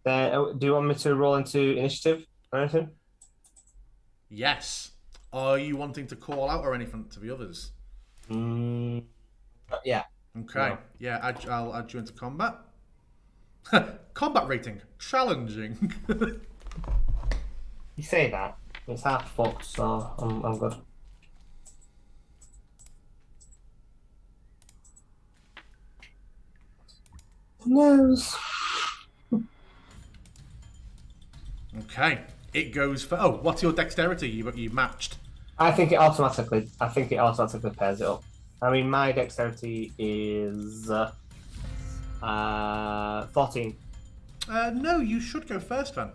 Then do you want me to roll into initiative or anything? Yes. Are you wanting to call out or anything to the others? Yeah. Okay. No. Yeah, I'll add you into combat. Combat rating challenging. You say that. It's half fucked, so I'm good. Nose. Okay. It goes for... Oh, what's your dexterity? You matched. I think it automatically pairs it up. I mean, my dexterity is 14. No, you should go first, then.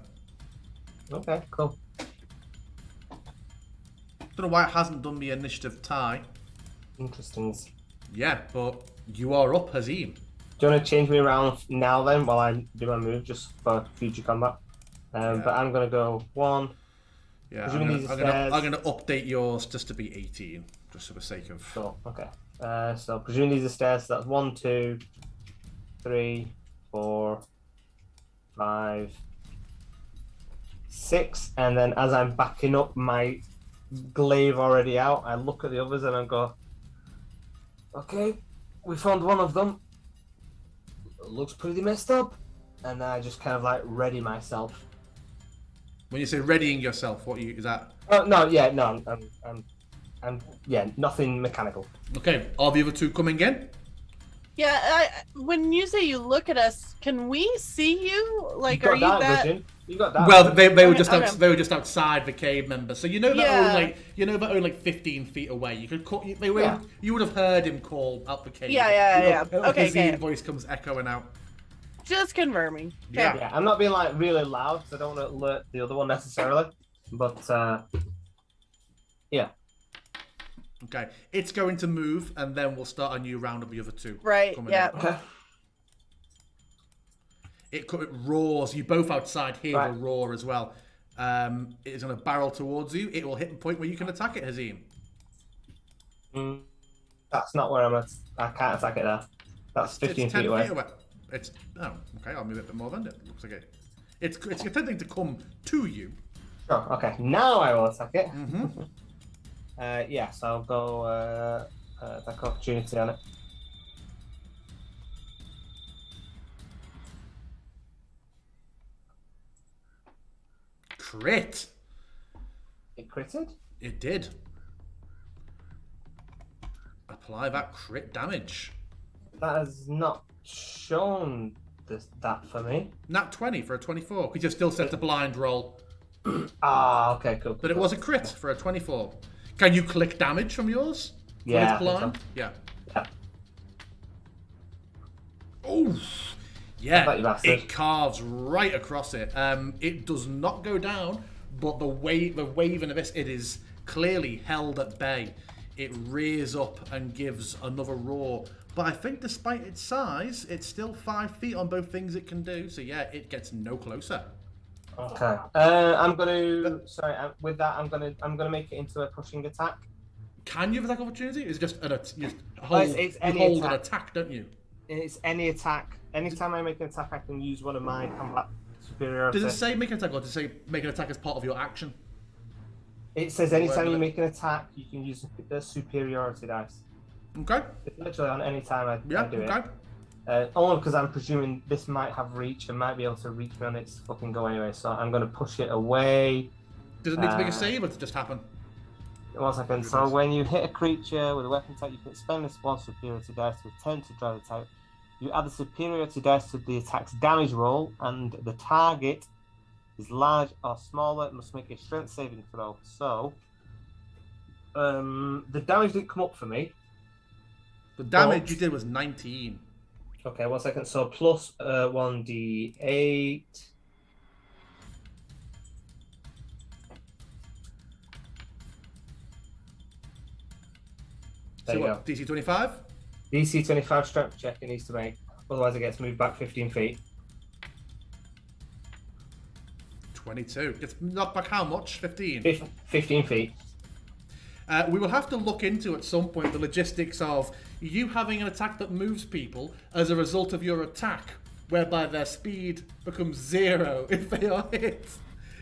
Okay, cool. Don't know why it hasn't done the initiative tie. Interesting. Yeah, but you are up, Hazim. Do you want to change me around now then while I do my move just for future combat? But I'm gonna go 1. Yeah, Presuming these are stairs. I'm gonna update yours just to be 18, just for the sake of... Sure, okay. So presuming these are stairs, so that's 1, 2, 3, 4, 5, 6, and then as I'm backing up my glaive already out, I look at the others and I go, okay, we found one of them. Looks pretty messed up, and I just kind of like ready myself. When you say readying yourself, is that? Oh no, yeah, no, I'm yeah, nothing mechanical. Okay, are the other 2 coming in? Yeah, when you say you look at us, can we see you? Like, You've are you got that? vision. You got that. Well, vision. they were Okay, just okay. they were just outside the cave member, so you know that Yeah. only like 15 feet away. You could call, Yeah. you would have heard him call out the cave. Yeah. Okay, His okay. voice comes echoing out. Just confirming. Yeah. Yeah, I'm not being like really loud because I don't want to alert the other one necessarily. But yeah, Okay, it's going to move, and then we'll start a new round of the other 2. Right, coming yeah. in. okay. It roars. You both outside hear Right. the roar as well. It is going to barrel towards you. It will hit the point where you can attack it, Hazim. That's not where I'm at. I can't attack it there. That's 15 it's 10 feet away. It's okay. I'll move it a bit more then. It looks like it. It's attempting to come to you. Sure. Okay. Now I will attack it. Mm-hmm. Yeah. So I'll go attack opportunity on it. Crit. It critted. It did. Apply that crit damage. That has not shown that for me. Nat 20 for a 24, because you're still set to blind roll. Ah, okay, cool. But it was a crit for a 24. Can you click damage from yours? When Yeah, it's I think blind? so. Yeah. Yeah. Oh, yeah. Bet you bastard. It carves right across it. It does not go down, but the waving of this, it is clearly held at bay. It rears up and gives another roar. But I think despite its size, it's still 5 feet on both things it can do. So yeah, it gets no closer. Okay. I'm gonna. Sorry. With that, I'm gonna make it into a pushing attack. Can you have attack opportunity? Is it just you It's any hold an attack. attack, don't you? It's any attack. Anytime I make an attack, I can use one of my combat superiority. Does it say make an attack, or does it say make an attack as part of your action? It says anytime Where you did make an attack, you can use the superiority dice. Okay. It's literally on any time I Yeah. do Okay. it. Only because I'm presuming this might have reach and might be able to reach me on its fucking go anyway. So I'm going to push it away. Does it need to make a save, or does it just happen? 1 second. So when you hit a creature with a weapon type, you can expend this one superiority dice to attempt to drive the type. You add the superiority dice to the attack's damage roll, and the target is large or smaller and must make a strength saving throw. So the damage didn't come up for me. The damage you did was 19. Okay, 1 second. So plus 1d8. There So you what? go. DC 25. DC 25 strength check it needs to make. Otherwise, it gets moved back 15 feet. 22. Gets knocked back how much? 15. 15 feet. We will have to look into at some point the logistics of you having an attack that moves people as a result of your attack, whereby their speed becomes 0 if they are hit.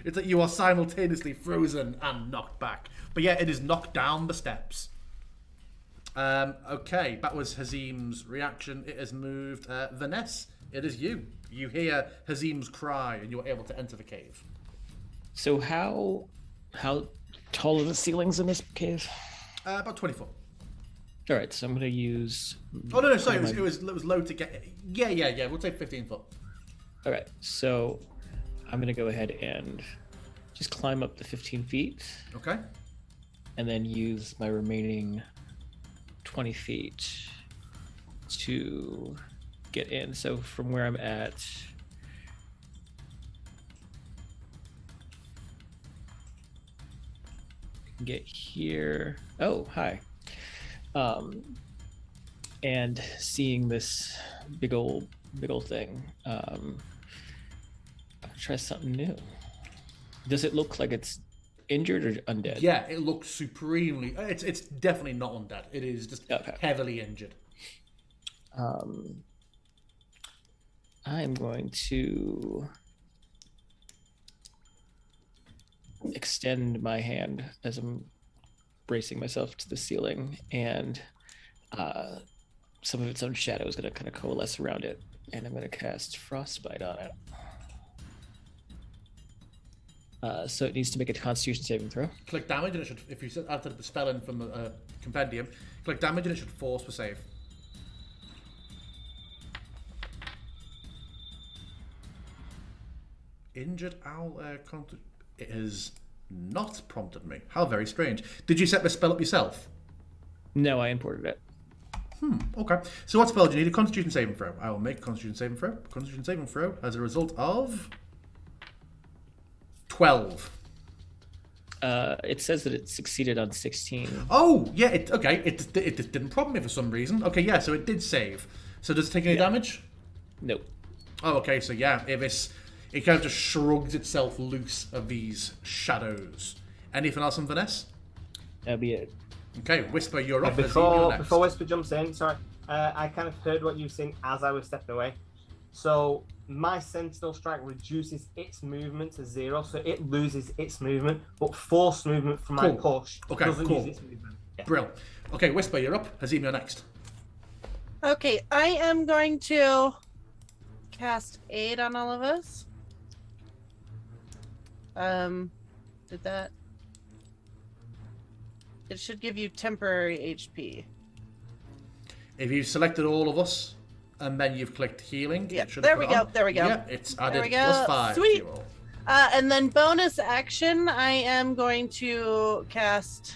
It's like you are simultaneously frozen and knocked back. But yeah, it is knocked down the steps. Okay, that was Hazim's reaction. It has moved. Vanessa, it is you. You hear Hazim's cry and you're able to enter the cave. So how tall are the ceilings in this cave? About 20 foot. All right, so I'm gonna use. Oh no, sorry, kind of it was low to get. Yeah. We'll take 15 foot. All right, so I'm gonna go ahead and just climb up the 15 feet, Okay. and then use my remaining 20 feet to get in. So from where I'm at, get here. Oh, hi. And seeing this big old thing, I'll try something new. Does it look like it's injured or undead? Yeah, it looks supremely. It's definitely not undead. It is just Okay. heavily injured. I'm going to extend my hand as I'm bracing myself to the ceiling, and some of its own shadow is going to kind of coalesce around it, and I'm going to cast Frostbite on it. So it needs to make a Constitution saving throw. Click damage and it should. If you added the spell in from the compendium, click damage and it should force for save. Injured owl. It has not prompted me. How very strange. Did you set the spell up yourself? No, I imported it. Okay. So what spell do you need? A Constitution saving throw. I will make a Constitution saving throw. Constitution saving throw as a result of 12. It says that it succeeded on 16. Oh yeah. Okay. It just didn't prompt me for some reason. Okay. Yeah. So it did save. So does it take any damage? Nope. Oh, okay. So yeah, it kind of just shrugs itself loose of these shadows. Anything else on Vanessa? That'll be it. Okay, Whisper, you're up. You're next. Before Whisper jumps in, sorry, I kind of heard what you were saying as I was stepping away. So my Sentinel Strike reduces its movement to 0, so it loses its movement, but force movement from my push doesn't use its movement. Yeah. Brilliant. Okay, Whisper, you're up. Hazim, you're next. Okay, I am going to cast Aid on all of us. Did that? It should give you temporary HP. If you've selected all of us, and then you've clicked healing, Yeah, it should there put we it go, on. there we go. Yeah, it's added There we go. +5 to Sweet. you all. And then bonus action, I am going to cast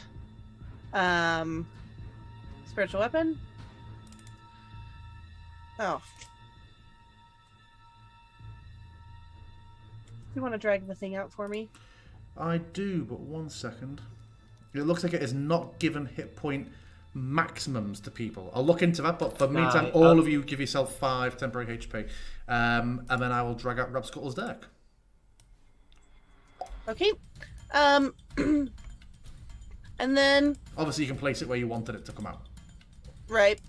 Spiritual Weapon. Oh. You want to drag the thing out for me? I do, but 1 second. It looks like it is not given hit point maximums to people. I'll look into that, but for the meantime, all of you give yourself 5 temporary HP. And then I will drag out Rabscuttle's deck. Okay. And then, Obviously, you can place it where you wanted it to come out. right.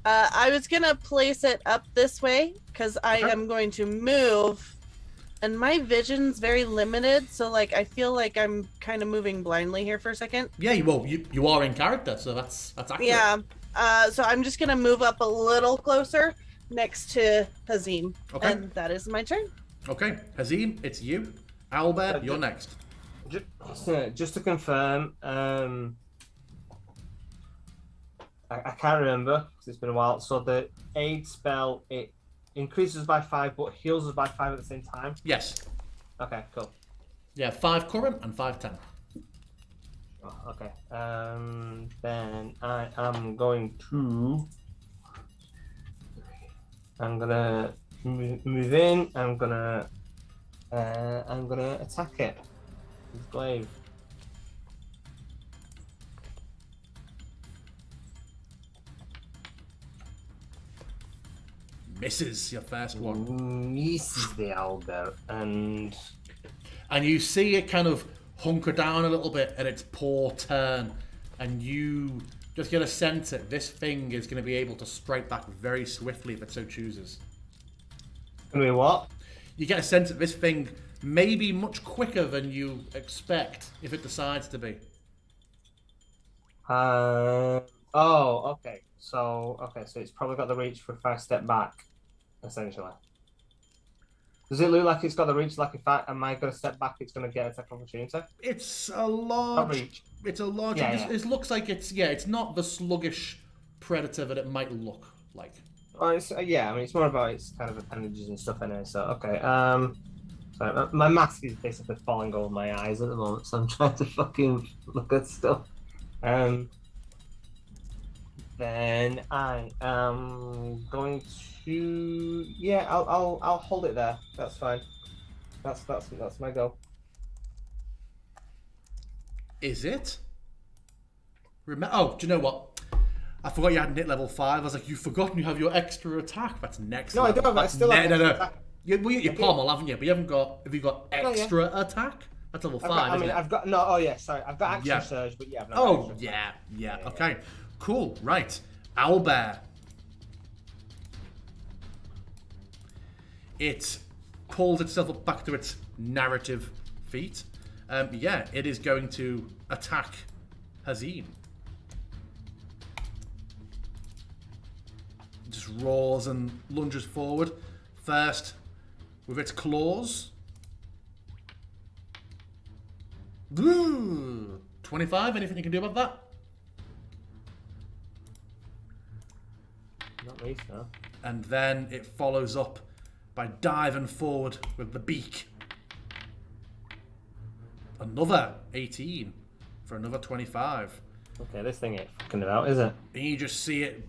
I was going to place it up this way because I am going to move. And my vision's very limited, so like I feel like I'm kind of moving blindly here for a second. Yeah, well, you are in character, so that's accurate. Yeah. So I'm just gonna move up a little closer next to Hazim. Okay. And that is my turn. Okay, Hazim, it's you. Owlbear, you're next. Just to confirm, I can't remember because it's been a while. So the aid spell, it increases by 5 but heals us by 5 at the same time? Yes. Okay, cool. Yeah, 5 current and 5 temp. Oh, okay. Then I am going to... I'm gonna move in. I'm gonna attack it with glaive. Misses your first one. Misses the owlbear, and you see it kind of hunker down a little bit at its poor turn, and you just get a sense that this thing is going to be able to strike back very swiftly if it so chooses. I mean, what? You get a sense that this thing may be much quicker than you expect if it decides to be. Okay. So it's probably got the reach for a 5 step back, essentially. Does it look like it's got the reach? Like if am I going to step back, it's going to get attack opportunity? It's a Not large. reach. It's a large. Yeah, It looks like it's not the sluggish predator that it might look like. Oh, it's, yeah, I mean, it's more about its kind of appendages and stuff anyway. So okay. Sorry, my mask is basically falling over my eyes at the moment, so I'm trying to fucking look at stuff. Then I am going to. Yeah, I'll hold it there. That's fine. That's my go. Is it? Oh, do you know what? I forgot you hadn't hit level 5. I was like, you've forgotten you have your extra attack. That's next. No, level. I don't. I still have no. attack. Your pommel, haven't you? But you haven't got. Have you got extra attack? That's level 5. I've got no. Oh yeah, sorry. I've got action surge, but yeah. I've not got extra yeah. Okay, cool. Right, owlbear. It pulls itself up back to its narrative feet. Yeah, it is going to attack Hazim. Just roars and lunges forward. First, with its claws. 25, anything you can do about that? Not me, no. And then it follows up by diving forward with the beak. Another 18 for another 25. Okay, this thing ain't fucking about, is it? And you just see it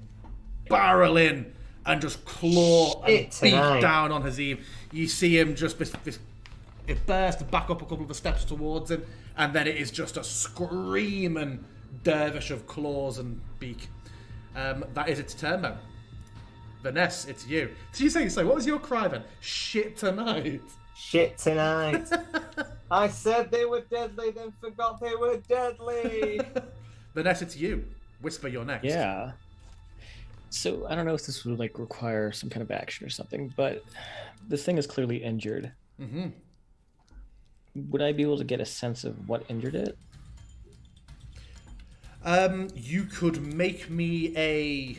barrel in and just claw and beat down on Hazim. You see him just it bursts back up a couple of steps towards him, and then it is just a screaming dervish of claws and beak. That is its turn then. Vanessa, it's you. Did you say, what was your cry then? Shit tonight. Shit tonight. I said they were deadly, then forgot they were deadly. Vanessa, it's you. Whisper, you're next. Yeah. So I don't know if this would like require some kind of action or something, but this thing is clearly injured. Mm-hmm. Would I be able to get a sense of what injured it? You could make me a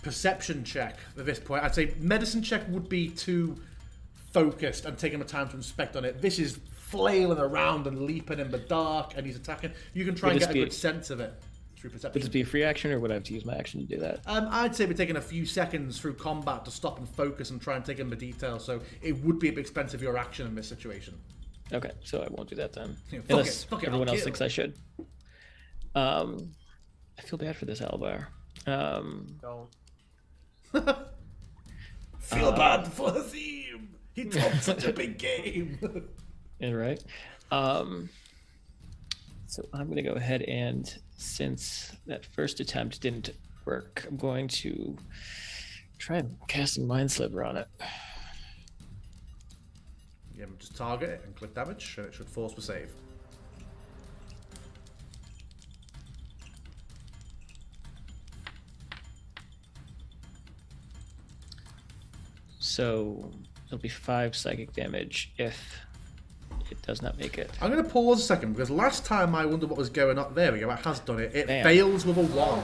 perception check at this point. I'd say medicine check would be too focused and taking the time to inspect on it. This is flailing around and leaping in the dark, and he's attacking. You can try and get a good sense of it through perception. Would this be a free action, or would I have to use my action to do that? I'd say we're taking a few seconds through combat to stop and focus and try and take in the details, so it would be a bit expensive your action in this situation. Okay, so I won't do that then. Yeah, Unless fuck it, everyone else thinks I should. I feel bad for this owlbear. Don't. Feel bad for Hazim. He talked such a big game. Yeah, right. So I'm going to go ahead and, since that first attempt didn't work, I'm going to try casting Mind Sliver on it. Yeah, just target it and click damage, and it should force the save. So it'll be 5 psychic damage if it does not make it. I'm going to pause a second, because last time I wondered what was going on. There we go, it has done it. It Damn. fails with a 1.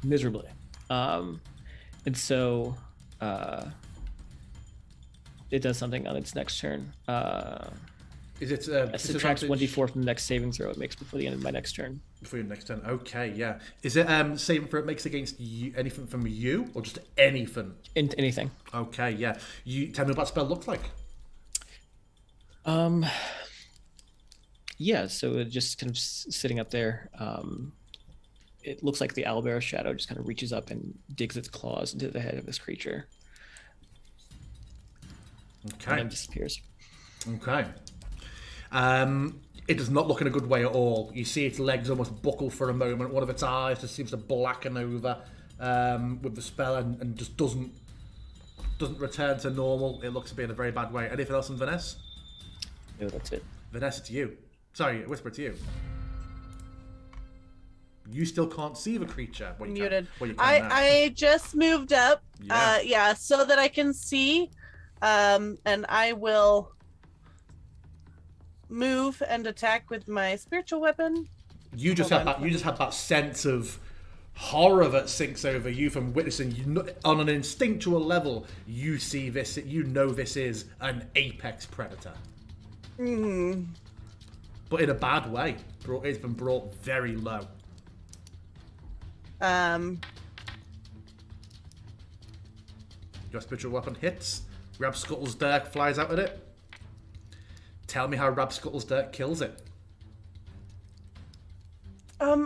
Miserably. And so it does something on its next turn. Is it It subtracts 1d4 from the next saving throw it makes before the end of my next turn. Before your next turn? Okay, yeah. Is it saving for it makes against you, anything from you, or just anything? Anything. Okay, yeah. You tell me what that spell looks like. Yeah, so it just kind of sitting up there. It looks like the owlbear shadow just kind of reaches up and digs its claws into the head of this creature. Okay. And then disappears. Okay. It does not look in a good way at all. You see its legs almost buckle for a moment. One of its eyes just seems to blacken over with the spell and just doesn't return to normal. It looks to be in a very bad way. Anything else on Vanessa? No, that's it. Vanessa, to you. Sorry, Whisper to you. You still can't see the creature. Well, you Muted. Well, you can now. I just moved up. Yeah. So that I can see. And I will move and attack with my spiritual weapon. You just had that sense of horror that sinks over you from witnessing. On an instinctual level, you see this. You know this is an apex predator. But in a bad way. It's been brought very low. Your spiritual weapon hits. Rabskuttle's Dirk flies out at it. Tell me how Rabskuttle's Dirk kills it.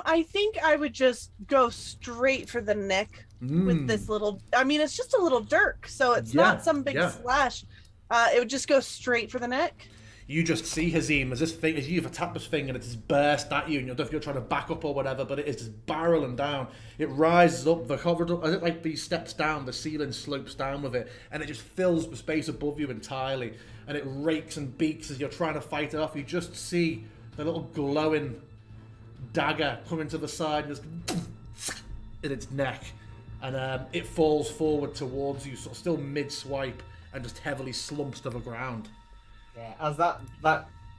I think I would just go straight for the neck with this little. I mean, it's just a little dirk, so it's not some big slash. It would just go straight for the neck. You just see Hazim as you've attacked this thing and it's just burst at you, and you're trying to back up or whatever, but it is just barreling down. It rises up, the corridor, as it like these steps down, the ceiling slopes down with it, and it just fills the space above you entirely, and it rakes and beaks as you're trying to fight it off. You just see the little glowing dagger coming to the side and just in its neck, and it falls forward towards you, sort of still mid-swipe, and just heavily slumps to the ground. Yeah, as that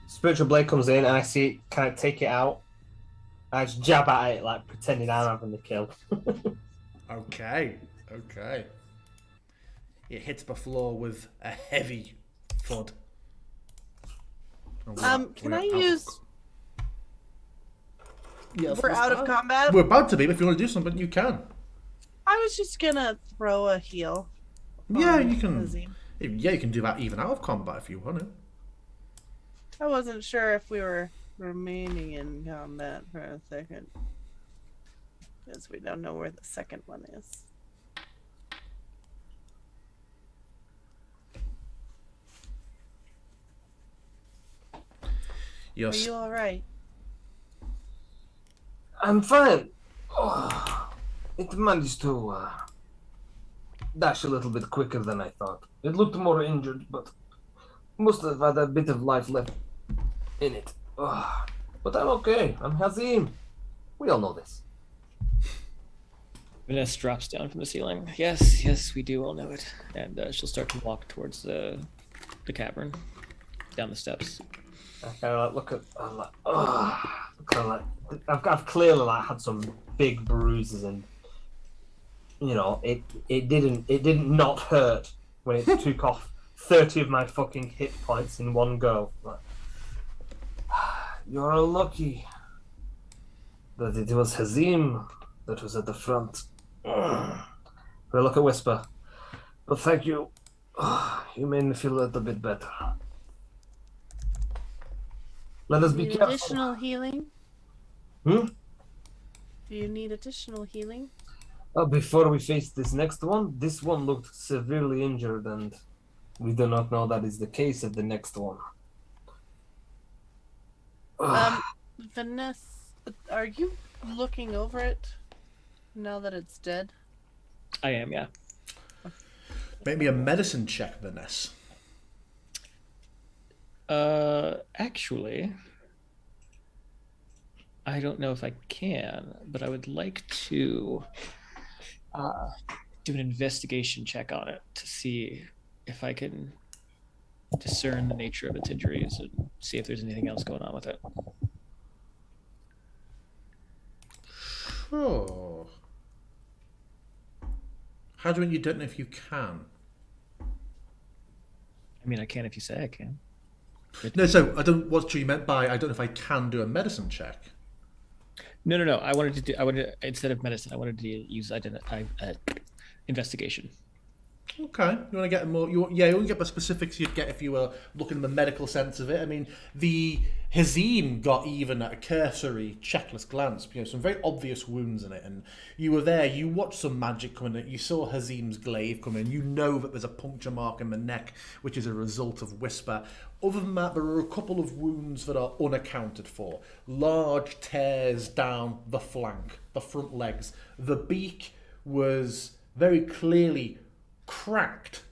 spiritual blade comes in and I see it kind of take it out, I just jab at it like pretending I'm having the kill. Okay. It hits the floor with a heavy thud. Can I use? Yes, we're out of combat. We're about to be, but if you want to do something, you can. I was just gonna throw a heal. Yeah, you can. Hazim. Yeah, you can do that even out of combat if you want to. I wasn't sure if we were remaining in combat for a second, because we don't know where the second one is. Are you all right? I'm fine. Oh, it managed to dash a little bit quicker than I thought. It looked more injured, but must have had a bit of life left in it. Oh, but I'm okay. I'm Hazim. We all know this. Vanessa drops down from the ceiling. Yes, we do all know it. And she'll start to walk towards the cavern, down the steps. I kind of look at. I've clearly had some big bruises, and it didn't not hurt when it took off 30 of my fucking hit points in one go. But, you're lucky that it was Hazim that was at the front. We'll look at Whisper. But thank you. You made me feel a little bit better. Let us be careful. Additional healing? Do you need additional healing? Before we face this next one, this one looked severely injured, and we do not know that is the case of the next one. Vanessa, are you looking over it now that it's dead? I am, yeah. Maybe a medicine check, Vanessa. Actually, I don't know if I can, but I would like to do an investigation check on it to see if I can discern the nature of its injuries and see if there's anything else going on with it. Sure. How do you don't know if you can? I mean, I can if you say I can. No, so I don't. What you meant by I don't know if I can do a medicine check. No. I wanted to instead of medicine, I wanted to use investigation. Okay, you want to get more? You want to get the specifics you'd get if you were looking at the medical sense of it. I mean, the Hazim got even at a cursory checklist glance, some very obvious wounds in it, and you were there. You watched some magic come in. You saw Hazim's glaive come in. You know that there's a puncture mark in the neck, which is a result of Whisper. Other than that, there are a couple of wounds that are unaccounted for. Large tears down the flank, the front legs. The beak was very clearly cracked,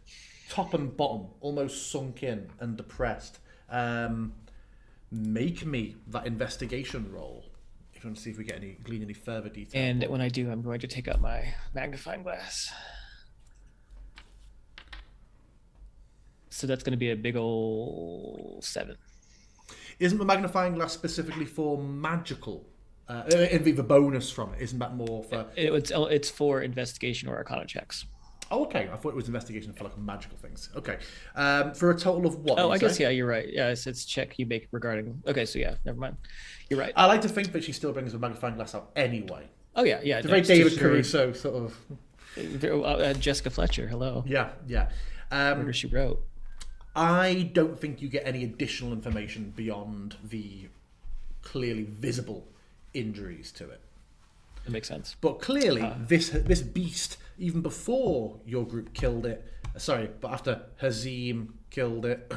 top and bottom, almost sunk in and depressed. Make me that investigation roll if you want to see if we glean any further detail. And when I do, I'm going to take out my magnifying glass. So that's going to be a big ol' 7. Isn't the magnifying glass specifically for magical It'd be the bonus from it. Isn't that more for? It's for investigation or arcana checks. Oh, okay. I thought it was investigation for like magical things. Okay. For a total of what? Oh, you I guess say? yeah, you're right. Yeah, it's check you make regarding. Okay, so yeah, never mind. You're right. I like to think that she still brings the magnifying glass out anyway. Oh yeah, yeah. It's a very David Caruso sort of. Jessica Fletcher. Hello. Yeah, yeah. Murder She Wrote. I don't think you get any additional information beyond the clearly visible injuries to it. That makes sense. But clearly, this beast, even before your group killed it, but after Hazim killed it,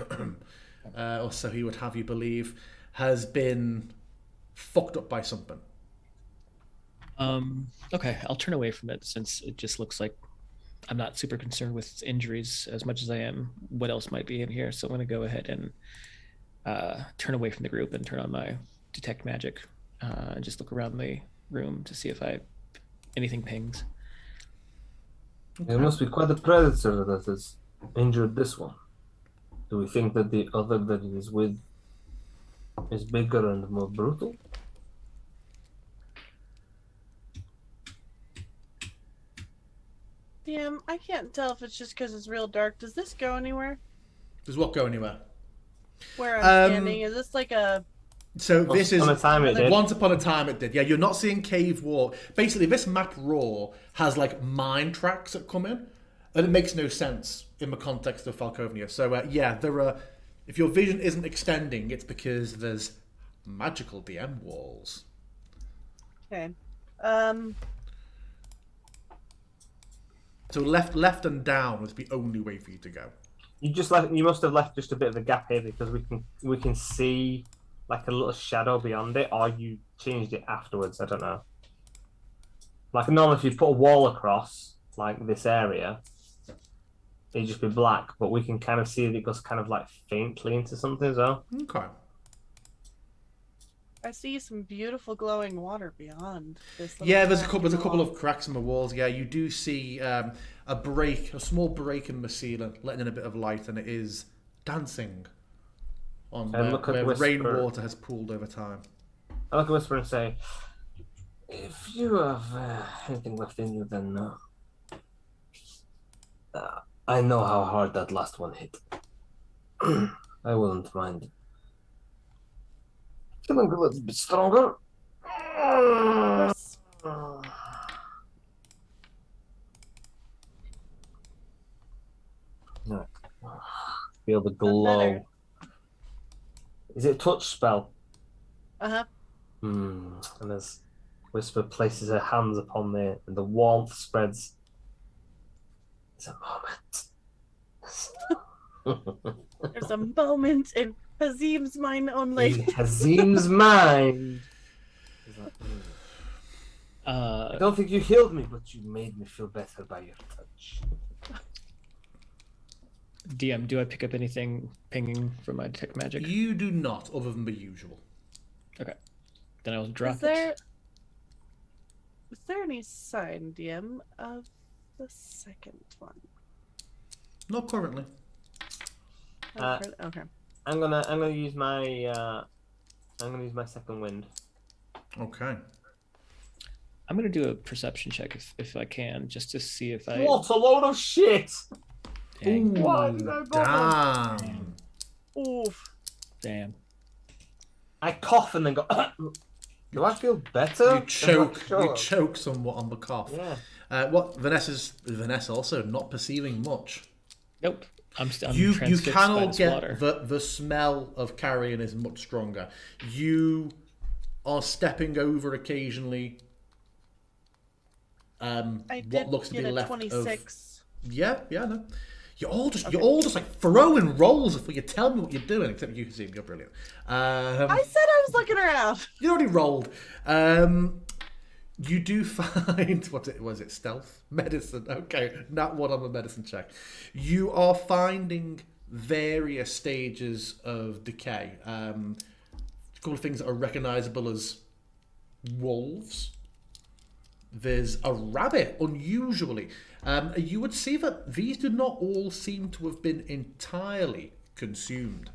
or so he would have you believe, has been fucked up by something. Okay, I'll turn away from it since it just looks like I'm not super concerned with injuries as much as I am what else might be in here. So I'm going to go ahead and turn away from the group and turn on my detect magic and just look around the room to see if anything pings. There must be quite a predator that has injured this one. Do we think that the other that it is with is bigger and more brutal? Damn, I can't tell if it's just because it's real dark. Does this go anywhere? Does what go anywhere? Where I'm standing? Is this like a... So this is Once upon a time it did. Once upon a time it did. Yeah, you're not seeing cave wall. Basically, this map raw has like mine tracks that come in, and it makes no sense in the context of Falcovnia. So yeah, there are. If your vision isn't extending, it's because there's magical DM walls. Okay. So left and down is the only way for you to go. You must have left just a bit of a gap here because we can see like a little shadow beyond it, or you changed it afterwards. I don't know. Like normally, if you put a wall across like this area, it'd just be black. But we can kind of see that it goes kind of like faintly into something as well. Okay. I see some beautiful glowing water beyond this. Yeah, there's a couple of cracks in the walls. Yeah, you do see a small break in the ceiling, letting in a bit of light, and it is dancing on where rainwater has pooled over time. I look at Whisper and say, "If you have anything left in you, then I know how hard that last one hit. I wouldn't mind feeling a little bit stronger." Feel the glow. Is it a touch spell? Uh-huh. And as Whisper places her hands upon there, and the warmth spreads. It's a moment. There's a moment in Hazim's mind only. In Hazim's mind. I don't think you healed me, but you made me feel better by your touch. DM, do I pick up anything pinging from my detect magic? You do not, other than the usual. Okay. Then I'll drop Is it. there any sign, DM, of the second one? Not currently. Okay. I'm gonna use my second wind. Okay. I'm gonna do a perception check if I can, just to see if I. What a load of shit! Dang. Why did I bother? Damn. Oof. Damn. I cough and then go. Do I feel better? You choke. Sure. You choke somewhat on the cough. Yeah. What Vanessa also not perceiving much. Nope. I'm You transfixed can by all this get water. the smell of carrion is much stronger. You are stepping over occasionally. I did What looks to get be a left 26. of no. You're all just like throwing rolls before you tell me what you're doing. Except you, Hazim, you're brilliant. I said I was looking around. You already rolled. You do find was it stealth? Medicine. Okay, not one on the medicine check. You are finding various stages of decay. A couple of things that are recognizable as wolves. There's a rabbit, unusually. You would see that these do not all seem to have been entirely consumed.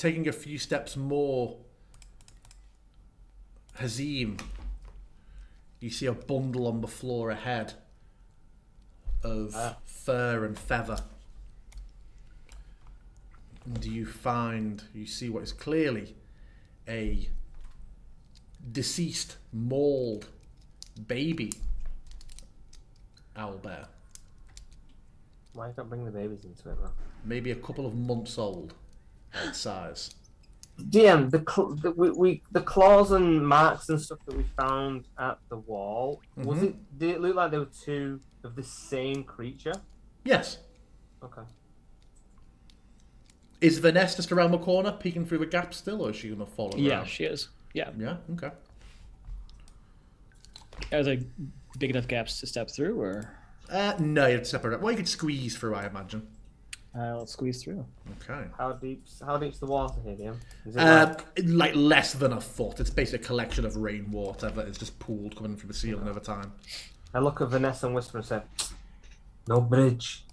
taking a few steps more, Hazim, you see a bundle on the floor ahead of fur and feather. And you see what is clearly a deceased, mauled baby owlbear. Why you not bring the babies into it, bro? Maybe a couple of months old in size. DM, the claws and marks and stuff that we found at the wall, did it look like there were two of the same creature? Yes. Okay. Is Vanessa just around the corner, peeking through the gap still, or is she going to follow around? Yeah, she is. Yeah. Yeah, okay. Are there big enough gaps to step through, or? No, you'd separate. Well, you could squeeze through, I imagine. Let's squeeze through. Okay. How deep's the water here, DM? Is it Like less than a foot. It's basically a collection of rainwater that is just pooled coming from the ceiling over time. I look at Vanessa and whisper and say, "No bridge."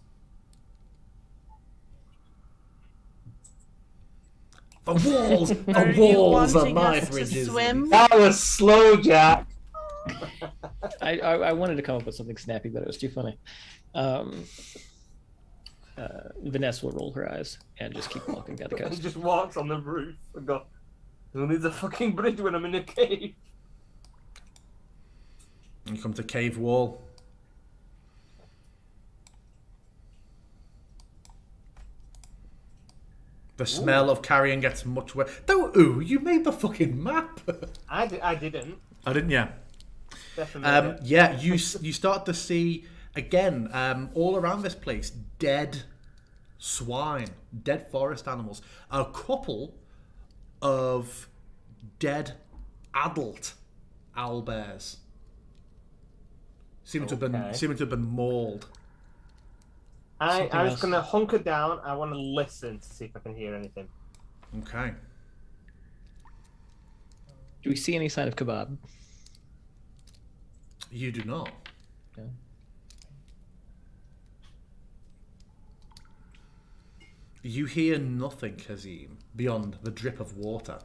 The walls are wanting my us to bridges. swim? That was slow, Jack. I wanted to come up with something snappy, but it was too funny. Vanessa will roll her eyes and just keep walking down the He coast. just walks on the roof and go, "Who needs a fucking bridge when I'm in a cave?" And you come to cave wall. The smell of carrion gets much worse. Don't you made the fucking map. I didn't. Oh, didn't you? Definitely. Yeah, you start to see again all around this place dead swine, dead forest animals, a couple of dead adult owlbears seem to have been mauled. I'm else. just gonna hunker down. I want to listen to see if I can hear anything. Okay. Do we see any sign of kebab? You do not. Yeah. You hear nothing, Kazim, beyond the drip of water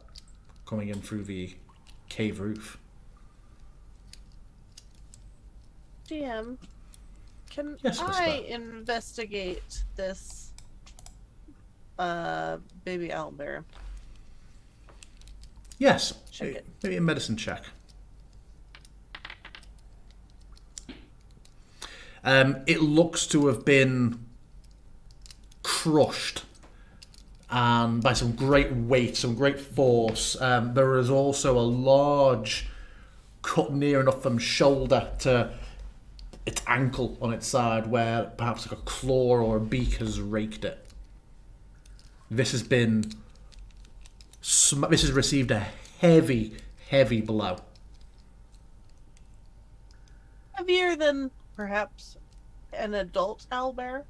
coming in through the cave roof. GM, can Yes, I Whisper. investigate this baby owlbear? Yes. Check it. Maybe a medicine check. It looks to have been crushed and by some great weight, some great force. There is also a large cut near enough from shoulder to its ankle on its side where perhaps like a claw or a beak has raked it. This has received a heavy blow. Heavier than perhaps an adult owlbear?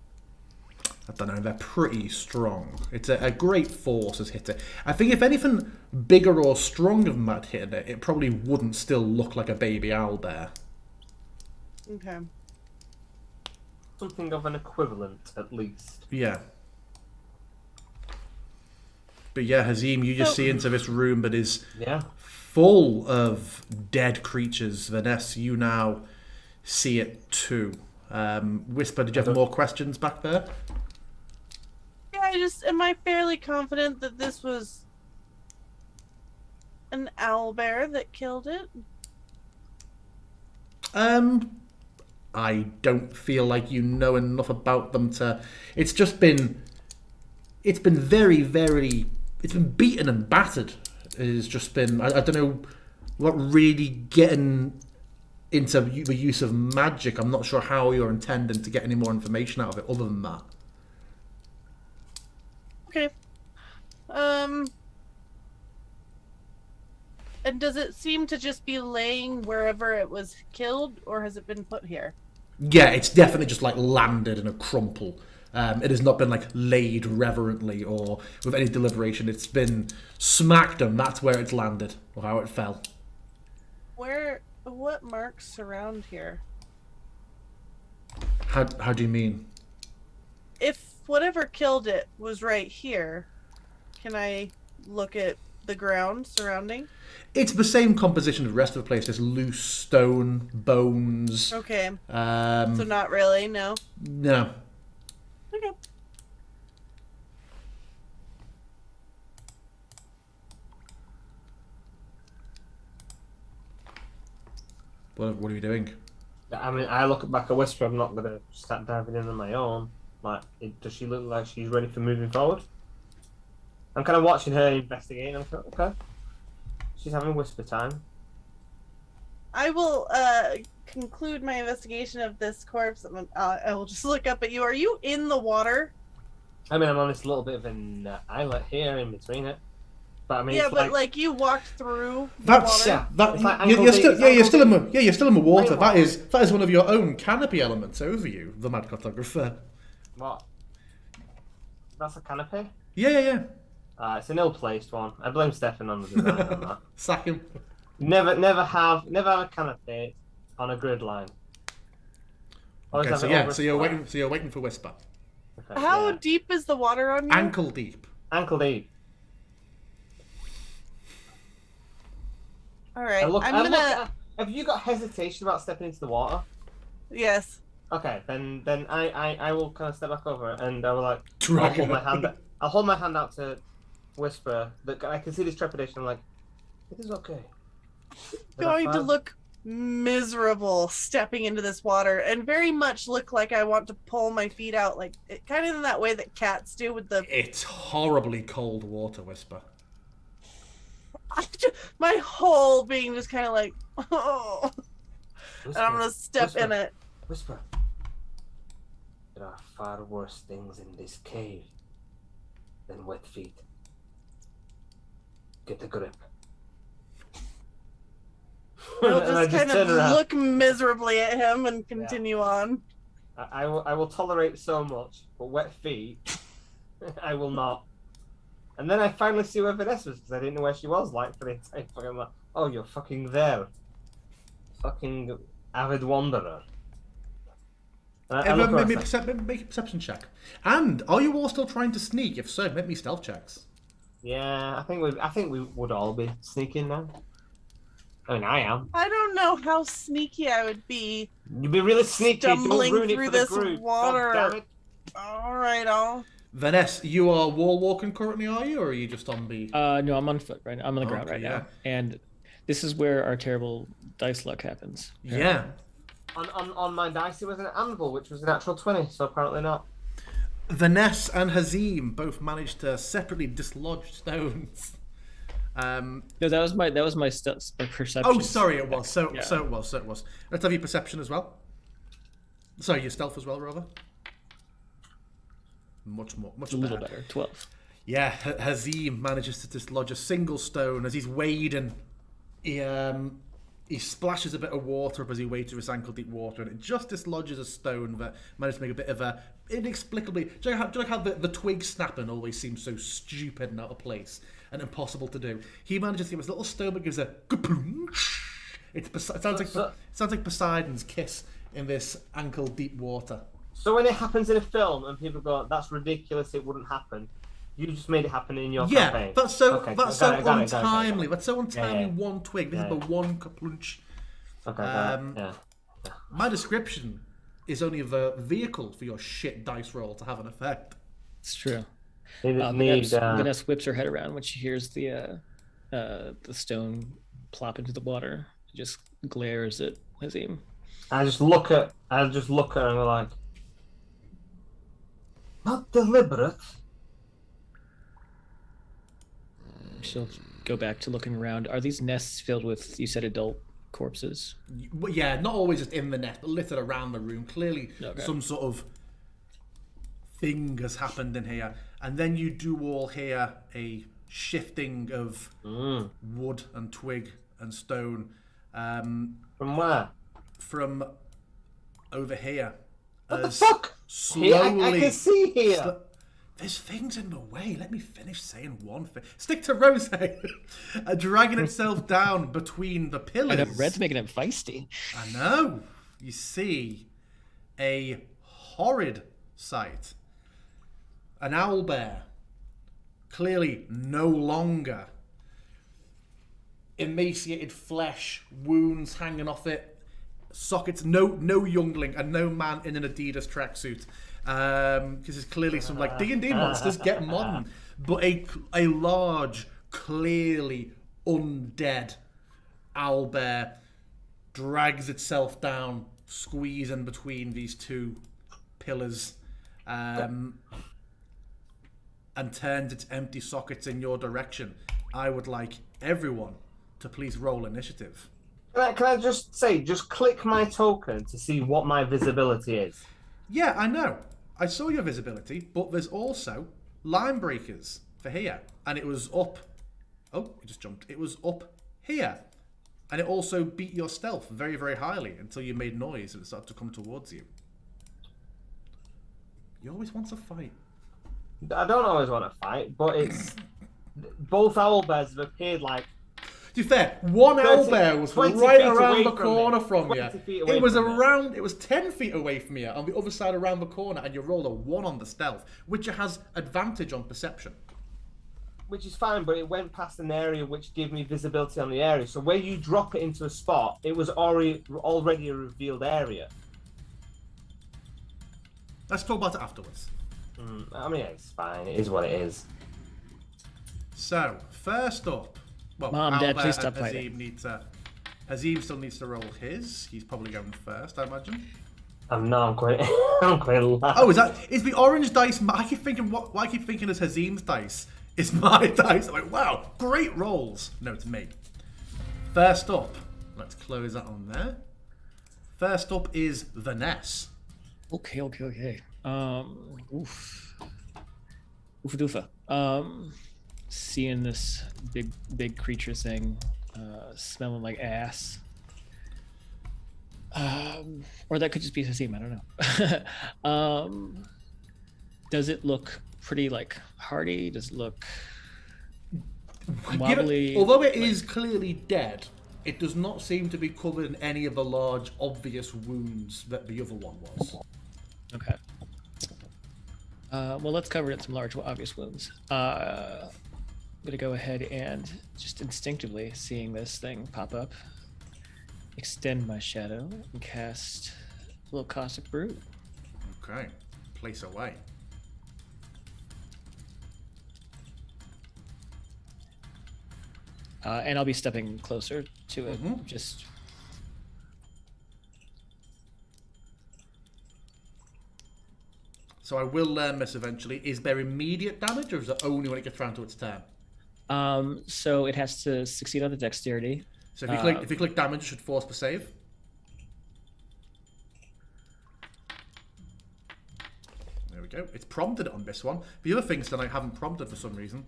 I don't know, they're pretty strong. It's a great force has hit it. I think if anything bigger or stronger than that hit it, it probably wouldn't still look like a baby owlbear. Okay. Something of an equivalent, at least. Yeah. But yeah, Hazim, you just see into this room that is Yeah. full of dead creatures. Vanessa, you now see it too. Whisper, did you have more questions back there? Yeah, am I fairly confident that this was an owlbear that killed it? I don't feel like you know enough about them to. It's been it's been beaten and battered. It's just been. I don't know what really getting into the use of magic. I'm not sure how you're intending to get any more information out of it other than that. Okay. And does it seem to just be laying wherever it was killed, or has it been put here? Yeah, it's definitely just like landed in a crumple. It has not been like laid reverently or with any deliberation. It's been smacked and that's where it's landed or how it fell. What marks surround here? How do you mean? If whatever killed it was right here, can I look at the ground surrounding? It's the same composition as the rest of the place. There's loose stone, bones. Okay. So No. not really, no. Okay. What are you doing? I mean, I look back at Whisper. I'm not gonna start diving in on my own. Like, does she look like she's ready for moving forward? I'm kind of watching her investigating. I'm like, okay, she's having Whisper time. I will conclude my investigation of this corpse. I will just look up at you. Are you in the water? I mean, I'm on this little bit of an islet here in between it. But I mean, Yeah, it's but like you walked through That's the water. yeah. It's like you're ankle still deep, you're still in ankle the you're still in the water. Rainwater. That is one of your own canopy elements over you, the mad cartographer. What? That's a canopy? Yeah. It's an ill-placed one. I blame Stefan on the design on that. Sack him. Never have a canopy on a grid line. Always Okay, have so it yeah, over so a you're waiting for Whisper. square. Okay, How yeah. deep is the water on you? Ankle deep. Ankle deep. All right. And look, I'm and gonna. look, have you got hesitation about stepping into the water? Yes. Okay, then I will kind of step back over and I will like Drag I'll hold her. my hand. I'll hold my hand out to Whisper. That I can see this trepidation. I'm like, it is okay. Going to look miserable stepping into this water and very much look like I want to pull my feet out, like kind of in that way that cats do with the. It's horribly cold water, Whisper. My whole being just kind of like, oh, and Whisper, I'm gonna step in it. Whisper. There are far worse things in this cave than wet feet. Get a grip. I'll And I just kind turn of around. look miserably at him and continue on. I will tolerate so much, but wet feet, I will not. And then I finally see where Vanessa was because I didn't know where she was. Like for the entire fucking like, oh, you're fucking there, fucking avid wanderer. And I look Everyone, around, make a perception check. And are you all still trying to sneak? If so, make me stealth checks. yeah, I think we would all be sneaking now. I mean, I am. I don't know how sneaky I would be. You'd be really sneaky. Stumbling Don't ruin it through for the this group. water. God damn it. All right, I'll. Vanessa, you are wall walking currently, are you, or are you just on the? No, I'm on foot right now. I'm on the ground Okay, right yeah. now, and this is where our terrible dice luck happens. Yeah. On my dice, it was an anvil, which was a natural 20, so apparently not. Vanessa and Hazim both managed to separately dislodge stones. No, that was my perception. Oh, sorry, it was. So Yeah. it was. Let's have your perception as well. Sorry, your stealth as well, rather. Much a little better. 12. Yeah, Hazim manages to dislodge a single stone as he's wading. He splashes a bit of water up as he wades through his ankle-deep water, and it just dislodges a stone that managed to make a bit of a inexplicably. Do you like how the twig snapping always seems so stupid and out of place and impossible to do? He manages to get this little stone that gives a kaploosh. It sounds like Poseidon's kiss in this ankle-deep water. So when it happens in a film and people go, "That's ridiculous! It wouldn't happen," you just made it happen in your Yeah, campaign. that's so Okay, that's got so it, got it. untimely. That's so untimely. Yeah. One twig. This is the one kaploosh. Okay, got it. Yeah. My description is only the vehicle for your shit dice roll to have an effect. It's true. Vanessa Vanessa whips her head around when she hears the stone plop into the water. She just glares at Hazim. I just look at her and go like, not deliberate. She'll go back to looking around. Are these nests filled with, you said, adult corpses? Yeah, not always just in the nest, but littered around the room. Clearly, Okay. some sort of thing has happened in here. And then you do all hear a shifting of wood and twig and stone. From where? From over here. What the fuck? Here, I can see here. There's things in the way. Let me finish saying one thing. Stick to Rose. Dragging itself down between the I pillars. know, Red's making it feisty. I know. You see a horrid sight. An owlbear clearly no longer. Emaciated flesh, wounds hanging off it, sockets, no youngling and no man in an Adidas tracksuit. Because there's clearly some like D&D monsters get modern, but a large, clearly undead owlbear drags itself down, squeezing between these two pillars, and turns its empty sockets in your direction. I would like everyone to please roll initiative. Can I just say, just click my token to see what my visibility is? Yeah, I know. I saw your visibility, but there's also line breakers for here. And it was up. Oh, it just jumped. It was up here. And it also beat your stealth very, very highly until you made noise and it started to come towards you. You always want to fight. I don't always want to fight, but it's... Both owlbears have appeared like... To be fair, one owlbear was right around the corner from you. It was around, it was 10 feet away from you on the other side around the corner, and you rolled a 1 on the stealth, which has advantage on perception. Which is fine, but it went past an area which gave me visibility on the area. So where you drop it into a spot, it was already a revealed area. Let's talk about it afterwards. I mean, it's fine. It is what it is. So, first up, well, Mom, Dad, Albert please stop and fighting. Hazim still needs to roll his. He's probably going first, I imagine. I'm quite loud. Oh, is the orange dice? I keep thinking, why I keep thinking it's Hazim's dice. It's my dice. I'm like, wow, great rolls. No, it's me. First up, let's close that on there. First up is Vanessa. Okay. Oof doofa. Seeing this big creature thing, smelling like ass. Or that could just be Hazim, I don't know. Does it look pretty like hardy? Does it look wobbly? Although it is clearly dead, it does not seem to be covered in any of the large, obvious wounds that the other one was. Okay. Well, let's cover it in some large, obvious wounds. I'm gonna go ahead and just instinctively, seeing this thing pop up, extend my shadow and cast a little caustic brew. Okay, place away. And I'll be stepping closer to it. Just. So I will learn this eventually. Is there immediate damage, or is it only when it gets round to its turn? So it has to succeed on the dexterity. So if you click damage, it should force the save. There we go. It's prompted it on this one. The other things that I haven't prompted for some reason.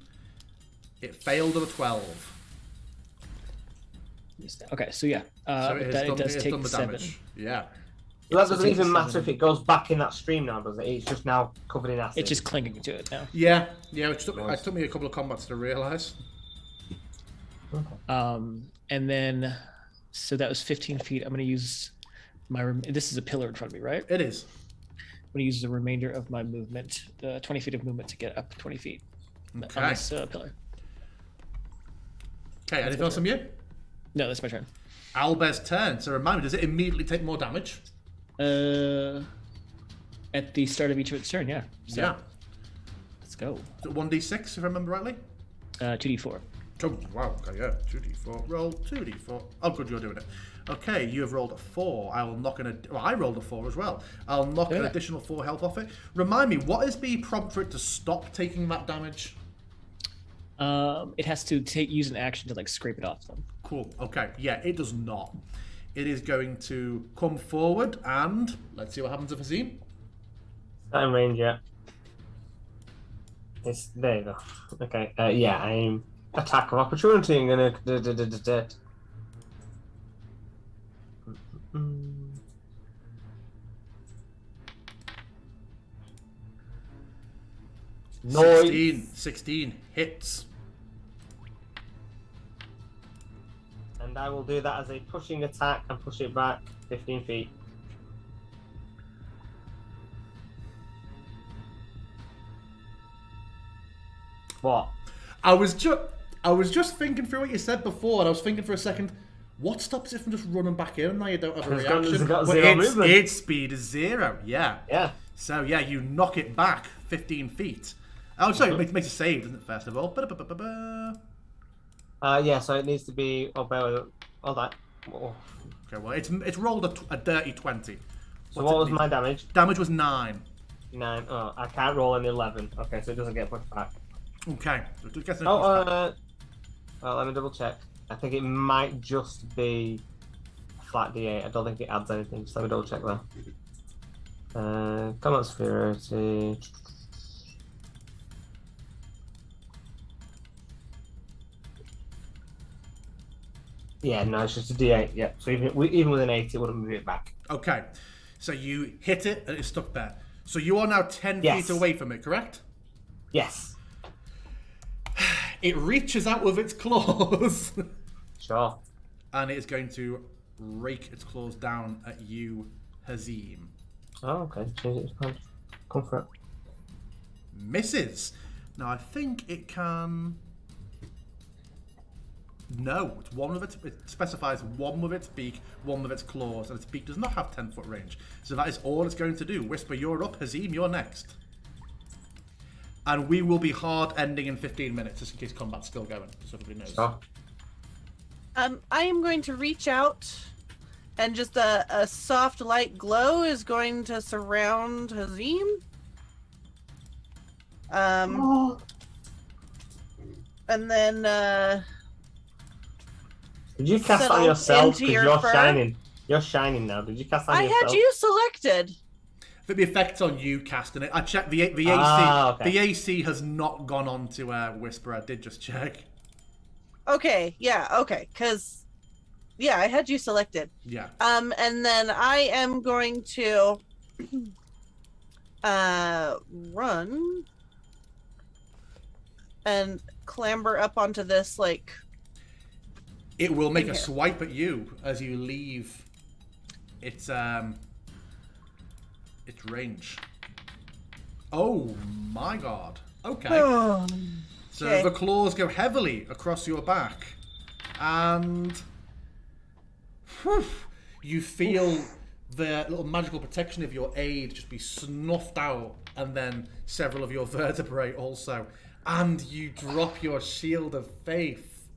It failed on a 12. Okay, so yeah, So it does take the 7. damage. Yeah. So that doesn't even matter if it goes back in that stream now, does it? It's just now covered in acid. It's just clinging to it now. Yeah. It took me a couple of combats to realise. And then, so that was 15 feet. I'm going to use my. This is a pillar in front of me, right? It is. I'm going to use the remainder of my movement, the 20 feet of movement, to get up 20 feet Okay. on this pillar. Okay, anything else from you? No, that's my turn. Albert's turn. So remind me, does it immediately take more damage? At the start of each of its turn, yeah. So, Yeah. Let's go. Is it 1d6, if I remember rightly? 2d4. Oh, wow. Okay, yeah. 2d4. Roll 2d4. Oh, good, you're doing it. Okay, you have rolled a 4. I will knock I rolled a 4 as well. I'll knock an additional 4 health off it. Remind me, what is the prompt for it to stop taking that damage? It has to use an action to scrape it off them. Cool. Okay. Yeah, it does not. It is going to come forward and let's see what happens to Hazim. Not in range yet. It's there you go. Okay. Yeah, I'm attack of opportunity. I'm gonna. Noise. 16 hits. And I will do that as a pushing attack and push it back 15 feet. What? I was just thinking through what you said before, and I was thinking for a second, what stops it from just running back in? Now you don't have a It's got- reaction. it's got Well, zero movement. its speed is 0. Yeah. Yeah. So yeah, you knock it back 15 feet. Oh, sorry, it makes a save, doesn't it? First of all. Ba-da-ba-ba-ba. Yeah. So it needs to be. Oh, bear with it. All that. Oh. Okay, well, it's rolled a dirty 20. So What's what it was need? my damage? Damage was 9. 9. Oh, I can't roll an 11. Okay, so it doesn't get pushed back. Okay. So it gets Oh, well, let me double check. I think it might just be a flat D8. I don't think it adds anything. So let me double check that. Combat Spherity. Yeah, no, it's just a D8. Yeah, so even with an 8, it wouldn't move it back. Okay. So you hit it and it's stuck there. So you are now 10 Yes. feet away from it, correct? Yes. It reaches out with its claws. Sure. And it is going to rake its claws down at you, Hazim. Oh, okay. Change its punch. Come for it. Misses. Now I think it can. No, it's one with its. It specifies one with its beak, one with its claws, and its beak does not have 10-foot range. So that is all it's going to do. Whisper, you're up. Hazim, you're next. And we will be hard ending in 15 minutes, just in case combat's still going, so everybody knows. Sure. I am going to reach out, and just a soft light glow is going to surround Hazim. And then Did you cast settle on yourself? into Because your you're fur? shining. You're shining now. Did you cast on I yourself? had you selected. But the effect's on you casting it. I checked the AC. Okay. The AC has not gone on to Whisper. I did just check. Okay, yeah, okay, because yeah, I had you selected. Yeah. And then I am going to run and clamber up onto this, like, It will make a Here. swipe at you as you leave its range. Oh my god. Okay. So Okay. the claws go heavily across your back, and whew, you feel the little magical protection of your aid just be snuffed out, and then several of your vertebrae also, and you drop your shield of faith.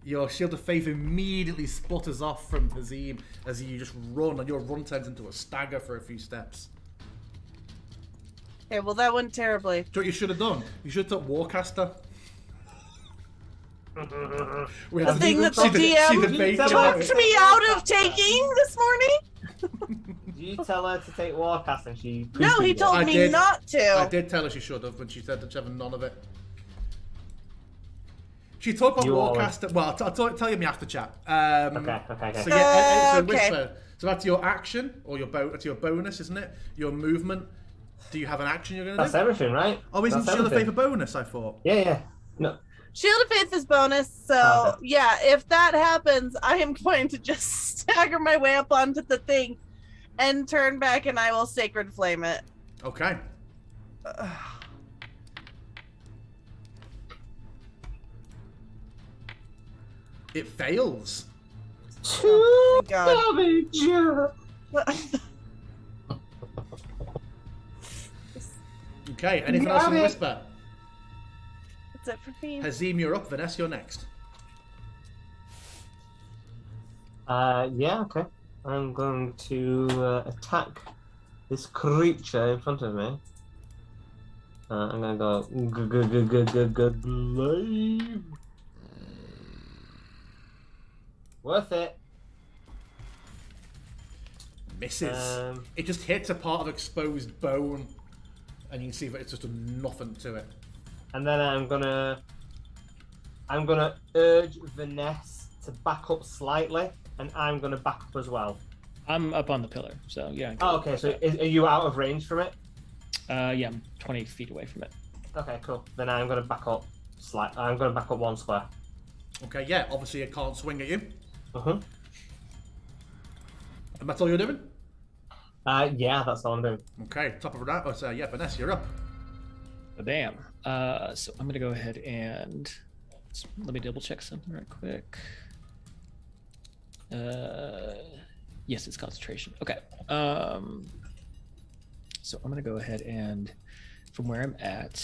Your shield of faith immediately sputters off from Hazim as you just run, and your run turns into a stagger for a few steps. Okay, well, that went terribly. Do you know what you should have done? You should have done Warcaster. We had The thing that the see DM debate talked about Talked it. me out of taking this morning? Did you tell her to take Warcast and she No, he poo-pooed it? told I me did. not to. I did tell her she should have when she said that she had none of it. She talked about You Warcaster. Well, I'll tell you in the after chat. Okay. So yeah, so Okay. Whisper. So that's your action or that's your bonus, isn't it? Your movement. Do you have an action you're going to That's do? everything, right? Oh, isn't That's Shield of Faith a everything. bonus? I thought. Yeah. No. Shield of Faith is bonus, so Okay. yeah, if that happens, I am going to just stagger my way up onto the thing and turn back, and I will Sacred Flame it. Okay. It fails. Too God. damage. Okay. Anything else on Got it. Whisper? That's it for me. Hazim, you're up. Vanessa, you're next. Yeah, okay. I'm going to attack this creature in front of me. I'm gonna go good live. Worth it. Misses. It just hits a part of exposed bone, and you can see that it's just nothing to it. And then I'm gonna urge Vanessa to back up slightly, and I'm gonna back up as well. I'm up on the pillar, so yeah. Oh, okay. So are you out of range from it? Yeah, I'm 20 feet away from it. Okay, cool. Then I'm gonna back up I'm gonna back up 1 square. Okay, yeah, obviously it can't swing at you. Uh-huh. And that's all you're doing? Yeah, that's all I'm doing. Okay, top of that. Oh, so yeah, Vanessa, you're up. But damn. So I'm gonna go ahead and let me double check something right quick. Yes, it's concentration. Okay. So I'm gonna go ahead and, from where I'm at,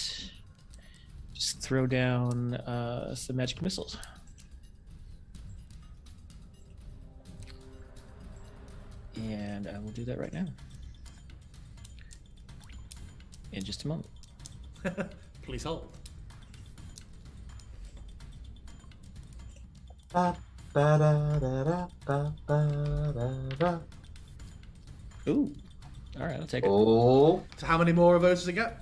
just throw down some magic missiles. And I will do that right now. In just a moment. Please hold. Ooh. All right, I'll take it. Oh. So how many more of those does it get?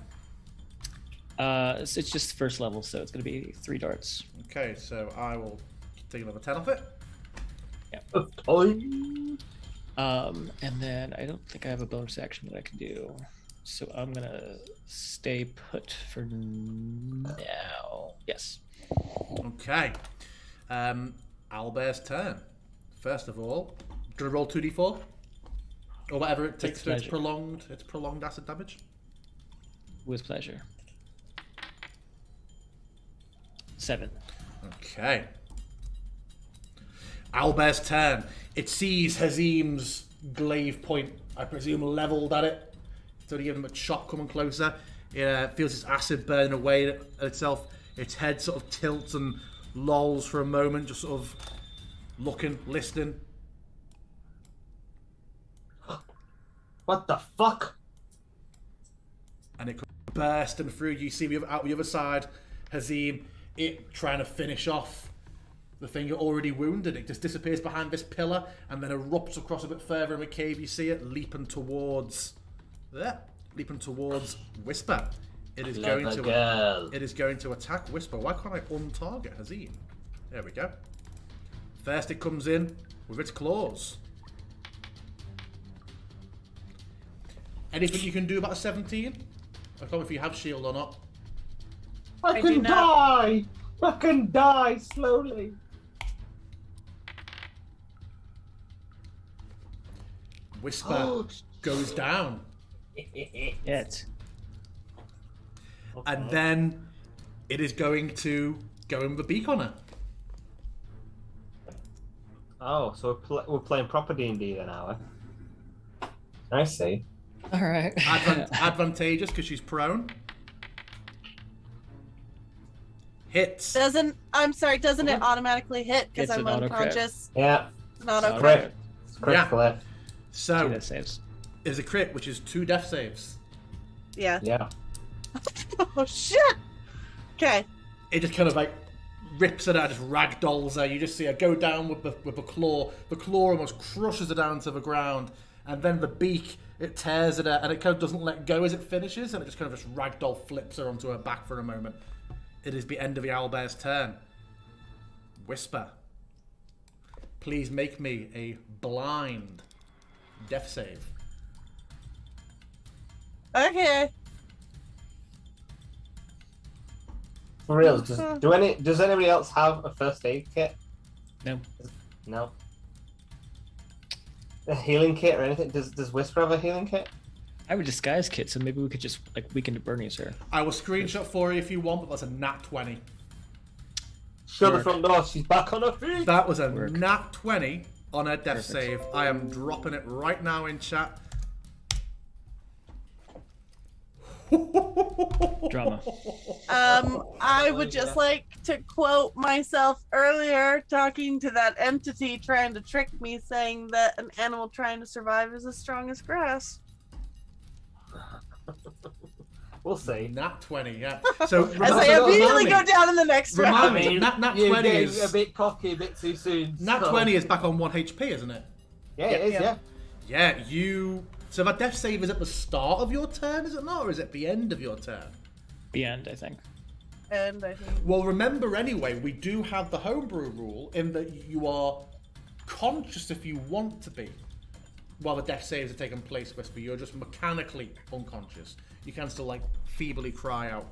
So it's just first level, so it's going to be 3 darts. Okay, so I will take another 10 off it. And then I don't think I have a bonus action that I can do, so I'm gonna stay put for now. Yes. Okay. Owlbear's turn. First of all, gonna roll 2d4 or whatever it takes for its prolonged acid damage. With pleasure. 7. Okay. Owlbear's turn. It sees Hazim's glaive point, I presume, leveled at it. It's only giving him a shock coming closer. It feels its acid burning away at itself. Its head sort of tilts and lolls for a moment, just sort of looking, listening. What the fuck? And it comes bursting through. You see out the other side, Hazim, it trying to finish off the thing you're already wounded. It just disappears behind this pillar and then erupts across a bit further in the cave. You see it leaping towards Whisper. It is going to attack Whisper. Why can't I untarget Hazim? There we go. First it comes in with its claws. Anything you can do about a 17? I don't know if you have shield or not. I can die! I can die slowly. Whisper goes down. It. And then it is going to go in with a beak on her. Oh, so we're playing proper D&D then, are we? I see. All right. Advantageous because she's prone. Hits. Doesn't it automatically hit because It's I'm an auto-crit. unconscious? Yeah. It's not Auto-crit. okay. Crit. It's critical hit. So Two death saves. is a crit, which is 2 death saves. Yeah. Yeah. Oh shit. Okay. It just kind of like rips at her, just ragdolls her. You just see her go down with the claw. The claw almost crushes her down to the ground, and then the beak, it tears at her, and it kind of doesn't let go as it finishes, and it just kind of just ragdoll flips her onto her back for a moment. It is the end of the owlbear's turn. Whisper, please make me a blind death save. Okay. For real, does anybody else have a first aid kit? No. No. A healing kit or anything? Does Whisper have a healing kit? I have a disguise kit, so maybe we could just weaken the Bernie's her. I will screenshot for you if you want, but that's a nat 20. Shut the front door, she's back on her feet! That was a Work. nat 20 on a death Perfect. save. I am dropping it right now in chat. Drama. I would just like to quote myself earlier, talking to that entity trying to trick me, saying that an animal trying to survive is as strong as grass. We'll see. Nat 20, yeah. So As I immediately go down in the next Remind round. me, nat You 20 gave is a bit cocky, a bit too soon. nat so- 20 is back on 1 HP, isn't it? Yeah, it is, Yeah. yeah. Yeah, so that death save is at the start of your turn, is it not? Or is it the end of your turn? The end, I think. And I think Well, remember anyway, we do have the homebrew rule in that you are conscious if you want to be while the death saves are taking place, Whisper. You're just mechanically unconscious. You can still, feebly cry out.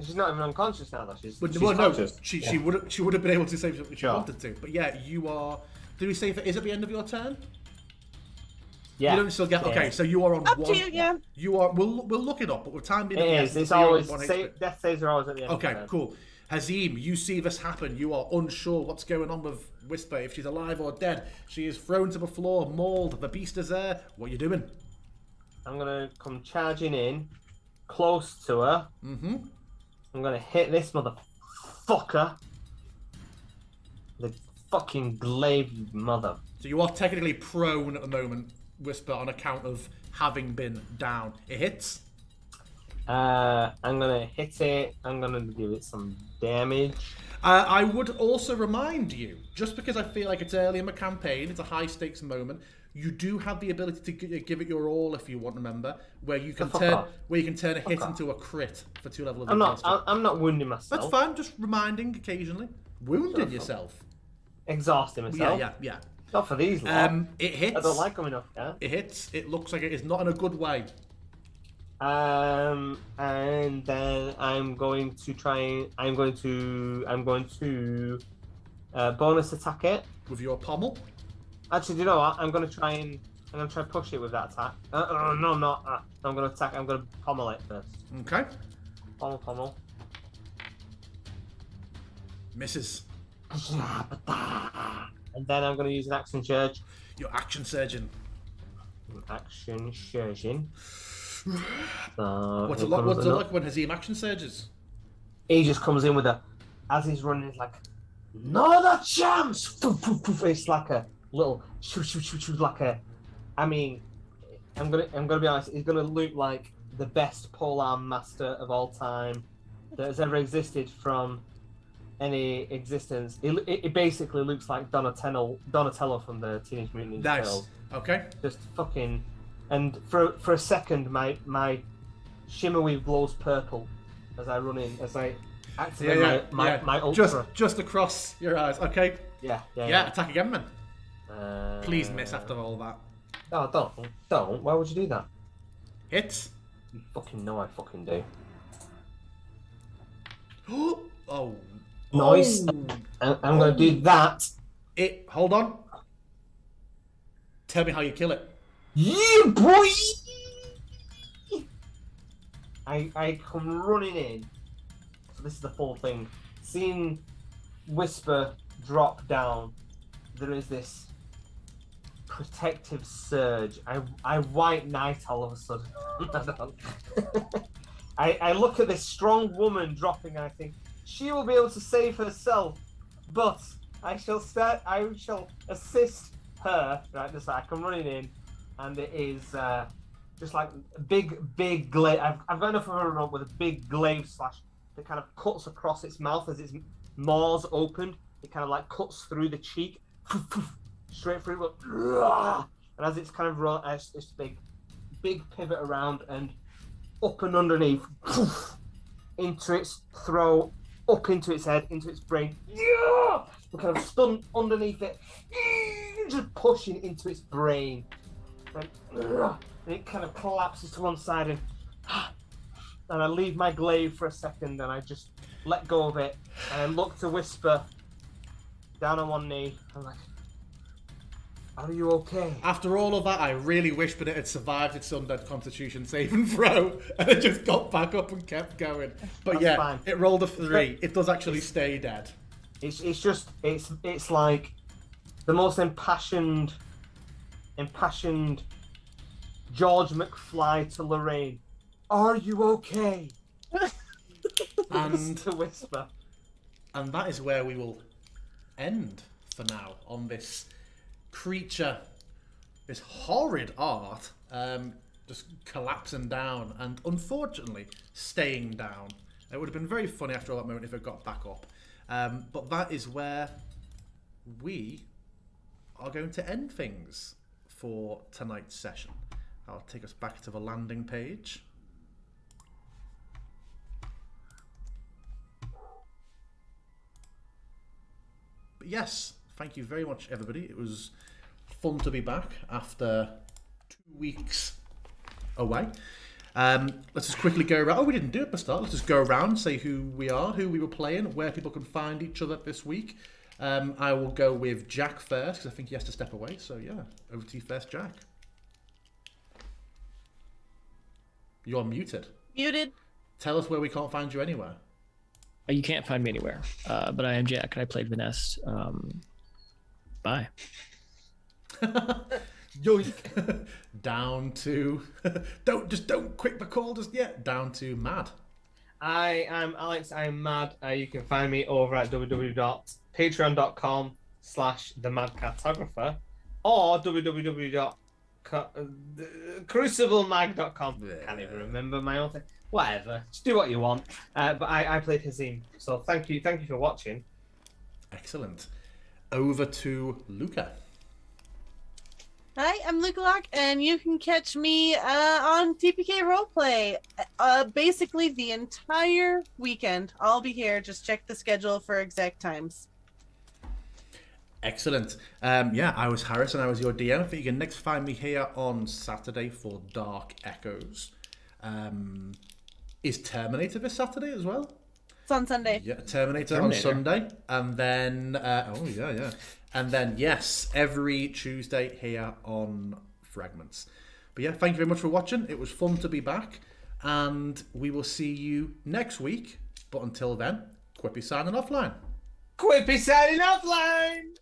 She's not even unconscious now, though. She's No, conscious. she would have been able to save if she Sure. wanted to. But yeah, you are... Did we say that is at the end of your turn? Yeah. You don't still get. it Okay, is. so you are on Up one. to you, yeah. You are. We'll look it up, but with time being It of the is. essence, It's so you're on always 1 HP. death saves are always at the end. Okay, of the turn. cool. Hazim, you see this happen. You are unsure what's going on with Whisper, if she's alive or dead. She is thrown to the floor, mauled. The beast is there. What are you doing? I'm gonna come charging in, close to her. Mm-hmm. I'm gonna hit this motherfucker. The fucking glaive mother. So you are technically prone at the moment, Whisper, on account of having been down. It hits. I'm gonna hit it. I'm gonna give it some damage. I would also remind you, just because I feel like it's early in the campaign, it's a high stakes moment. You do have the ability to give it your all if you want. Remember, where you can turn off. a hit into a crit for 2 levels of I'm not. exhaustion. I'm not wounding myself. That's fine. Just reminding occasionally. Wounded yourself. Exhausting myself. Yeah. Not for these lot. It hits. I don't like them enough. Yeah. It hits. It looks like it is not in a good way. And then I'm going to try. I'm going to bonus attack it. With your pommel. Actually, do you know what? I'm gonna try and push it with that attack. No, I'm not. I'm gonna attack. I'm gonna pommel it first. Okay. Pommel. Misses. And then I'm gonna use an action surge. Your action surgeon. Action surgeon. So What's it here like? comes What's it another- like when Hazim action surges? He just comes in with a, as he's running, he's like, another chance! Poof, poof, poof. It's like a little shoot, like a. I mean, I'm gonna be honest. He's gonna look like the best polearm master of all time that has ever existed from any existence. It basically looks like Donatello from the Teenage Mutant Ninja Nice. Turtles. Okay. Just fucking, and for a second, my shimmerweave glows purple as I run in, as I activate my ultra. Just across your eyes. Okay. Yeah. Attack again, man. Please miss after all that. Oh, don't. Why would you do that? Hits. You fucking know I fucking do. Oh. Nice. Oh. I'm gonna do that. Hold on. Tell me how you kill it. Yeah, boy. I come running in. So this is the full thing. Seeing Whisper drop down, there is this protective surge. I white knight all of a sudden. I look at this strong woman dropping and I think she will be able to save herself, but I shall assist her. Right, just like I come running in, and it is just like big glaive. I've got enough of a run with a big glaive slash that kind of cuts across its mouth as its maws opened. It kind of like cuts through the cheek, straight through. And as it's kind of run, this big pivot around and up and underneath, into its throat, up into its head, into its brain. We're kind of stunned underneath it, just pushing into its brain. And it kind of collapses to one side, and I leave my glaive for a second, and I just let go of it, and I look to Whisper down on one knee. I'm like, "Are you okay?" After all of that, I really wish that it had survived its undead constitution save and throw, and it just got back up and kept going. But That's fine. It rolled a 3. It does actually stay dead. It's like the most impassioned George McFly to Lorraine. Are you okay? And to Whisper. And that is where we will end for now on this creature, this horrid art, just collapsing down and unfortunately staying down. It would have been very funny after all that moment if it got back up. But that is where we are going to end things for tonight's session. I'll take us back to the landing page. But yes, thank you very much, everybody. It was fun to be back after 2 weeks away. Let's just quickly go around. Oh, we didn't do it at the start. Let's just go around, say who we are, who we were playing, where people can find each other this week. I will go with Jack first, because I think he has to step away. So yeah, over to you first, Jack. You're muted. Muted. Tell us where we can't find you anywhere. You can't find me anywhere. But I am Jack, and I played Vanessa. Bye. Yoink. Down to don't quit the call just yet. Down to Mad. I am Alex. I'm mad. You can find me over at www.patreon.com/themadcartographer or www.cruciblemag.com. Can't even remember my own thing. Whatever. Just do what you want. But I played Hazim. So thank you for watching. Excellent. Over to Luca. Hi, I'm Luca Locke, and you can catch me on TPK Roleplay basically the entire weekend. I'll be here. Just check the schedule for exact times. Excellent. I was Harris and I was your DM. I think you can next find me here on Saturday for Dark Echoes. Is Terminator this Saturday as well? It's on Sunday. Yeah, Terminator on Sunday. And then, And then, yes, every Tuesday here on Fragments. But yeah, thank you very much for watching. It was fun to be back. And we will see you next week. But until then, Quippy signing offline. Quippy signing offline!